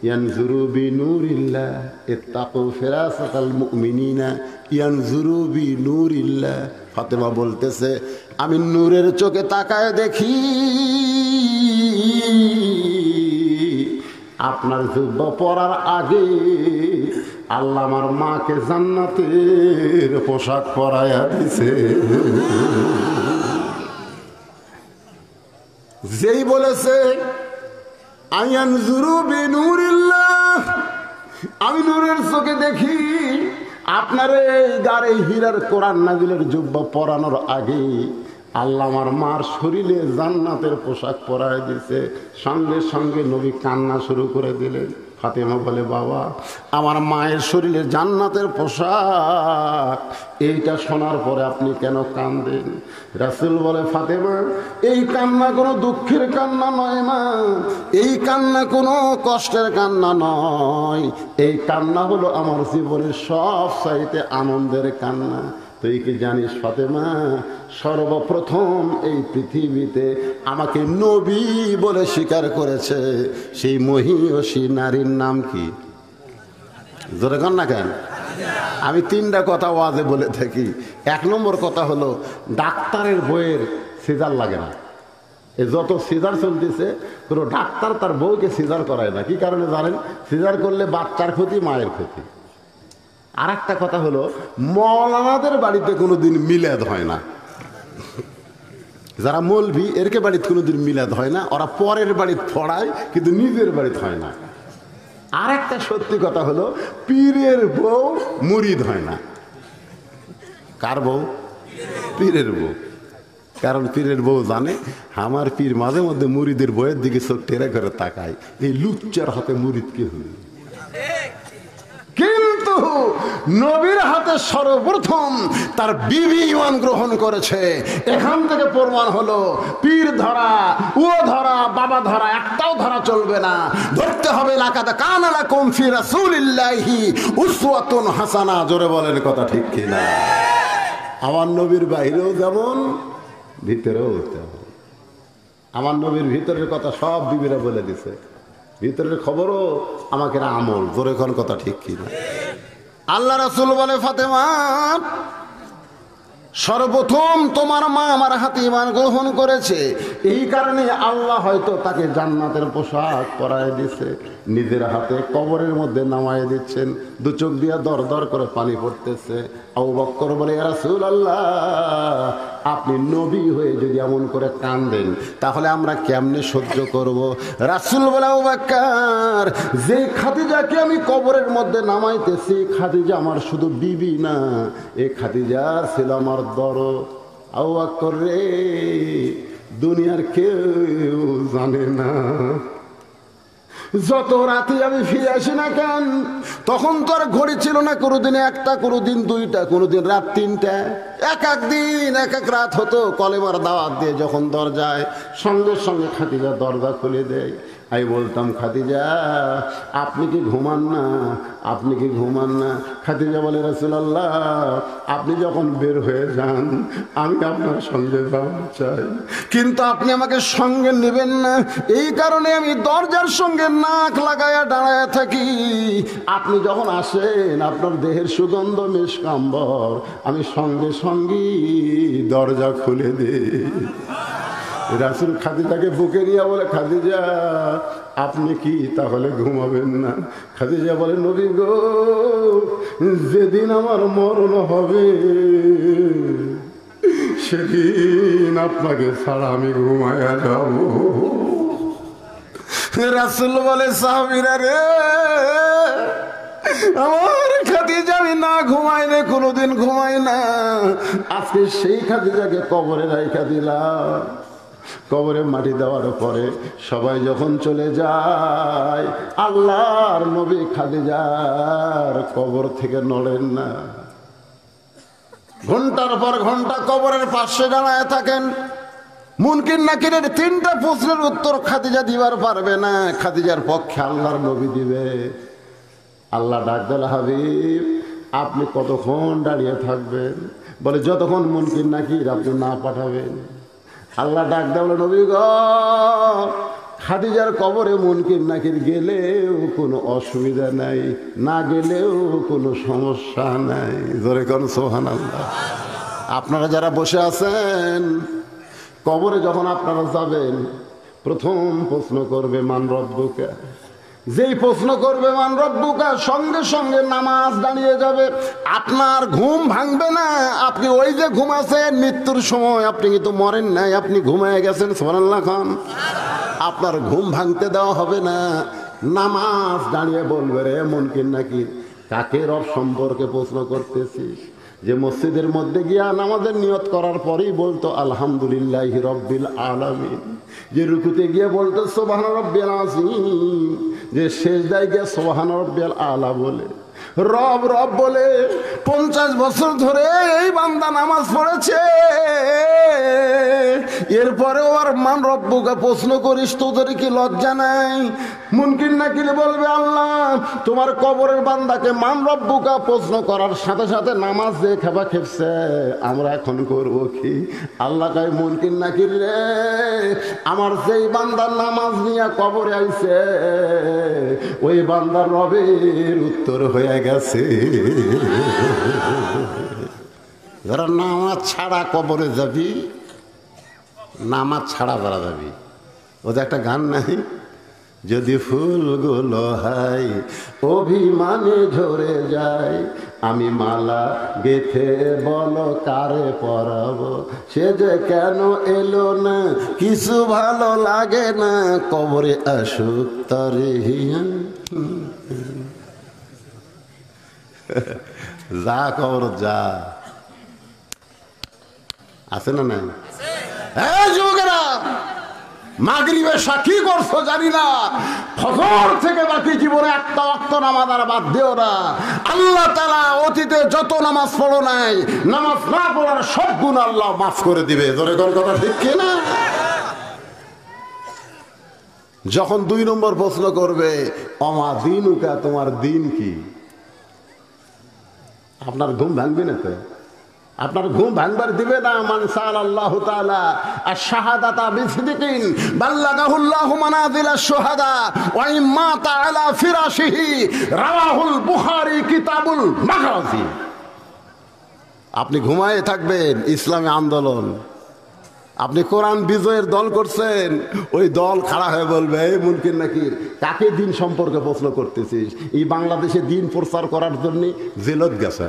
[SPEAKER 1] ইয়ানজুরু বিনুরিল্লাহ ইত্তাকু ফিরাসাতাল মুমিনিনা ইয়ানজুরু বিনুরিল্লাহ। ফাতেমা বলতেছে, আমি নূরের চোখে তাকায় দেখি আপনার জুব্বা পরার আগে আল্লাহ আমার মাকে জান্নাতের পোশাক পরাইয়া দিছে। যেই বলেছে আয়ানজুরু বিনুরিল্লাহ, আমি নূরের চোখে দেখি আপনার এই গারে হীরার কোরআন নাজিলের জুব্বা পরানোর আগে আল্লাহ আমার মার শরীরে জান্নাতের পোশাক পরায় দিছে। সঙ্গে সঙ্গে নবী কান্না শুরু করে দিলেন। ফাতেমা বলে, বাবা আমার মায়ের শরীরে জান্নাতের পোশাক, এইটা শোনার পরে আপনি কেন কান্দেন? রাসূল বলে, ফাতেমা এই কান্না কোনো দুঃখের কান্না নয় মা, এই কান্না কোনো কষ্টের কান্না নয়, এই কান্না হলো আমার জীবনের সব চাইতে আনন্দের কান্না। তুই কি জানিস ফাতেমা, সর্বপ্রথম এই পৃথিবীতে আমাকে নবী বলে স্বীকার করেছে সেই মহিয়সী নারীর নাম কি? জোরে কর না কেন? আমি 3টা কথা ওয়াজে বলে থাকি। 1 নম্বর কথা হলো, ডাক্তারের বইয়ের সিজার লাগে না। এই যত সিজার চলতেছে, কোনো ডাক্তার তার বউকে সিজার করায় না। কি কারণে জানেন? সিজার করলে বাচ্চার ক্ষতি, মায়ের ক্ষতি। আর একটা কথা হলো, মৌলানাদের বাড়িতে কোনোদিন মিলাদ হয় না। যারা মৌলভী এরকে বাড়িতে কোনোদিন মিলাদ হয় না, ওরা পরের বাড়িতে পড়ায় কিন্তু নিজের বাড়িতে হয় না। আর একটা সত্যি কথা হলো, পীরের বউ মুরিদ হয় না। কার বউ? পীরের বউ। কারণ পীরের বউ জানে আমার পীর মাঝে মধ্যে মুরিদের বউয়ের দিকে চোখ টেরা করে তাকায়, এই লুচ্চার হাতে মুরিদ কে হল। কিন্তু নবীর হাতে সর্বপ্রথম তার বিবি ঈমান গ্রহণ করেছে। এখান থেকে প্রমাণ হলো পীর ধরা, ও ধরা, বাবা ধরা একটাও ধরা চলবে না। ধরতে হবে লাকাদ কানা লাকুম ফি রাসূলিল্লাহি উসওয়াতুন হাসানা। জোরে বলেন কথা ঠিক কিনা? আমার নবীর বাইরেও যেমন ভিতরেও তেমন। আমার নবীর ভিতরের কথা সব বিবিরা বলে দিছে, ভিতরের খবরও আমাকে আমল। জোরে কোন কথা ঠিক কিনা? আল্লাহ রাসূল বলে, ফাতেমা সর্বপ্রথম তোমার মা আমার হাতে ঈমান গ্রহণ করেছে, এই কারণে আল্লাহ হয়তো তাকে জান্নাতের পোশাক পরায় দিছে, নিজের হাতে কবরের মধ্যে নামায় দিচ্ছেন। 2 চোখ দিয়া দর দর করে পানি পড়তেছে। আবু বকর বলে, ইয়া রাসূলুল্লাহ আপনি নবী হয়ে যদি এমন করে কাঁদেন তাহলে আমরা কেমনে সহ্য করব? রাসূল বলে, আবু বকর যে খাদিজাকে আমি কবরের মধ্যে নামাইতেছি, খাদিজা আমার শুধু বিবি না, এই খাদিজার ছিল আমার দরদ। আবু বকর রে, দুনিয়ার কেউ জানে না, যত রাতে আমি ফিরে আসি না কেন, তখন তো আর ঘড়ি ছিল না, কোনোদিন 1টা, কোনোদিন 2টা, কোনোদিন রাত 3টা। এক এক দিন এক এক রাত হতো। কলেমার দাওয়াত দিয়ে যখন দরজায়, সঙ্গে সঙ্গে খাদিজা দরজা খুলে দেয়। আমি বলতাম খাদিজা আপনি কি ঘুমান না, আপনি কি ঘুমান না? খাদিজা বলে রাসূলুল্লাহ আপনি যখন বের হয়ে যান আমি আপনার সঙ্গে যাওয়া চাই, কিন্তু আপনি আমাকে সঙ্গে নেবেন না, এই কারণে আমি দরজার সঙ্গে নাক লাগায়া দাঁড়ায় থাকি। আপনি যখন আসেন আপনার দেহের সুগন্ধ মিশকাম্বর আমি সঙ্গে সঙ্গে দরজা খুলে দিই। রাসূল খাদিজাকে বুকে নিয়ে বলে খাদিজা আপনি কি তাহলে ঘুমাবেন না? খাদিজা বলে নবী গো যেদিন আমার মরণ হবে সেদিন আপনাকে ছাড়া আমি ঘুমায়া যাব। রাসূল বলে সাহাবীরা রে আমার খাদিজা আমি না ঘুমাই না, কোনোদিন ঘুমাই না, আজকে সেই খাদিজাকে কবরে রাইখা দিলাম। কবরে মাটি দেওয়ার পরে সবাই যখন চলে যায় আল্লাহর নবী খাদিজার কবর থেকে নড়েন না, ঘন্টার পর ঘন্টা কবরের পাশে দাঁড়ায় থাকেন। মুনকির নাকিরের 3টা প্রশ্নের উত্তর খাদিজা দিবার পারবে না, খাদিজার পক্ষে আল্লাহর নবী দিবে। আল্লাহ ডাক দিল হাবিব আপনি কতক্ষণ দাঁড়িয়ে থাকবেন? বলে যতক্ষণ মুনকির নাকির আপনি না পাঠাবেন। আল্লাহ ডাক দেওয়া নবী গো খাদিজার কবরে মুনকির নাকির গেলেও কোনো অসুবিধা নাই, না গেলেও কোনো সমস্যা নাই। জোরে কোন সুবহানাল্লাহ। আপনারা যারা বসে আছেন কবরে যখন আপনারা যাবেন প্রথম প্রশ্ন করবে মান রব্বুকা। যেই প্রশ্ন করবে মান রব্বুকা সঙ্গে সঙ্গে নামাজ দাঁড়িয়ে যাবে, আপনার ঘুম ভাঙবে না। আপনি ওই যে ঘুমাছেন মৃত্যুর সময় আপনি কিন্তু মরেন নাই, আপনি ঘুমিয়ে গেছেন সুবহানাল্লাহ খান, আপনার ঘুম ভাঙতে দেওয়া হবে না। নামাজ দাঁড়িয়ে বলবে রে মুনকির নাকির কাকে রব সম্পর্কে প্রশ্ন করতেছিস? যে মসজিদের মধ্যে গিয়া নামাজের নিয়ত করার পরেই বলতো আলহামদুলিল্লাহি রব্বিল আলামিন, যে রুকুতে গিয়ে বলতো সুবহান রাব্বিয়াল আযীম, যে সেজদায় গিয়ে সুবহান রাব্বিয়াল আলা বলে রব রব বলে 50 বছর ধরে এই বান্দা নামাজ পড়েছে, এরপরেও আর মান রব্বুকে প্রশ্ন করিস, তোদের কি লজ্জা নাই? মুনকির নাকির বলবে আল্লাহ তোমার কবরের বান্দাকে মান রব্বুকা প্রশ্ন করার সাথে সাথে নামাজ যে খেপা খেপছে, আমরা এখন করবো কি? আল্লাহ কয় মুনকির নাকির রে আমার যেই বান্দার নামাজ নিয়ে কবরে আইছে ওই বান্দার রবের উত্তর হয়ে গেছে। যারা নামাজ ছাড়া কবরে যাবি, নামাজ ছাড়া যারা যাবি, ওদের একটা গান নাই, যদি ফুলগুলো হাই অভিমানে ঝরে যায়, আমি মালা গেথে বলো কারে পরাবো, সে যে কেন এলো না কিছু ভালো লাগে না, কবরে আসুক তারে হিয়া। যা কবর যা, আছে না নাই? হ্যাঁ যুবকেরা মাগরিবে সাক্ষী করছো জানি না, ফজর থেকে বাকি জীবনে একটা ওয়াক্ত নামাজ আর বাদ দিও না। আল্লাহ তাআলা অতীতে যত নামাজ পড়ো নাই, নামাজ না পড়ার সব গুনাহ আল্লাহ মাফ করে দিবে। জোরে কোন কথা ঠিক কি না? যখন 2 নম্বর প্রশ্ন করবে অমা দিনুকা, তোমার দিন কি? আপনার ঘুম ভাঙবে না তো? আপনার ঘুম ভাঙবার দিবে না। মান সাআলাল্লাহু তাআলা আশ-শাহাদাতা বিসিদিকিন বাল্লাগাহুল্লাহু মানাজিলাশ শুহাদা ওয়া ইম্মা তাআলা ফিরাশিহি রাওয়াহুল বুখারী কিতাবুল মাগাজি। আপনি ঘুমায়ে থাকবেন ইসলামী আন্দোলন, আপনি কোরআন বিজয়ের দল করছেন, ওই দল খাড়া হয়ে বলবে এই মুনকির নাকির কাকে দিন সম্পর্কে প্রশ্ন করতেছিস? এই বাংলাদেশে দিন প্রচার করার জন্য জেলত গেছে।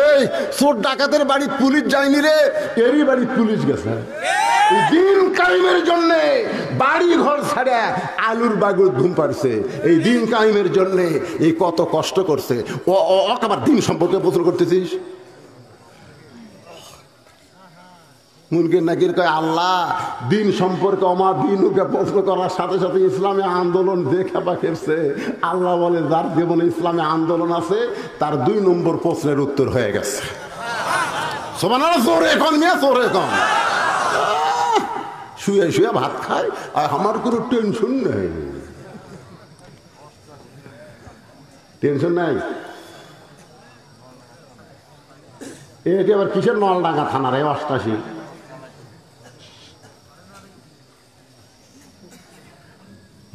[SPEAKER 1] এই চোর ডাকাতের বাড়ি পুলিশ যায়নি রে, এরই বাড়ি পুলিশ গেছে। দিন কায়েমের জন্য বাড়ি ঘর ছাড়া আলুর বাগুর ঘুম পাড়ছে, এই দিন কায়েমের জন্য এই কত কষ্ট করছে। ও আবার দিন সম্পর্কে প্রশ্ন করতেছিস? মুনকির নাকির কয় আল্লাহ দিন সম্পর্কে আমার দিনকে প্রশ্ন করার সাথে সাথে ইসলামী আন্দোলন দেখা পাচ্ছে। আল্লাহ বলে যার জীবনে ইসলামী আন্দোলন আছে তার 2 নম্বর প্রশ্নের উত্তর হয়ে গেছে। সুবহানাল্লাহ। জোরে কোন মিয়া, জোরে কোন। শুয়ে শুয়ে ভাত খায়, আর আমার কোনো টেনশন নেই। টেনশন নাই। এটি আবার কিসের নলডাঙ্গা থানার 88?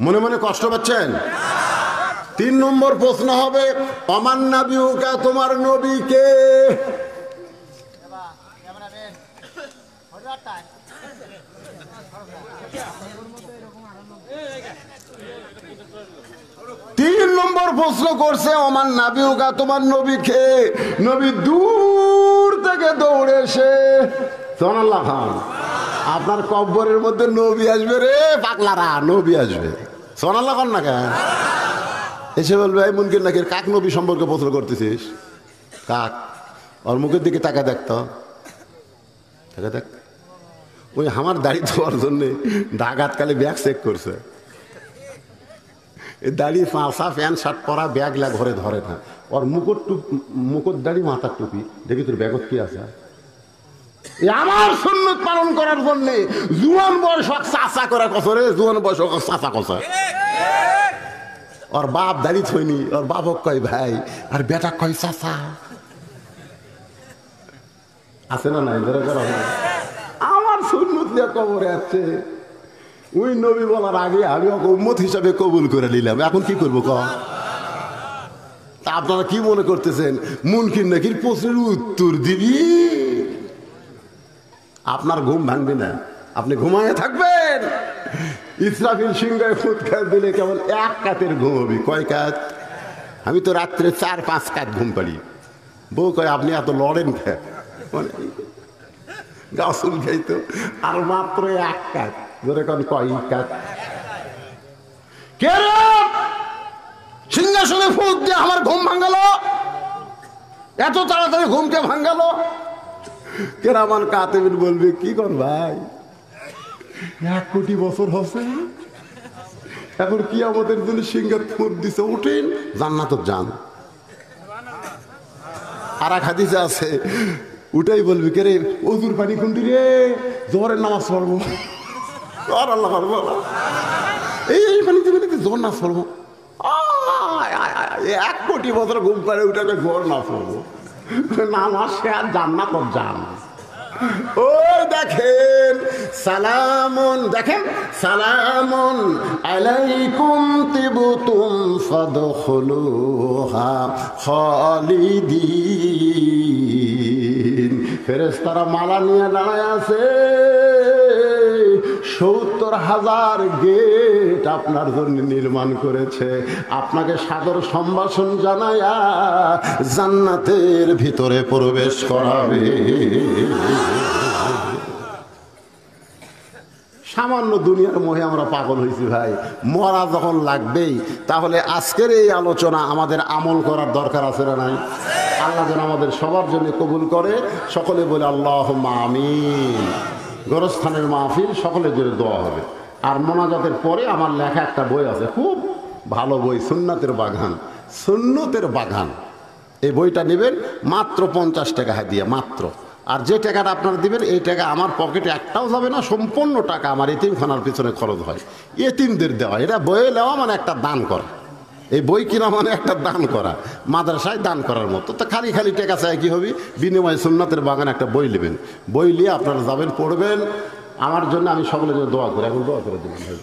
[SPEAKER 1] মনে মনে কষ্ট পাচ্ছেন? 3 নম্বর প্রশ্ন হবে, অমান নবীকা, তোমার নবীকে? তিন নম্বর প্রশ্ন করছে, অমান নবীকা, তোমার নবীকে? নবী দূর থেকে দৌড়ে এসে, সুবহানাল্লাহ খান, আপনার কব্বরের মধ্যে নবী আসবে রে পাগলারা, নবী আসবে। সুবহানাল্লাহ খান না কেন? এসে বলবে, এই মুনকির নাকির, কাক নবী সম্পর্কে প্রশ্ন করতেছিস? কাক? ওর মুখের দিকে তাকা দেখতো, তাকা দেখ। ওই আমার দাড়ি ধোয়ার জন্যে ডাকাতকালে ব্যাগ চেক করছে। এই দাড়ি পাঁচা প্যান্ট শার্ট পরা ব্যাগ ঘরে ধরে না। ওর মুকুট দাড়ি, মাথার টুপি, দেখি তোর ব্যাগত কি আছে? আমার সুন্নত পালন করার জন্যে জুয়ান বয়স চাচা করে কসরে, জুয়ান বয়স চাচা কসা। ওর বাপ দাড়ি থইনি, ওর বাপক কয় ভাই, আর বেটা কয় চাচা। আছে না নাই? ধরে করা আমার সুন্নত দিয়ে কবরে আছে। ওই নবী বলার আগে আমি ওকে উম্মত হিসাবে কবুল করে নিলাম, এখন কি করবো ক? তা আপনারা কি মনে করতেছেন মুনকির নাকির প্রশ্নের উত্তর দিবি? আপনার ঘুম ভাঙবে না, আপনি ঘুমায় থাকবেন। ইসরাফিল সিংহায় ফুৎকার দিলে কেবল 1 কাতের ঘুম হবি। কয় কাত? আমি তো রাত্রে 4-5 কাত ঘুম পারি। বউ কয়, আপনি এত লড়েন খেয়ে, মানে গাছুল খাইতো, আর মাত্র 1 কাত। ধরে কোন কয় কাত? কে রে সিংহাসনে ফুৎ দিয়ে আমার ঘুম ভাঙালো? এত তাড়াতাড়ি ঘুমকে ভাঙালো? কেরামান কাতেবিন বলবে, কি কর ভাই, 1 কোটি বছর হচ্ছে, এখন কি আমাদের জন্য সিংহাত ফুট দিছে, উঠেন জান্নাত যান। আর এক হাদিসে আছে, উঠাই বলবি, কে রে ওজুর পানি কোনটি রে, জোহরের নামাজ পড়বো। আর আল্লাহ পারবো এই পানি দিবে নাকি জোহর নামাজ পড়বো? 1 কোটি বছর ঘুম পারে উঠাকে জোহর নামাজ পড়বো। নামাজ সে আর জান্নাত যান। ওই দেখেন সালামুন, দেখেন সালামুন আলাইকুম তিবতুম ফাদখুলুহা খালিদিন। ফেরেশতারা মালা নিয়ে দাঁড়ায় আছে, 70,000 গেট আপনার জন্য নির্মাণ করেছে। আপনাকে সাদর সম্ভাষণ জানায়া জান্নাতের ভিতরে প্রবেশ করাবে। সামান্য দুনিয়ার মোহে আমরা পাগল হয়েছি ভাই। মরা যখন লাগবেই, তাহলে আজকের এই আলোচনা আমাদের আমল করার দরকার আছে না নাই? আল্লাহ যেন আমাদের সবার জন্য কবুল করে। সকলে বলে আল্লাহুম্মা আমিন। গোরস্থানের মাহফিল সকলের জন্য দোয়া হবে। আর মোনাজাতের পরে আমার লেখা একটা বই আছে, খুব ভালো বই, সুন্নাতের বাগান। সুন্নতের বাগান, এই বইটা নেবেন, মাত্র 50 টাকা হাদিয়া, মাত্র। আর যে টাকাটা আপনারা দিবেন, এই টাকা আমার পকেটে একটাও যাবে না, সম্পূর্ণ টাকা আমার এতিমখানার পিছনে খরচ হয়, এতিমদের দেওয়া। এটা বইয়ে নেওয়া মানে একটা দান করা, এই বই কিনা মানে একটা দান করা, মাদ্রাসায় দান করার মতো। তো খালি খালি টাকা চাই কি হবে? বিনিময়ে সুন্নাতের বাগান একটা বই নেবেন, বই নিয়ে আপনারা যাবেন, পড়বেন। আমার জন্য আমি সকলের জন্য দোয়া করি। এখন দোয়া করে দেবেন ভাই।